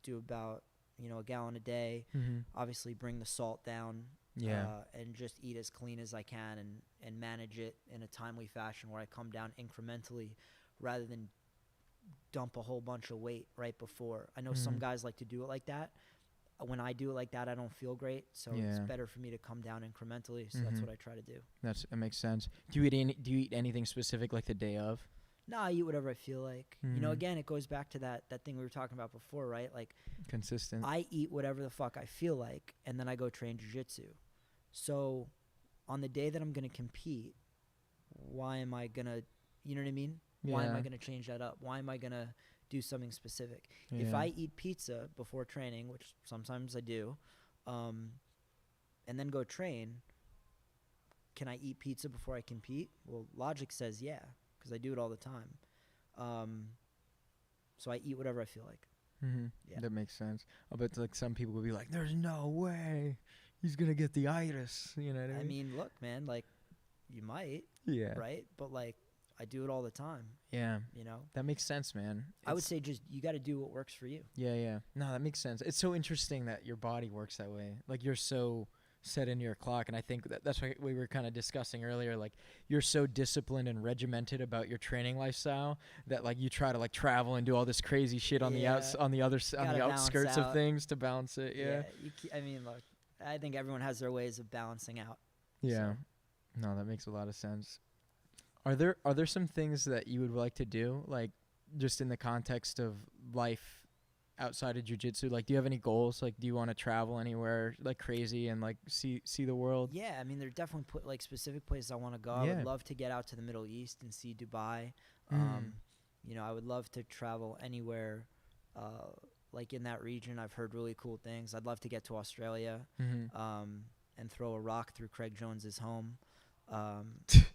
do about, you know, a gallon a day. Obviously bring the salt down. Yeah. And just eat as clean as I can and manage it in a timely fashion where I come down incrementally rather than dump a whole bunch of weight right before. I know some guys like to do it like that. When I do it like that, I don't feel great, so it's better for me to come down incrementally, so that's what I try to do. That makes sense. Do you eat anything specific, like, the day of? No, I eat whatever I feel like. You know, again, it goes back to that thing we were talking about before, right? Like, Consistent. I eat whatever the fuck I feel like, and then I go train jiu-jitsu. So on the day that I'm going to compete, why am I going to, you know what I mean? Why am I going to change that up? Why am I going to do something specific? If I eat pizza before training, which sometimes I do, and then go train, can I eat pizza before I compete? Well, logic says yeah, because I do it all the time. So I eat whatever I feel like. Yeah. That makes sense. I bet, like, some people would be like, there's no way he's going to get the itis. You know what I mean? I mean, look, man, like, you might, yeah. right? But, like, I do it all the time. Yeah. You know? That makes sense, man. I would say just you got to do what works for you. Yeah, yeah. No, that makes sense. It's so interesting that your body works that way. Like, you're so set into your clock. And I think that's what we were kind of discussing earlier. Like, you're so disciplined and regimented about your training lifestyle that like you try to like travel and do all this crazy shit on the outskirts of things to balance it. Yeah. I mean, look, I think everyone has their ways of balancing out. Yeah. So. No, that makes a lot of sense. Are there some things that you would like to do, like just in the context of life outside of jiu-jitsu? Like, do you have any goals? Like, do you want to travel anywhere like crazy and like see the world? Yeah, I mean, there are definitely like specific places I want to go. I would love to get out to the Middle East and see Dubai. You know, I would love to travel anywhere like in that region. I've heard really cool things. I'd love to get to Australia and throw a rock through Craig Jones's home,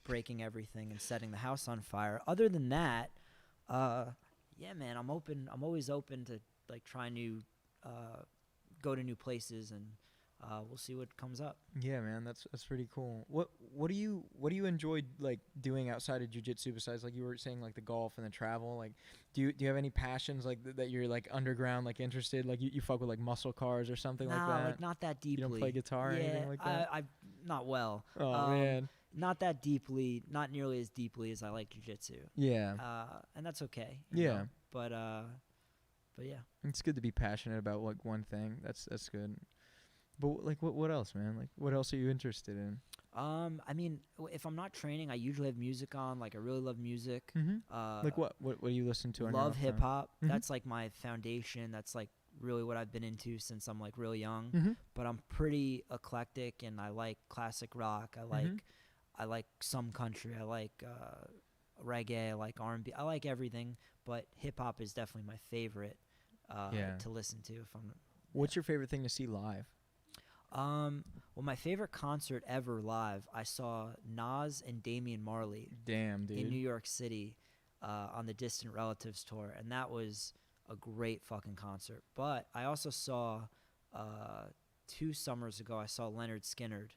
breaking everything and setting the house on fire. Other than that, yeah, man, I'm always open to like try new, go to new places, and we'll see what comes up. Yeah, man, that's pretty cool. What do you enjoy like doing outside of jiu-jitsu besides like you were saying like the golf and the travel? Like, do you have any passions like that you're like underground like interested? Like you fuck with like muscle cars or something like that? Like not that deeply. You don't play guitar or anything like that? I not well. Oh man. Not that deeply, not nearly as deeply as I like jiu-jitsu. Yeah. And that's okay. Yeah. Know? But yeah. It's good to be passionate about like one thing. That's good. But like what else, man? Like what else are you interested in? I mean, if I'm not training, I usually have music on. Like I really love music. Like what do you listen to? Love hip hop. That's like my foundation. That's like really what I've been into since I'm like really young. But I'm pretty eclectic, and I like classic rock. I like some country. I like reggae. I like R&B. I like everything, but hip hop is definitely my favorite to listen to. What's your favorite thing to see live? Well, my favorite concert ever live, I saw Nas and Damian Marley. Damn, dude. In New York City on the Distant Relatives tour, and that was a great fucking concert. But I also saw 2 summers ago, I saw Leonard Skinnard,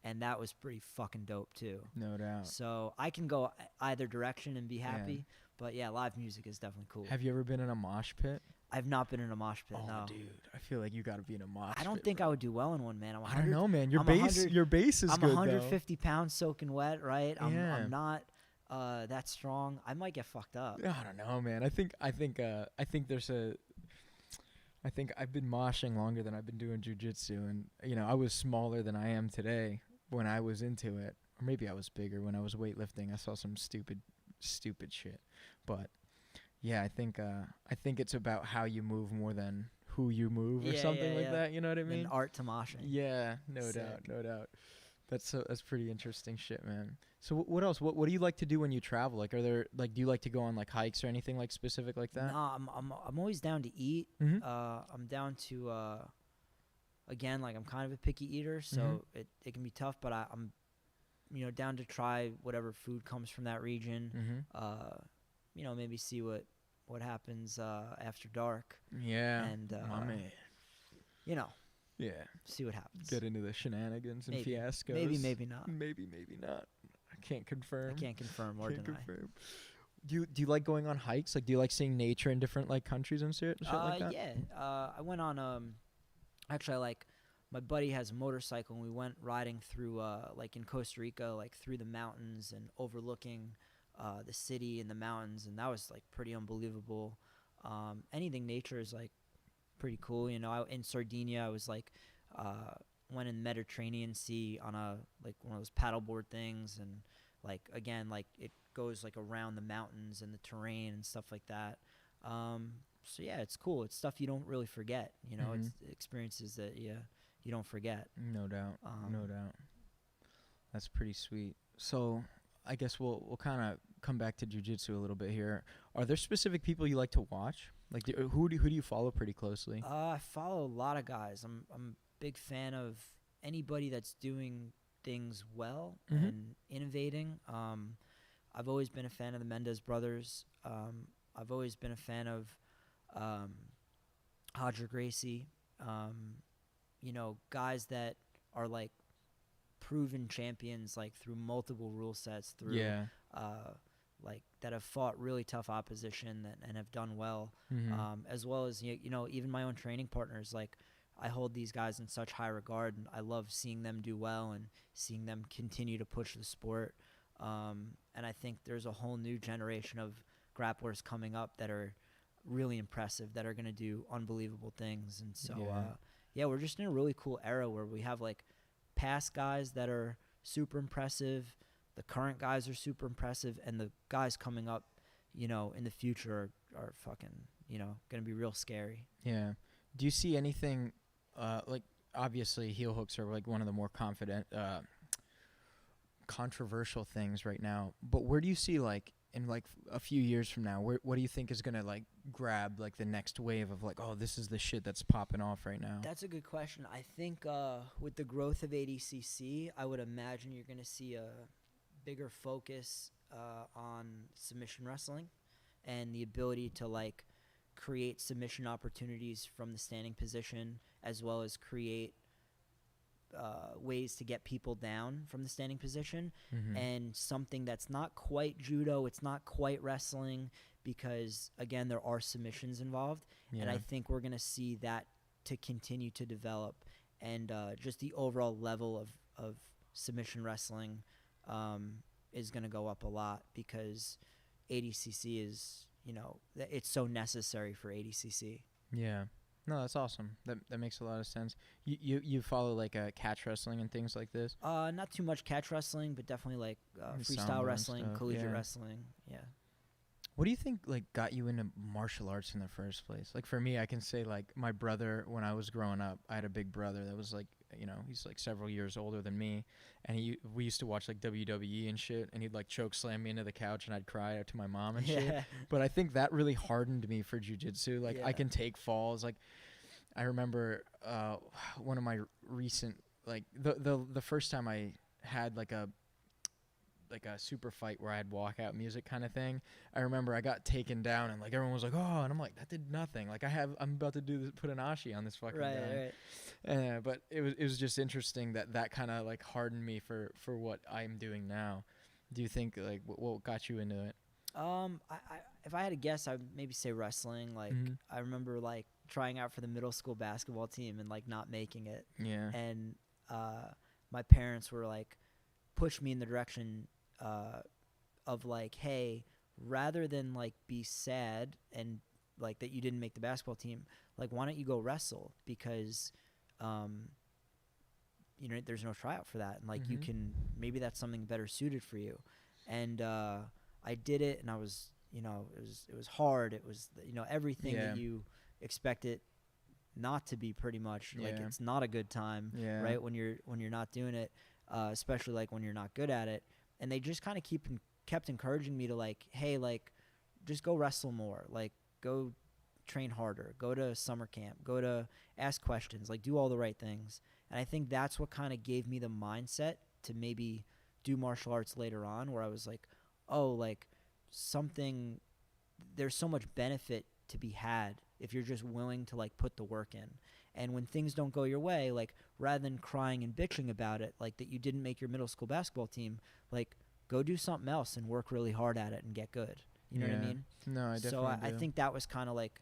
and that was pretty fucking dope too. No doubt. So I can go either direction and be happy. But yeah, live music is definitely cool. Have you ever been in a mosh pit? I've not been in a mosh pit, no. Dude, I feel like you got to be in a mosh pit. I don't think I would do well in one, man. I don't know, man. Your base is I'm good, 150 pounds soaking wet, right? Yeah. I'm not that strong. I might get fucked up. I don't know, man. I think I've been moshing longer than I've been doing jiu-jitsu, and you know, I was smaller than I am today when I was into it, or maybe I was bigger when I was weightlifting. I saw some stupid shit, but yeah, I think it's about how you move more than who you move or something like that. You know what I mean? An art to moshing. Yeah, no doubt. That's pretty interesting shit, man. So what else? What do you like to do when you travel? Like, are there like, do you like to go on like hikes or anything like specific like that? No, I'm always down to eat. I'm down to again, like I'm kind of a picky eater, so it can be tough, but I'm down to try whatever food comes from that region. Maybe see what happens after dark. Yeah. And my man. Yeah. See what happens. Get into the shenanigans and fiascos. Maybe not. Maybe not. I can't confirm or deny. Do you like going on hikes? Like, do you like seeing nature in different like countries and shit like that? Yeah. I went on actually, like, my buddy has a motorcycle, and we went riding through like in Costa Rica, like through the mountains and overlooking the city and the mountains, and that was like pretty unbelievable. Anything nature is like pretty cool. In Sardinia, I was like went in the Mediterranean Sea on one of those paddleboard things, and like again, like it goes like around the mountains and the terrain and stuff like that. So yeah, it's cool. It's stuff you don't really forget. It's experiences that you don't forget. No doubt. No doubt. That's pretty sweet. So I guess we'll kind of come back to jiu-jitsu a little bit here. Are there specific people you like to watch? Like, who do you follow pretty closely? I follow a lot of guys. I'm a big fan of anybody that's doing things well and innovating. I've always been a fan of the Mendez brothers. I've always been a fan of Roger Gracie. Guys that are like proven champions, like through multiple rule sets, through like that have fought really tough opposition and have done well, as well as even my own training partners. Like I hold these guys in such high regard, and I love seeing them do well and seeing them continue to push the sport. And I think there's a whole new generation of grapplers coming up that are really impressive, that are going to do unbelievable things. And so, we're just in a really cool era where we have like past guys that are super impressive, the current guys are super impressive, and the guys coming up, you know, in the future are fucking, you know, going to be real scary. Yeah. Do you see anything, like, obviously heel hooks are like one of the more controversial things right now, but where do you see, like, in like a few years from now, what do you think is going to like grab like the next wave of like, oh, this is the shit that's popping off right now? That's a good question. I think with the growth of ADCC, I would imagine you're going to see a bigger focus on submission wrestling and the ability to like create submission opportunities from the standing position, as well as create ways to get people down from the standing position. And something that's not quite judo, it's not quite wrestling, because again, there are submissions involved. And I think we're going to see that to continue to develop, and just the overall level of submission wrestling is going to go up a lot, because ADCC is, you know, it's so necessary for ADCC. Yeah. No, that's awesome. That makes a lot of sense. You follow like catch wrestling and things like this? Not too much catch wrestling, but definitely like freestyle wrestling, collegiate wrestling. Yeah. What do you think like got you into martial arts in the first place? Like for me, I can say like my brother, when I was growing up, I had a big brother that was like, you know, he's like several years older than me, and we used to watch like WWE and shit, and he'd like choke slam me into the couch, and I'd cry out to my mom and shit. But I think that really hardened me for jiu-jitsu. Like I can take falls. Like I remember one of my recent, like the first time I had like a super fight where I had walkout music kind of thing. I remember I got taken down, and like everyone was like, "Oh," and I'm like, "That did nothing." Like I'm about to do this, put an ashi on this fucking guy. Right. But it was just interesting that kind of like hardened me for what I'm doing now. Do you think like what got you into it? If I had to guess, I'd maybe say wrestling. Like I remember like trying out for the middle school basketball team and like not making it. Yeah. And my parents were like, push me in the direction of like, hey, rather than like be sad and like that you didn't make the basketball team, like why don't you go wrestle, because you know, there's no tryout for that, and like you can, maybe that's something better suited for you. And I did it, and I was, you know, it was hard, it was, you know, everything that you expect it not to be, pretty much. Like it's not a good time, right, when you're not doing it, especially like when you're not good at it. And they just kind of kept encouraging me to like, hey, like just go wrestle more, like go train harder, go to summer camp, go to ask questions, like do all the right things. And I think that's what kind of gave me the mindset to maybe do martial arts later on, where I was like, oh, like there's so much benefit to be had if you're just willing to like put the work in. And when things don't go your way, like rather than crying and bitching about it, like that you didn't make your middle school basketball team, like go do something else and work really hard at it and get good. You know what I mean? No, I definitely So I think that was kind of like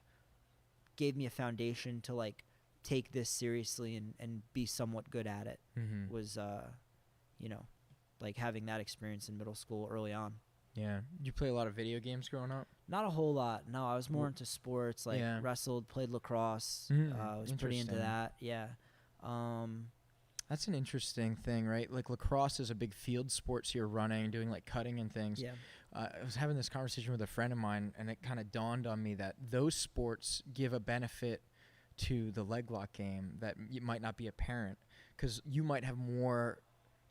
gave me a foundation to like take this seriously and be somewhat good at it. Was you know, like having that experience in middle school early on. Yeah. Did you play a lot of video games growing up? Not a whole lot. No, I was more into sports, like wrestled, played lacrosse. I was pretty into that. Yeah. That's an interesting thing, right? Like lacrosse is a big field sport, so you're running, doing like cutting and things. Yeah. I was having this conversation with a friend of mine, and it kind of dawned on me that those sports give a benefit to the leg lock game that might not be apparent, because you might have more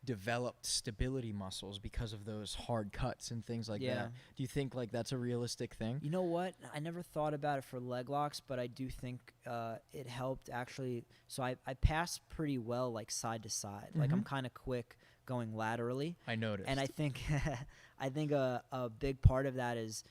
developed stability muscles because of those hard cuts and things like that. Do you think like that's a realistic thing? You know what? I never thought about it for leg locks, but I do think it helped actually. So I pass pretty well like side to side. Like I'm kind of quick going laterally. I noticed. And I think a big part of that is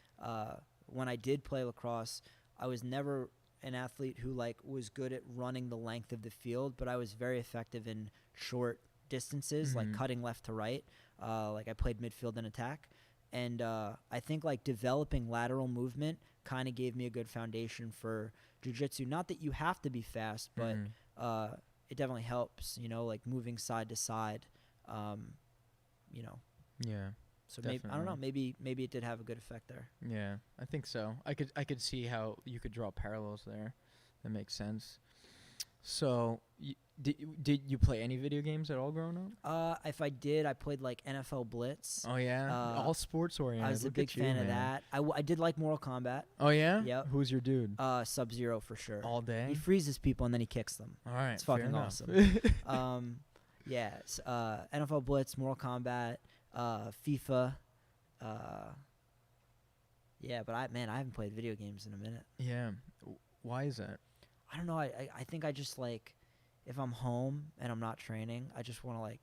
when I did play lacrosse, I was never an athlete who like was good at running the length of the field, but I was very effective in short distances, like cutting left to right. Like I played midfield and attack, and I think like developing lateral movement kind of gave me a good foundation for jiu-jitsu. Not that you have to be fast, but it definitely helps, you know, like moving side to side, you know. Yeah. So maybe, I don't know, maybe it did have a good effect there. Yeah, I think so. I could see how you could draw parallels there. That makes sense. So, did you play any video games at all growing up? If I did, I played like NFL Blitz. Oh yeah, all sports oriented. I was a big fan of that. I did like Mortal Kombat. Oh yeah. Yep. Who's your dude? Sub-Zero for sure. All day. He freezes people and then he kicks them. All right, it's fucking awesome. Yeah. NFL Blitz, Mortal Kombat, FIFA. Yeah, but I haven't played video games in a minute. Yeah. Why is that? I don't know. I think I just like, if I'm home and I'm not training, I just want to like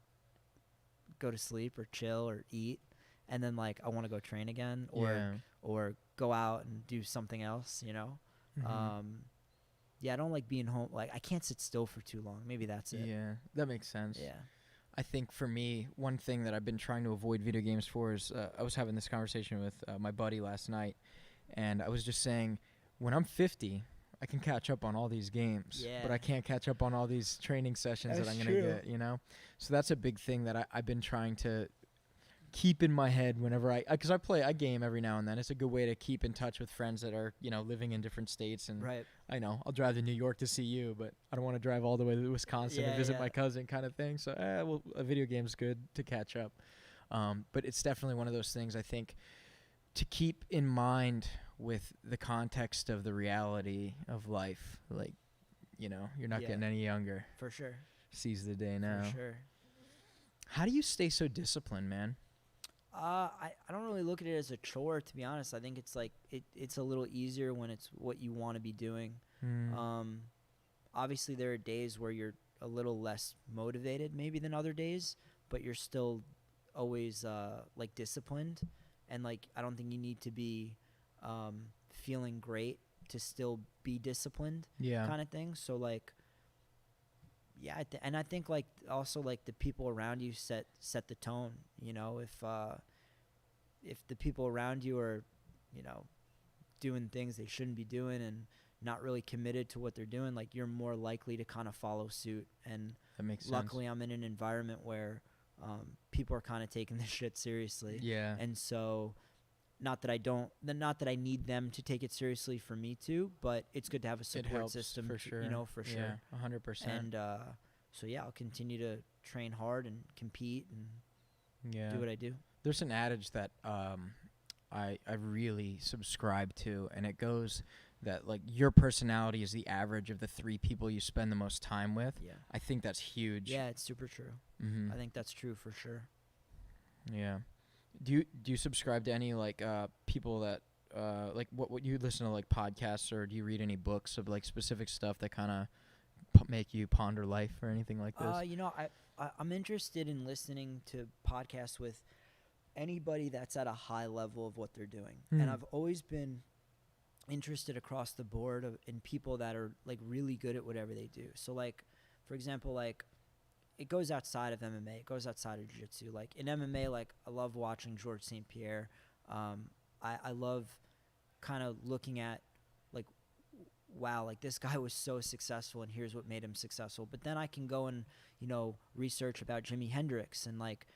go to sleep or chill or eat, and then like I want to go train again or go out and do something else, you know. Yeah, I don't like being home. Like I can't sit still for too long. Maybe that's it. Yeah, that makes sense. Yeah. I think for me, one thing that I've been trying to avoid video games for is I was having this conversation with my buddy last night, and I was just saying, when I'm 50, I can catch up on all these games, but I can't catch up on all these training sessions that I'm going to get, you know? So that's a big thing that I've been trying to keep in my head whenever because I game every now and then. It's a good way to keep in touch with friends that are, you know, living in different states. And I know I'll drive to New York to see you, but I don't want to drive all the way to Wisconsin to visit my cousin kind of thing. So, well, a video game's good to catch up. But it's definitely one of those things I think to keep in mind with the context of the reality of life. Like, you know, you're not getting any younger. For sure. Seize the day now. For sure. How do you stay so disciplined, man? I don't really look at it as a chore, to be honest. I think it's like it's a little easier when it's what you want to be doing. Obviously, there are days where you're a little less motivated maybe than other days, but you're still always like disciplined. And like I don't think you need to be feeling great to still be disciplined, kind of thing. So like, yeah, and I think like also like the people around you set the tone. You know, if the people around you are, you know, doing things they shouldn't be doing and not really committed to what they're doing, like you're more likely to kind of follow suit. And that makes sense. Luckily, I'm in an environment where people are kind of taking this shit seriously. Yeah. And so, not that I need them to take it seriously for me to, but it's good to have a support system. For sure. You know, for sure. Yeah, 100%. And so yeah, I'll continue to train hard and compete and do what I do. There's an adage that I really subscribe to, and it goes that like your personality is the average of the 3 people you spend the most time with. Yeah. I think that's huge. Yeah, it's super true. I think that's true for sure. Yeah. Do you subscribe to any like people that like what you listen to, like podcasts, or do you read any books of like specific stuff that kind of make you ponder life or anything like this? You know, I'm interested in listening to podcasts with anybody that's at a high level of what they're doing. And I've always been interested across the board in people that are like really good at whatever they do. So like, for example, like it goes outside of MMA, it goes outside of jiu-jitsu. Like in MMA, like I love watching Georges St. Pierre. I love kind of looking at like, wow, like this guy was so successful and here's what made him successful. But then I can go and, you know, research about Jimi Hendrix, and like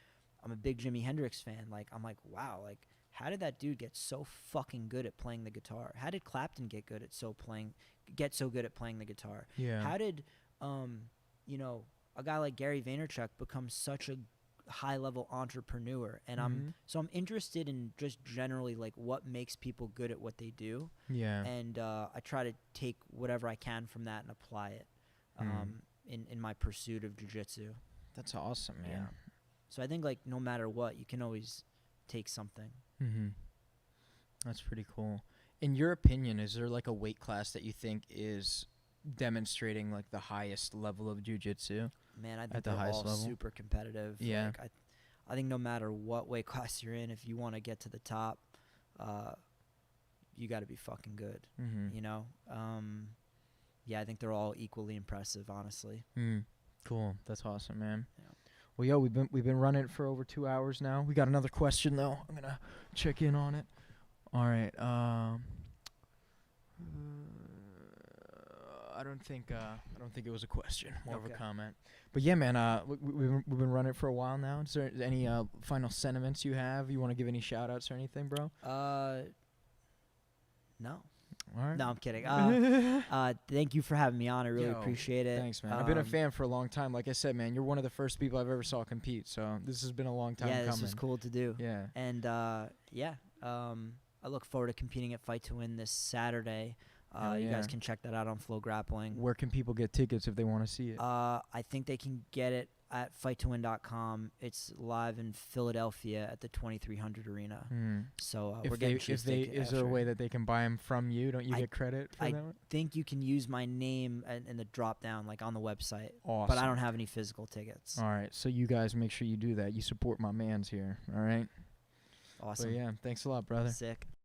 I'm a big Jimi Hendrix fan. Like I'm like, wow, like how did that dude get so fucking good at playing the guitar? How did Clapton get so good at playing the guitar? Yeah. How did you know, a guy like Gary Vaynerchuk become such a high-level entrepreneur? And I'm interested in just generally like what makes people good at what they do. Yeah. And I try to take whatever I can from that and apply it in my pursuit of jiu-jitsu. That's awesome, man. Yeah. So I think like no matter what, you can always take something. That's pretty cool. In your opinion, is there like a weight class that you think is demonstrating like the highest level of jiu-jitsu? Man, I think they're all super competitive. Yeah. Like, I think no matter what weight class you're in, if you want to get to the top, you got to be fucking good. You know? Yeah, I think they're all equally impressive, honestly. Cool. That's awesome, man. Yeah. Well, yo, we've been running for over 2 hours now. We got another question though. I'm gonna check in on it. All right. I don't think it was a question, more of a Okay. comment. But yeah, man, we've been running it for a while now. Is there any final sentiments you have? You want to give any shout outs or anything, bro? No. All right. No, I'm kidding. Thank you for having me on. I really appreciate it. Thanks, man. I've been a fan for a long time. Like I said, man, you're one of the first people I've ever saw compete. So this has been a long time coming. Yeah, this was cool to do. Yeah. And I look forward to competing at Fight to Win this Saturday. You guys can check that out on Flow Grappling. Where can people get tickets if they want to see it? I think they can get it at fighttowin.com. It's live in Philadelphia at the 2300 Arena. So we're getting is there a way that they can buy them from you? Don't you get credit for that? I think you can use my name in the drop down, like on the website. Awesome. But I don't have any physical tickets. All right, so you guys make sure you do that. You support my mans here. All right. Awesome. But yeah, thanks a lot, brother. Sick.